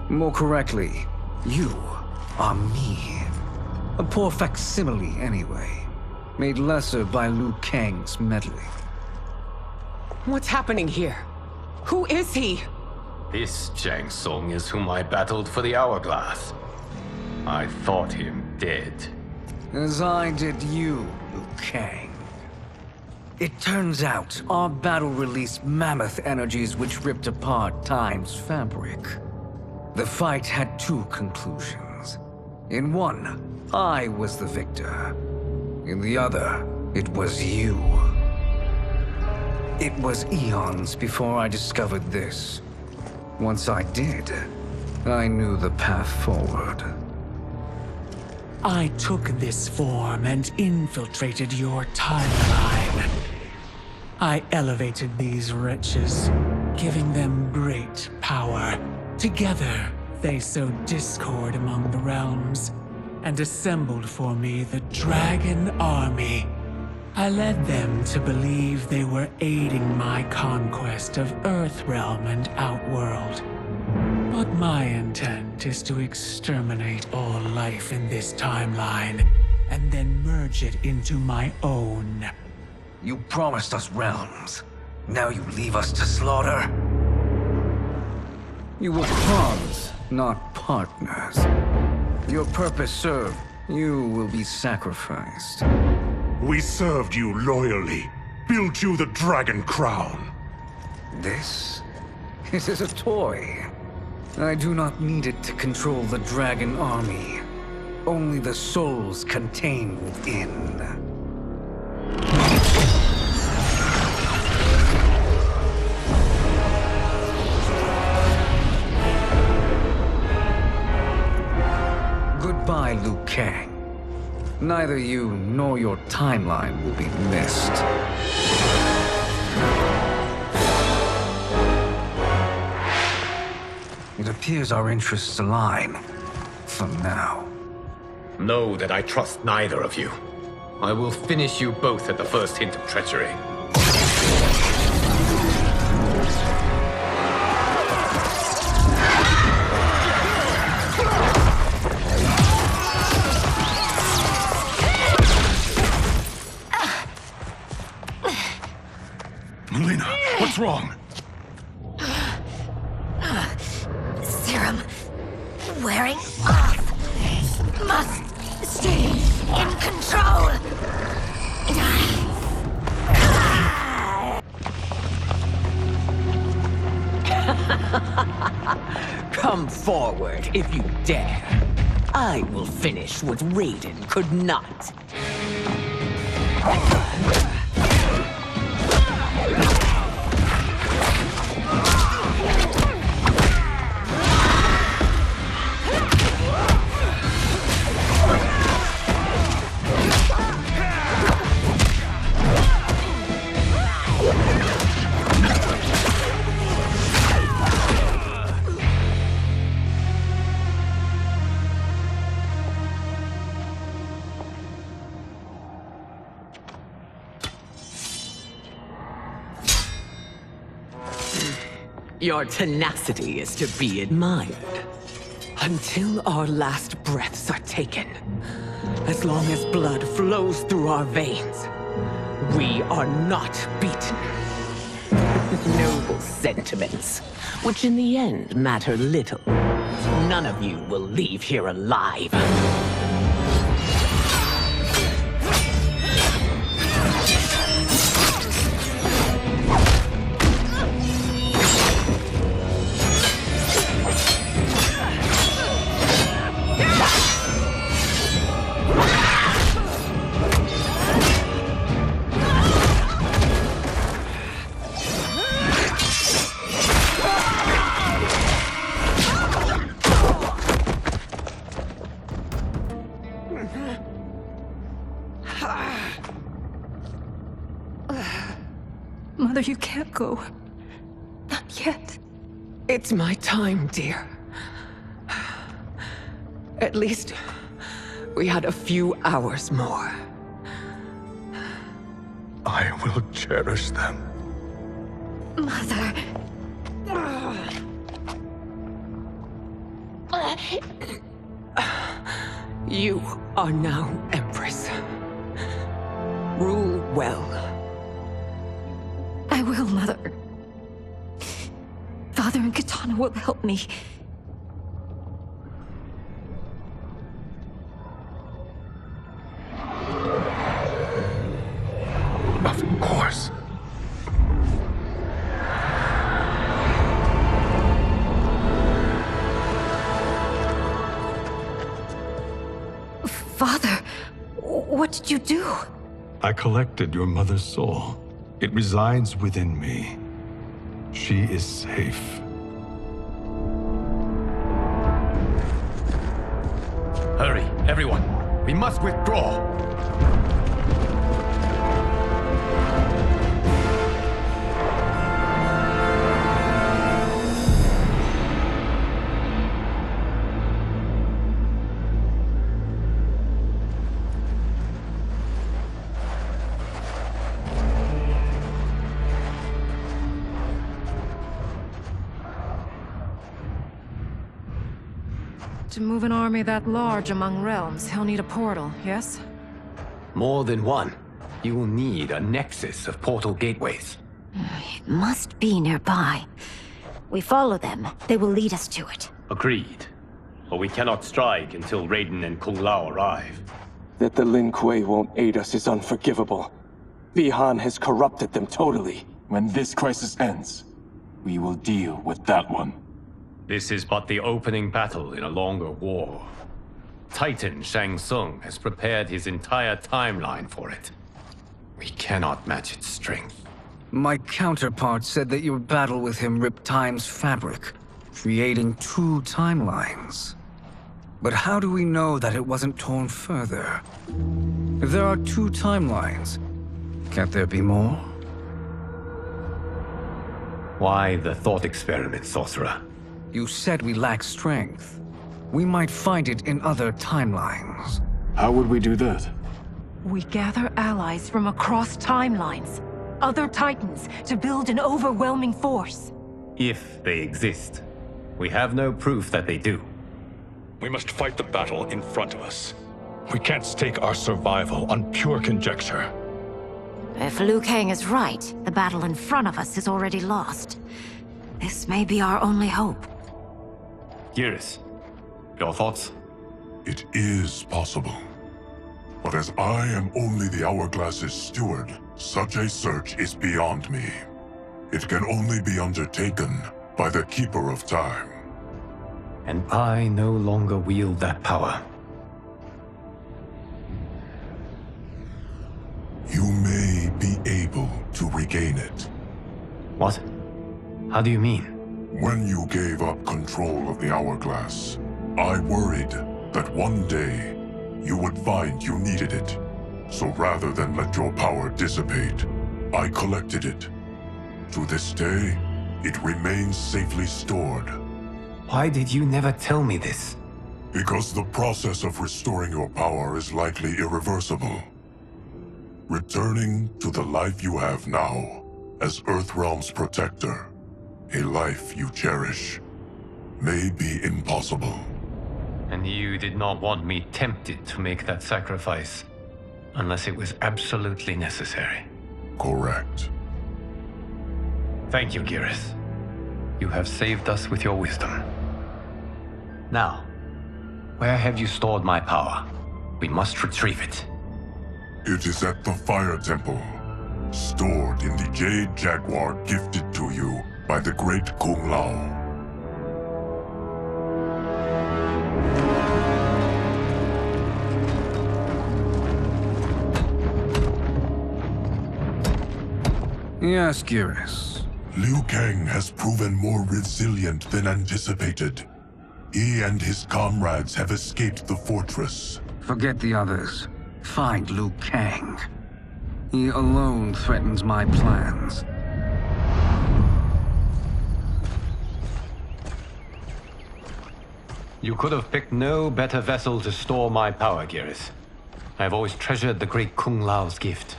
More correctly, you are me. A poor facsimile, anyway. Made lesser by Liu Kang's meddling. What's happening here? Who is he? This Shang Tsung is whom I battled for the Hourglass. I thought him dead. As I did you, Liu Kang. It turns out our battle released mammoth energies which ripped apart time's fabric. The fight had two conclusions. In one, I was the victor. In the other, it was you. It was eons before I discovered this. Once I did, I knew the path forward. I took this form and infiltrated your timeline. I elevated these wretches, giving them great power. Together, they sowed discord among the realms, and assembled for me the Dragon Army. I led them to believe they were aiding my conquest of Earthrealm and Outworld. But my intent is to exterminate all life in this timeline, and then merge it into my own. You promised us realms. Now you leave us to slaughter? You were pawns, not partners. Your purpose served, you will be sacrificed. We served you loyally, built you the Dragon Crown. This? It is a toy. I do not need it to control the Dragon Army. Only the souls contained within. Goodbye, Liu Kang. Neither you nor your timeline will be missed. It appears our interests align. For now. Know that I trust neither of you. I will finish you both at the first hint of treachery. Melina, what's wrong? Serum wearing off. Must stay in control. Come forward if you dare. I will finish what Raiden could not. Your tenacity is to be admired. Until our last breaths are taken, as long as blood flows through our veins, we are not beaten. Noble sentiments, which in the end matter little. None of you will leave here alive. Mother, you can't go. Not yet. It's my time, dear. At least, we had a few hours more. I will cherish them. Mother. You are now Empress. Rule well. I will, Mother. Father and Katana will help me. Of course. Father, what did you do? I collected your mother's soul. It resides within me. She is safe. Hurry, everyone. We must withdraw. To move an army that large among realms, he'll need a portal, yes? More than one. You will need a nexus of portal gateways. It must be nearby. We follow them. They will lead us to it. Agreed. But we cannot strike until Raiden and Kung Lao arrive. That the Lin Kuei won't aid us is unforgivable. Bihan has corrupted them totally. When this crisis ends, we will deal with that one. This is but the opening battle in a longer war. Titan Shang Tsung has prepared his entire timeline for it. We cannot match its strength. My counterpart said that your battle with him ripped time's fabric, creating 2 timelines. But how do we know that it wasn't torn further? If there are 2 timelines, can't there be more? Why the thought experiment, sorcerer? You said we lack strength. we might find it in other timelines. How would we do that? We gather allies from across timelines, other Titans, to build an overwhelming force. If they exist. We have no proof that they do. We must fight the battle in front of us. We can't stake our survival on pure conjecture. If Liu Kang is right, the battle in front of us is already lost. This may be our only hope. Geras, your thoughts? It is possible. But as I am only the Hourglass's steward, such a search is beyond me. It can only be undertaken by the Keeper of Time. And I no longer wield that power. You may be able to regain it. What? How do you mean? When you gave up control of the Hourglass, I worried that one day you would find you needed it. So rather than let your power dissipate, I collected it. To this day, it remains safely stored. Why did you never tell me this? Because the process of restoring your power is likely irreversible. Returning to the life you have now, as Earthrealm's protector, a life you cherish, may be impossible. And you did not want me tempted to make that sacrifice, unless it was absolutely necessary. Correct. Thank you, Geras. You have saved us with your wisdom. Now, where have you stored my power? We must retrieve it. It is at the Fire Temple, stored in the Jade Jaguar gifted to you by the great Kung Lao. Yes, Geras. Liu Kang has proven more resilient than anticipated. He and his comrades have escaped the fortress. Forget the others. Find Liu Kang. He alone threatens my plans. You could have picked no better vessel to store my power, Geras. I have always treasured the great Kung Lao's gift.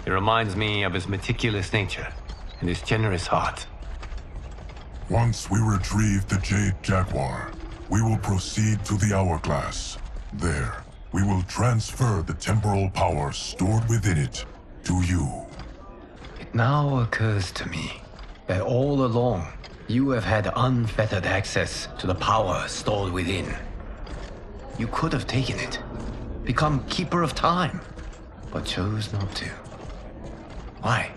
It reminds me of his meticulous nature and his generous heart. Once we retrieve the Jade Jaguar, we will proceed to the Hourglass. There, we will transfer the temporal power stored within it to you. It now occurs to me that all along, you have had unfettered access to the power stored within. You could have taken it, become Keeper of Time, but chose not to. Why?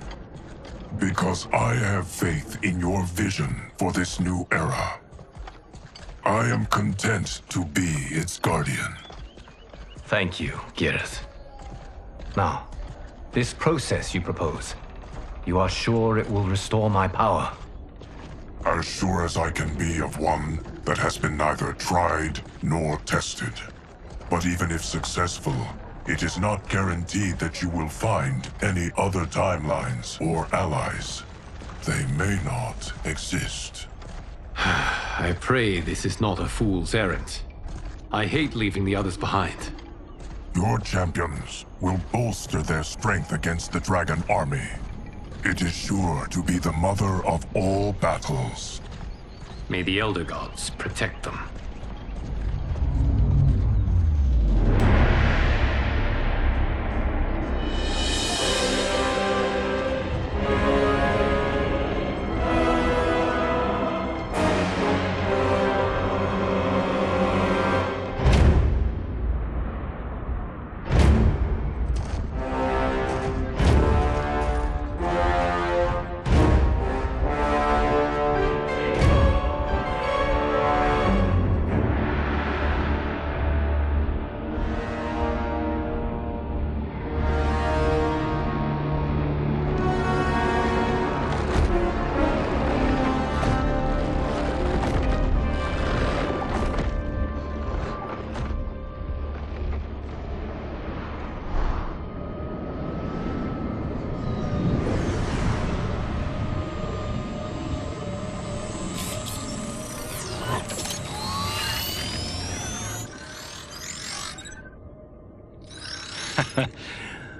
Because I have faith in your vision for this new era. I am content to be its guardian. Thank you, Geras. Now, this process you propose, you are sure it will restore my power? As sure as I can be of one that has been neither tried nor tested. But even if successful, it is not guaranteed that you will find any other timelines or allies. They may not exist. I pray this is not a fool's errand. I hate leaving the others behind. Your champions will bolster their strength against the Dragon Army. It is sure to be the mother of all battles. May the Elder Gods protect them.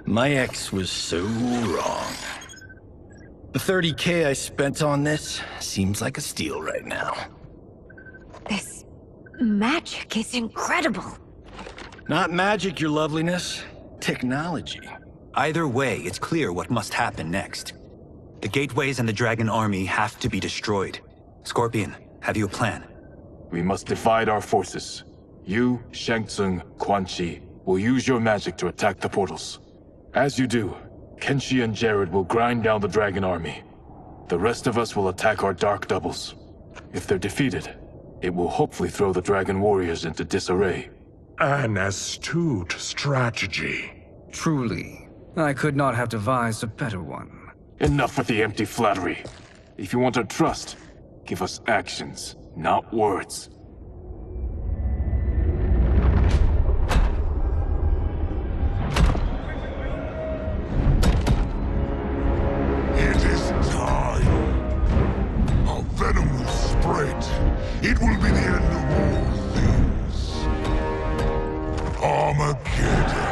My ex was so wrong. The 30K I spent on this seems like a steal right now. This magic is incredible. Not magic, your loveliness. Technology. Either way, it's clear what must happen next. The gateways and the Dragon Army have to be destroyed. Scorpion, have you a plan? We must divide our forces. You, Shang Tsung, Quan Chi, will use your magic to attack the portals. As you do, Kenshi and Jared will grind down the Dragon Army. The rest of us will attack our dark doubles. If they're defeated, it will hopefully throw the Dragon Warriors into disarray. An astute strategy. Truly, I could not have devised a better one. Enough with the empty flattery. If you want our trust, give us actions, not words. It is time. Our venom will spread. It will be the end of all things. Armageddon.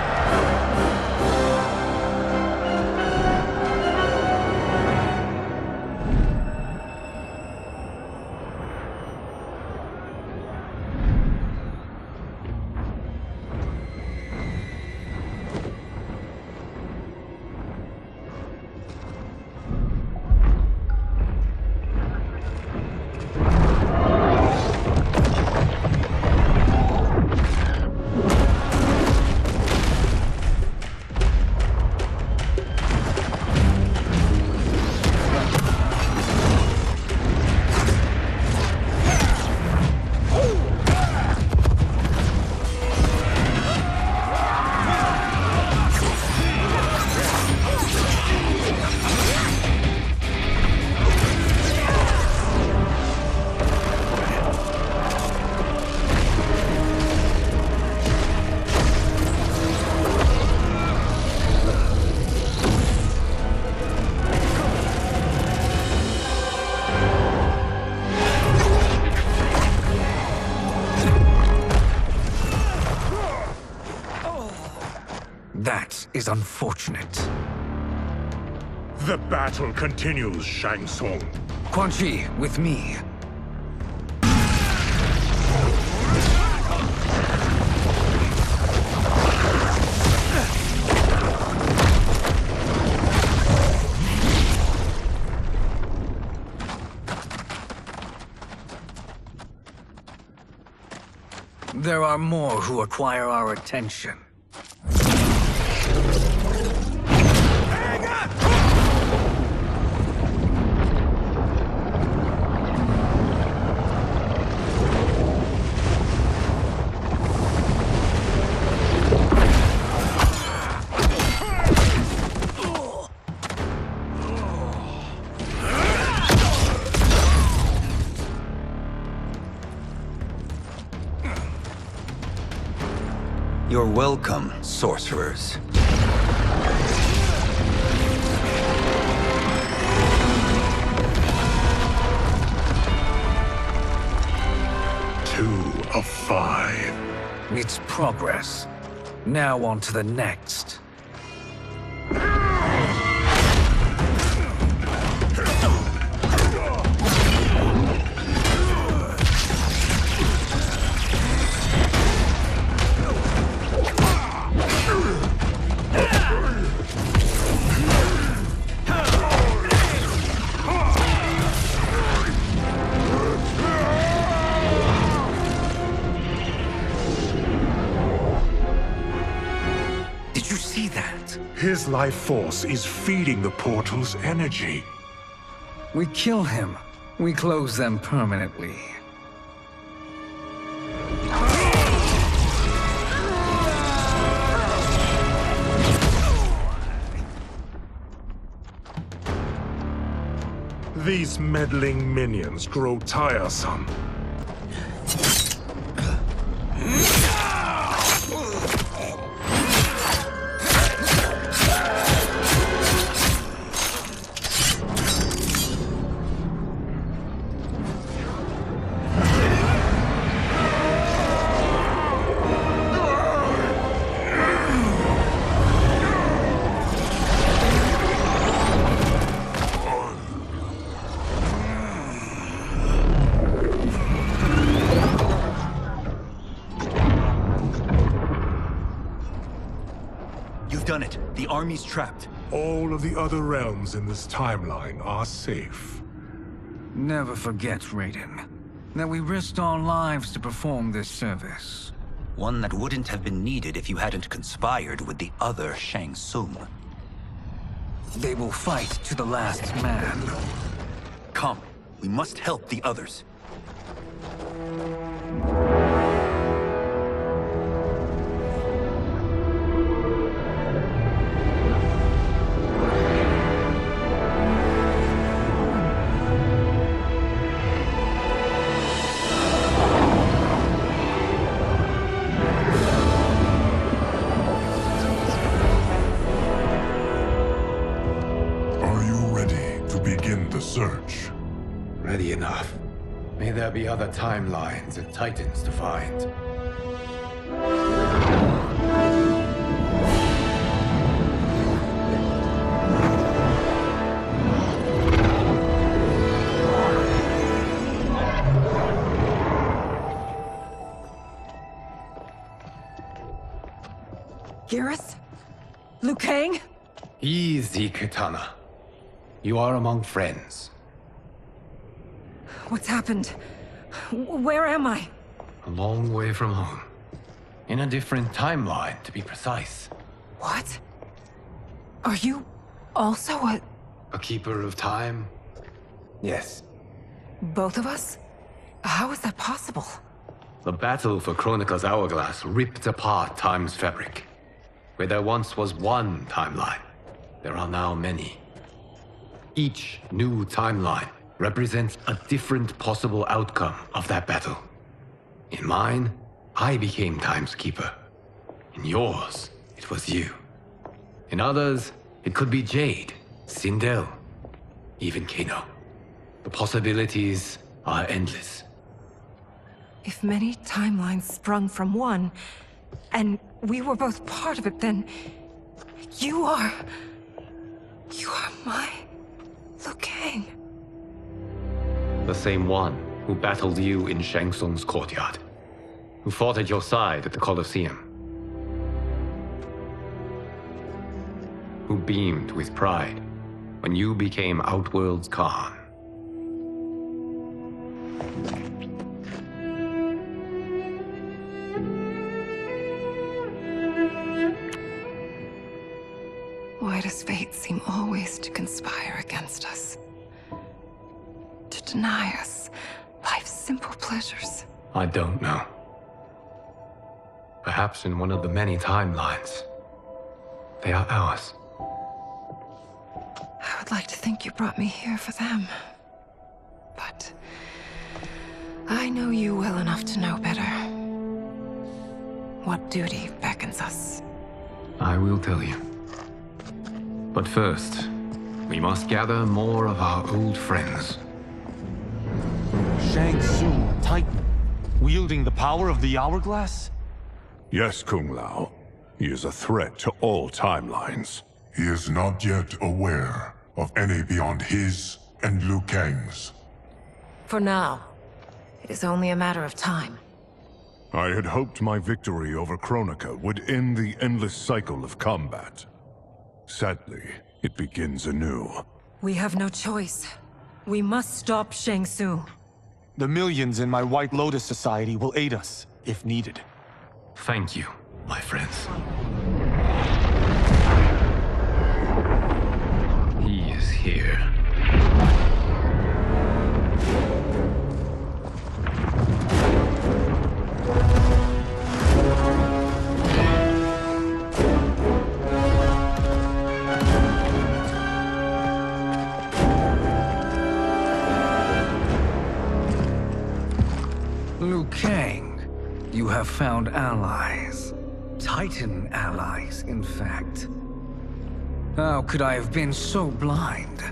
That is unfortunate. The battle continues, Shang Tsung. Quan Chi, with me. There are more who acquire our attention. You're welcome, sorcerers. Two of 5. It's progress. Now on to the next. His life force is feeding the portal's energy. We kill him. We close them permanently. These meddling minions grow tiresome. You've done it. The army's trapped. All of the other realms in this timeline are safe. Never forget, Raiden, that we risked our lives to perform this service. One that wouldn't have been needed if you hadn't conspired with the other Shang Tsung. They will fight to the last man. Come, we must help the others. Search. Ready enough. May there be other timelines and titans to find. Geras? Liu Kang? Easy, Katana. You are among friends. What's happened? Where am I? A long way from home. In a different timeline, to be precise. What? Are you also a keeper of time? Yes. both of us? How is that possible? The battle for Chronica's hourglass ripped apart time's fabric. Where there once was one timeline, there are now many. Each new timeline represents a different possible outcome of that battle. In mine, I became Time's Keeper. In yours, it was you. In others, it could be Jade, Sindel, even Kano. The possibilities are endless. If many timelines sprung from one, and we were both part of it, then you are my Liu Kang. The same one who battled you in Shang Tsung's courtyard, who fought at your side at the Colosseum, who beamed with pride when you became Outworld's Khan. Why does fate seem always to conspire against us? To deny us life's simple pleasures? I don't know. Perhaps in one of the many timelines, they are ours. I would like to think you brought me here for them. But I know you well enough to know better. What duty beckons us? I will tell you. But first, we must gather more of our old friends. Shang Tsung, Titan, wielding the power of the hourglass? Yes, Kung Lao. He is a threat to all timelines. He is not yet aware of any beyond his and Liu Kang's. For now, it is only a matter of time. I had hoped my victory over Chronica would end the endless cycle of combat. Sadly, it begins anew. We have no choice. We must stop Shang Tsung. The millions in my White Lotus Society will aid us, if needed. Thank you, my friends. He is here. Liu Kang, you have found allies. Titan allies, in fact. How could I have been so blind?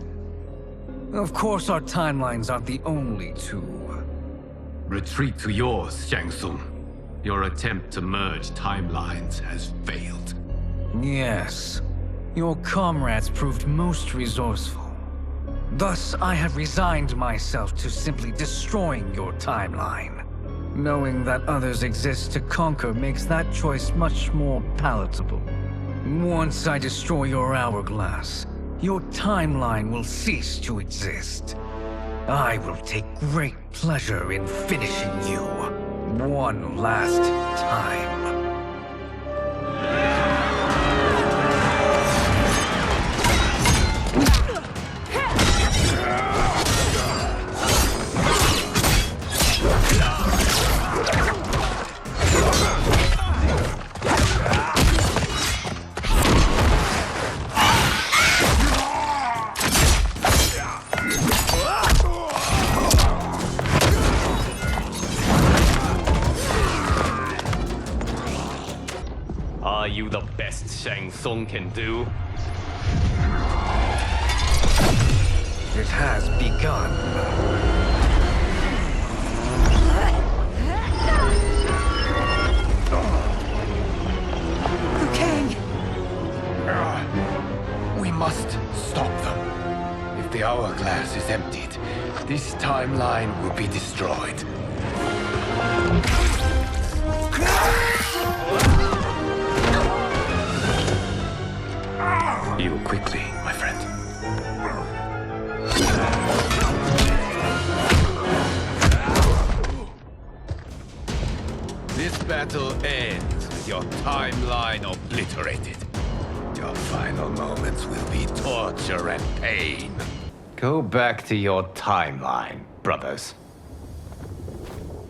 Of course our timelines aren't the only two. Retreat to yours, Shang Tsung. Your attempt to merge timelines has failed. Yes. Your comrades proved most resourceful. Thus, I have resigned myself to simply destroying your timeline. Knowing that others exist to conquer makes that choice much more palatable. Once I destroy your hourglass, your timeline will cease to exist. I will take great pleasure in finishing you one last time. Are you the best Shang Tsung can do? It has begun. Liu Kang! We must stop them. If the hourglass is emptied, this timeline will be destroyed. Heal quickly, my friend. This battle ends with your timeline obliterated. Your final moments will be torture and pain. Go back to your timeline, brothers.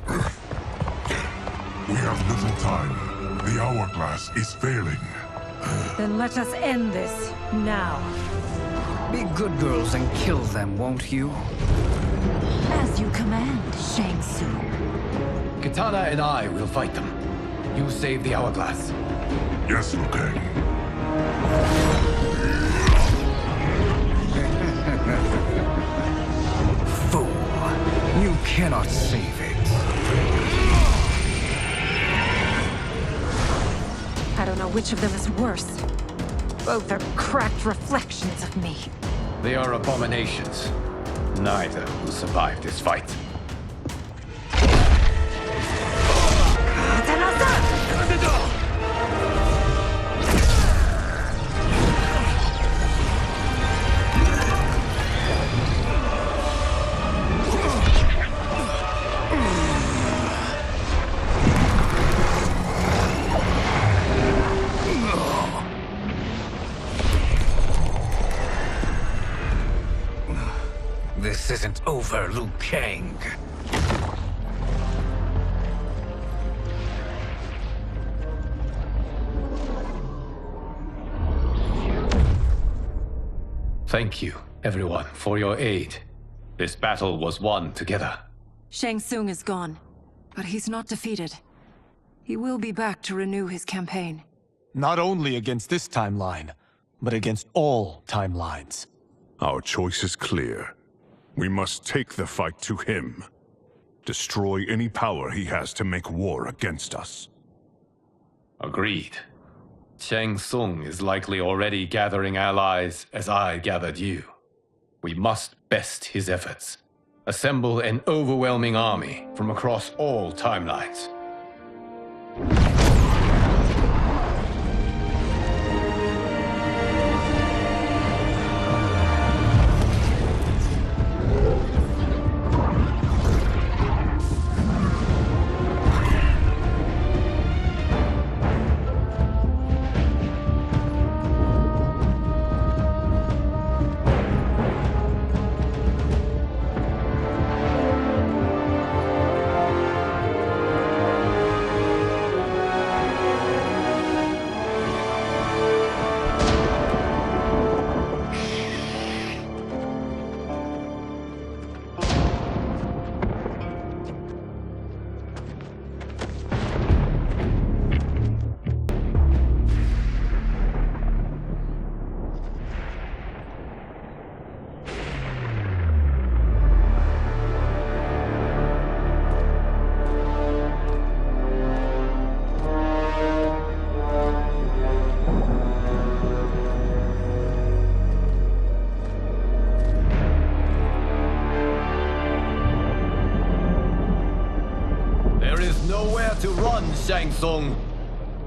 We have little time. The hourglass is failing. Then let us end this, now. Be good girls and kill them, won't you? As you command, Shang Tsung. Katana and I will fight them. You save the hourglass. Yes, Liu Kang. Fool! You cannot save it. I don't know which of them is worse. Both are cracked reflections of me. They are abominations. Neither will survive this fight. This isn't over, Liu Kang. Thank you, everyone, for your aid. This battle was won together. Shang Tsung is gone, but he's not defeated. He will be back to renew his campaign. Not only against this timeline, but against all timelines. Our choice is clear. We must take the fight to him. Destroy any power he has to make war against us. Agreed. Shang Tsung is likely already gathering allies as I gathered you. We must best his efforts. Assemble an overwhelming army from across all timelines. To run, Shang Tsung.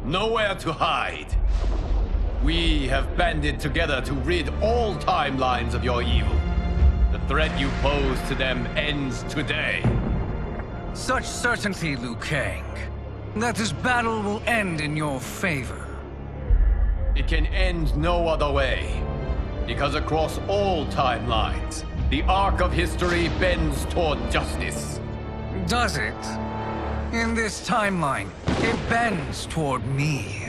Nowhere to hide. We have banded together to rid all timelines of your evil. The threat you pose to them ends today. Such certainty, Liu Kang, that this battle will end in your favor. It can end no other way. Because across all timelines, the arc of history bends toward justice. Does it? In this timeline, it bends toward me.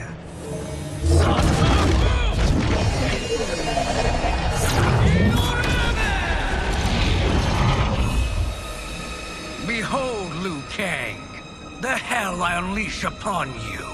Behold, Liu Kang, the hell I unleash upon you.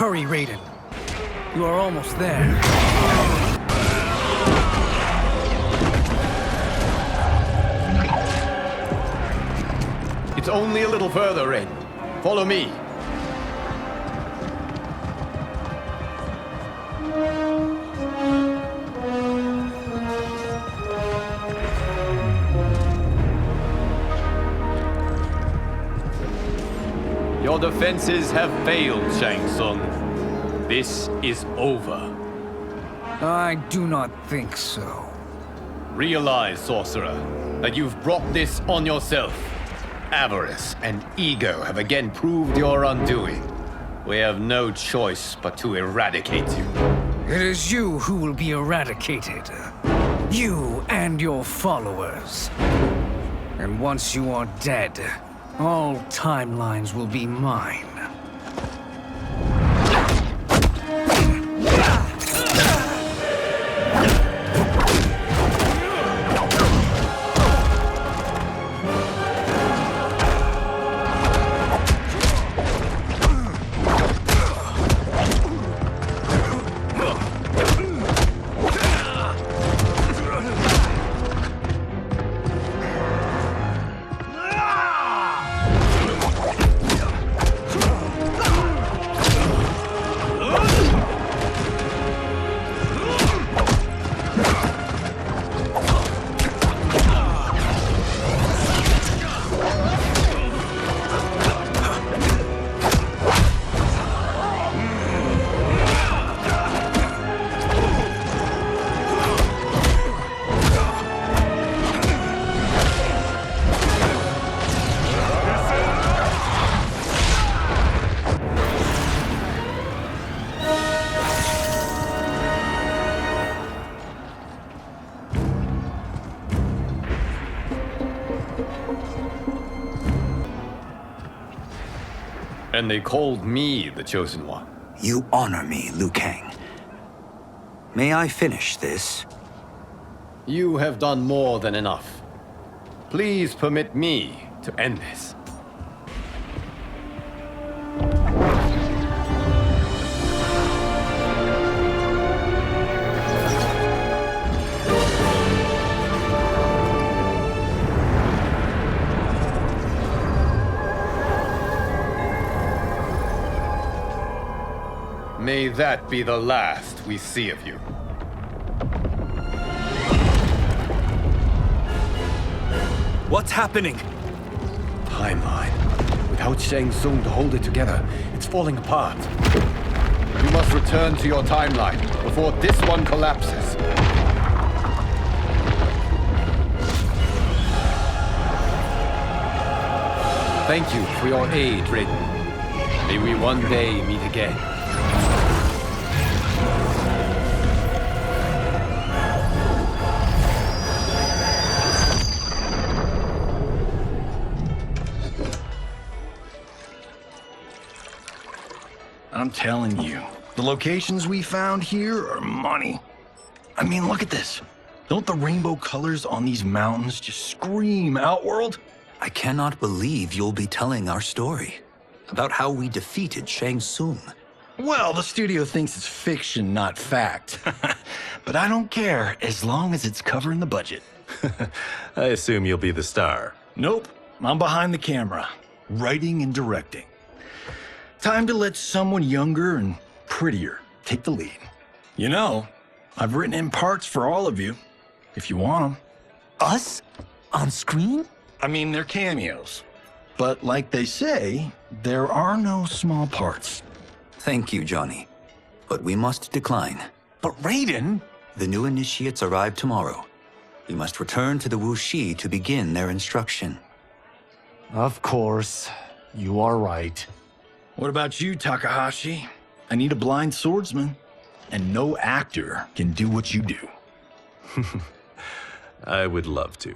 Hurry, Raiden. You are almost there. It's only a little further, Raiden. Follow me. Your defenses have failed, Shang Tsung. This is over. I do not think so. Realize, sorcerer, that you've brought this on yourself. Avarice and ego have again proved your undoing. We have no choice but to eradicate you. It is you who will be eradicated. You and your followers. And once you are dead, all timelines will be mine. And they called me the Chosen One. You honor me, Liu Kang. May I finish this? You have done more than enough. Please permit me to end this. May that be the last we see of you. What's happening? Timeline. Without Shang Tsung to hold it together, it's falling apart. You must return to your timeline before this one collapses. Thank you for your aid, Raiden. May we one day meet again. I'm telling you, the locations we found here are money. I mean, look at this. Don't the rainbow colors on these mountains just scream Outworld? I cannot believe you'll be telling our story about how we defeated Shang Tsung. Well, the studio thinks it's fiction, not fact. But I don't care, as long as it's covering the budget. I assume you'll be the star. Nope, I'm behind the camera, writing and directing. Time to let someone younger and prettier take the lead. You know, I've written in parts for all of you, if you want them. Us? On screen? I mean, they're cameos. But like they say, there are no small parts. Thank you, Johnny. But we must decline. But Raiden! The new initiates arrive tomorrow. We must return to the Wuxi to begin their instruction. Of course. You are right. What about you, Takahashi? I need a blind swordsman, and no actor can do what you do. I would love to.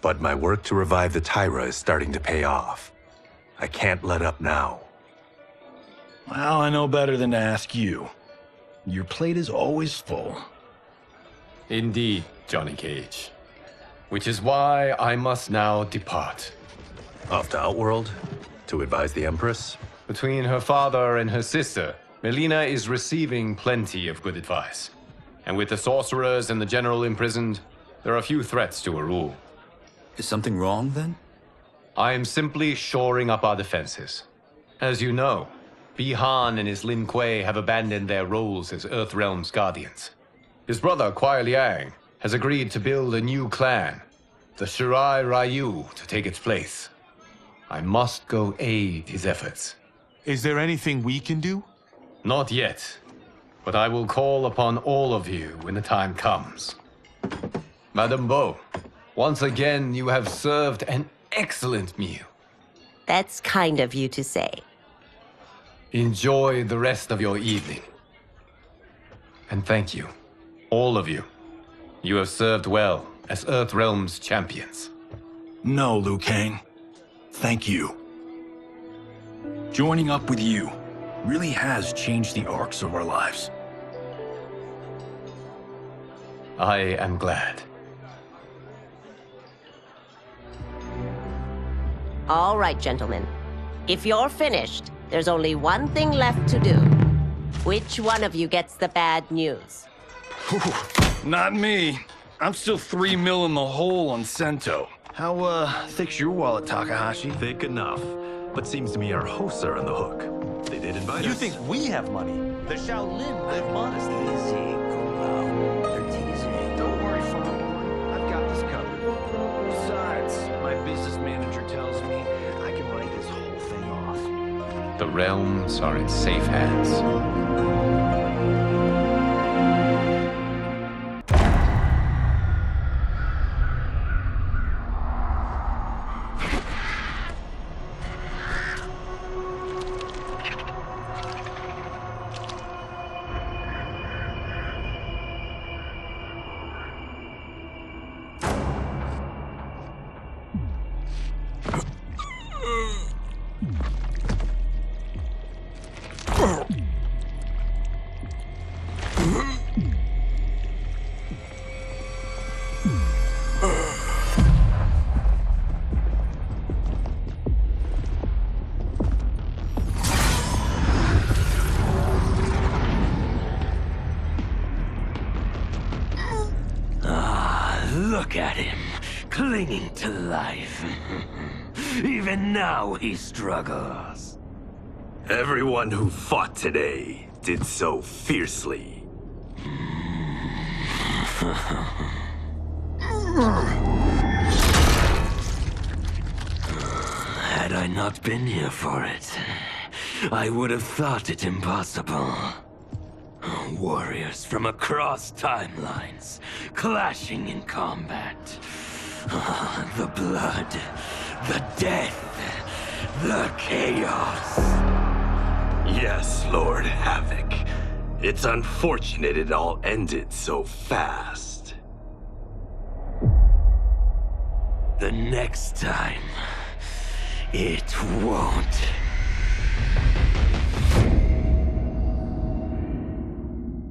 But my work to revive the Tyra is starting to pay off. I can't let up now. Well, I know better than to ask you. Your plate is always full. Indeed, Johnny Cage. Which is why I must now depart. Off to Outworld? To advise the Empress? Between her father and her sister, Melina is receiving plenty of good advice. And with the sorcerers and the general imprisoned, there are few threats to her rule. Is something wrong, then? I am simply shoring up our defenses. As you know, Bi-Han and his Lin Kuei have abandoned their roles as Earthrealm's guardians. His brother, Kuai Liang, has agreed to build a new clan, the Shirai Ryu, to take its place. I must go aid his efforts. Is there anything we can do? Not yet, but I will call upon all of you when the time comes. Madame Bo, once again you have served an excellent meal. That's kind of you to say. Enjoy the rest of your evening. And thank you, all of you. You have served well as Earthrealm's champions. No, Liu Kang. Thank you. Joining up with you really has changed the arcs of our lives. I am glad. All right, gentlemen. If you're finished, there's only one thing left to do. Which one of you gets the bad news? Not me. I'm still 3 mil in the hole on Sento. How, thick's your wallet, Takahashi? Thick enough. But seems to me our hosts are on the hook. They did invite us. You think we have money? The Shaolin live modestly. Easy, Kumo. They're teasing. Don't worry, Father. I've got this covered. Besides, my business manager tells me I can write this whole thing off. The realms are in safe hands. Look at him, clinging to life. Even now he struggles. Everyone who fought today did so fiercely. Had I not been here for it, I would have thought it impossible. Warriors from across timelines, clashing in combat. The blood, the death, the chaos. Yes, Lord Havoc. It's unfortunate it all ended so fast. The next time, it won't.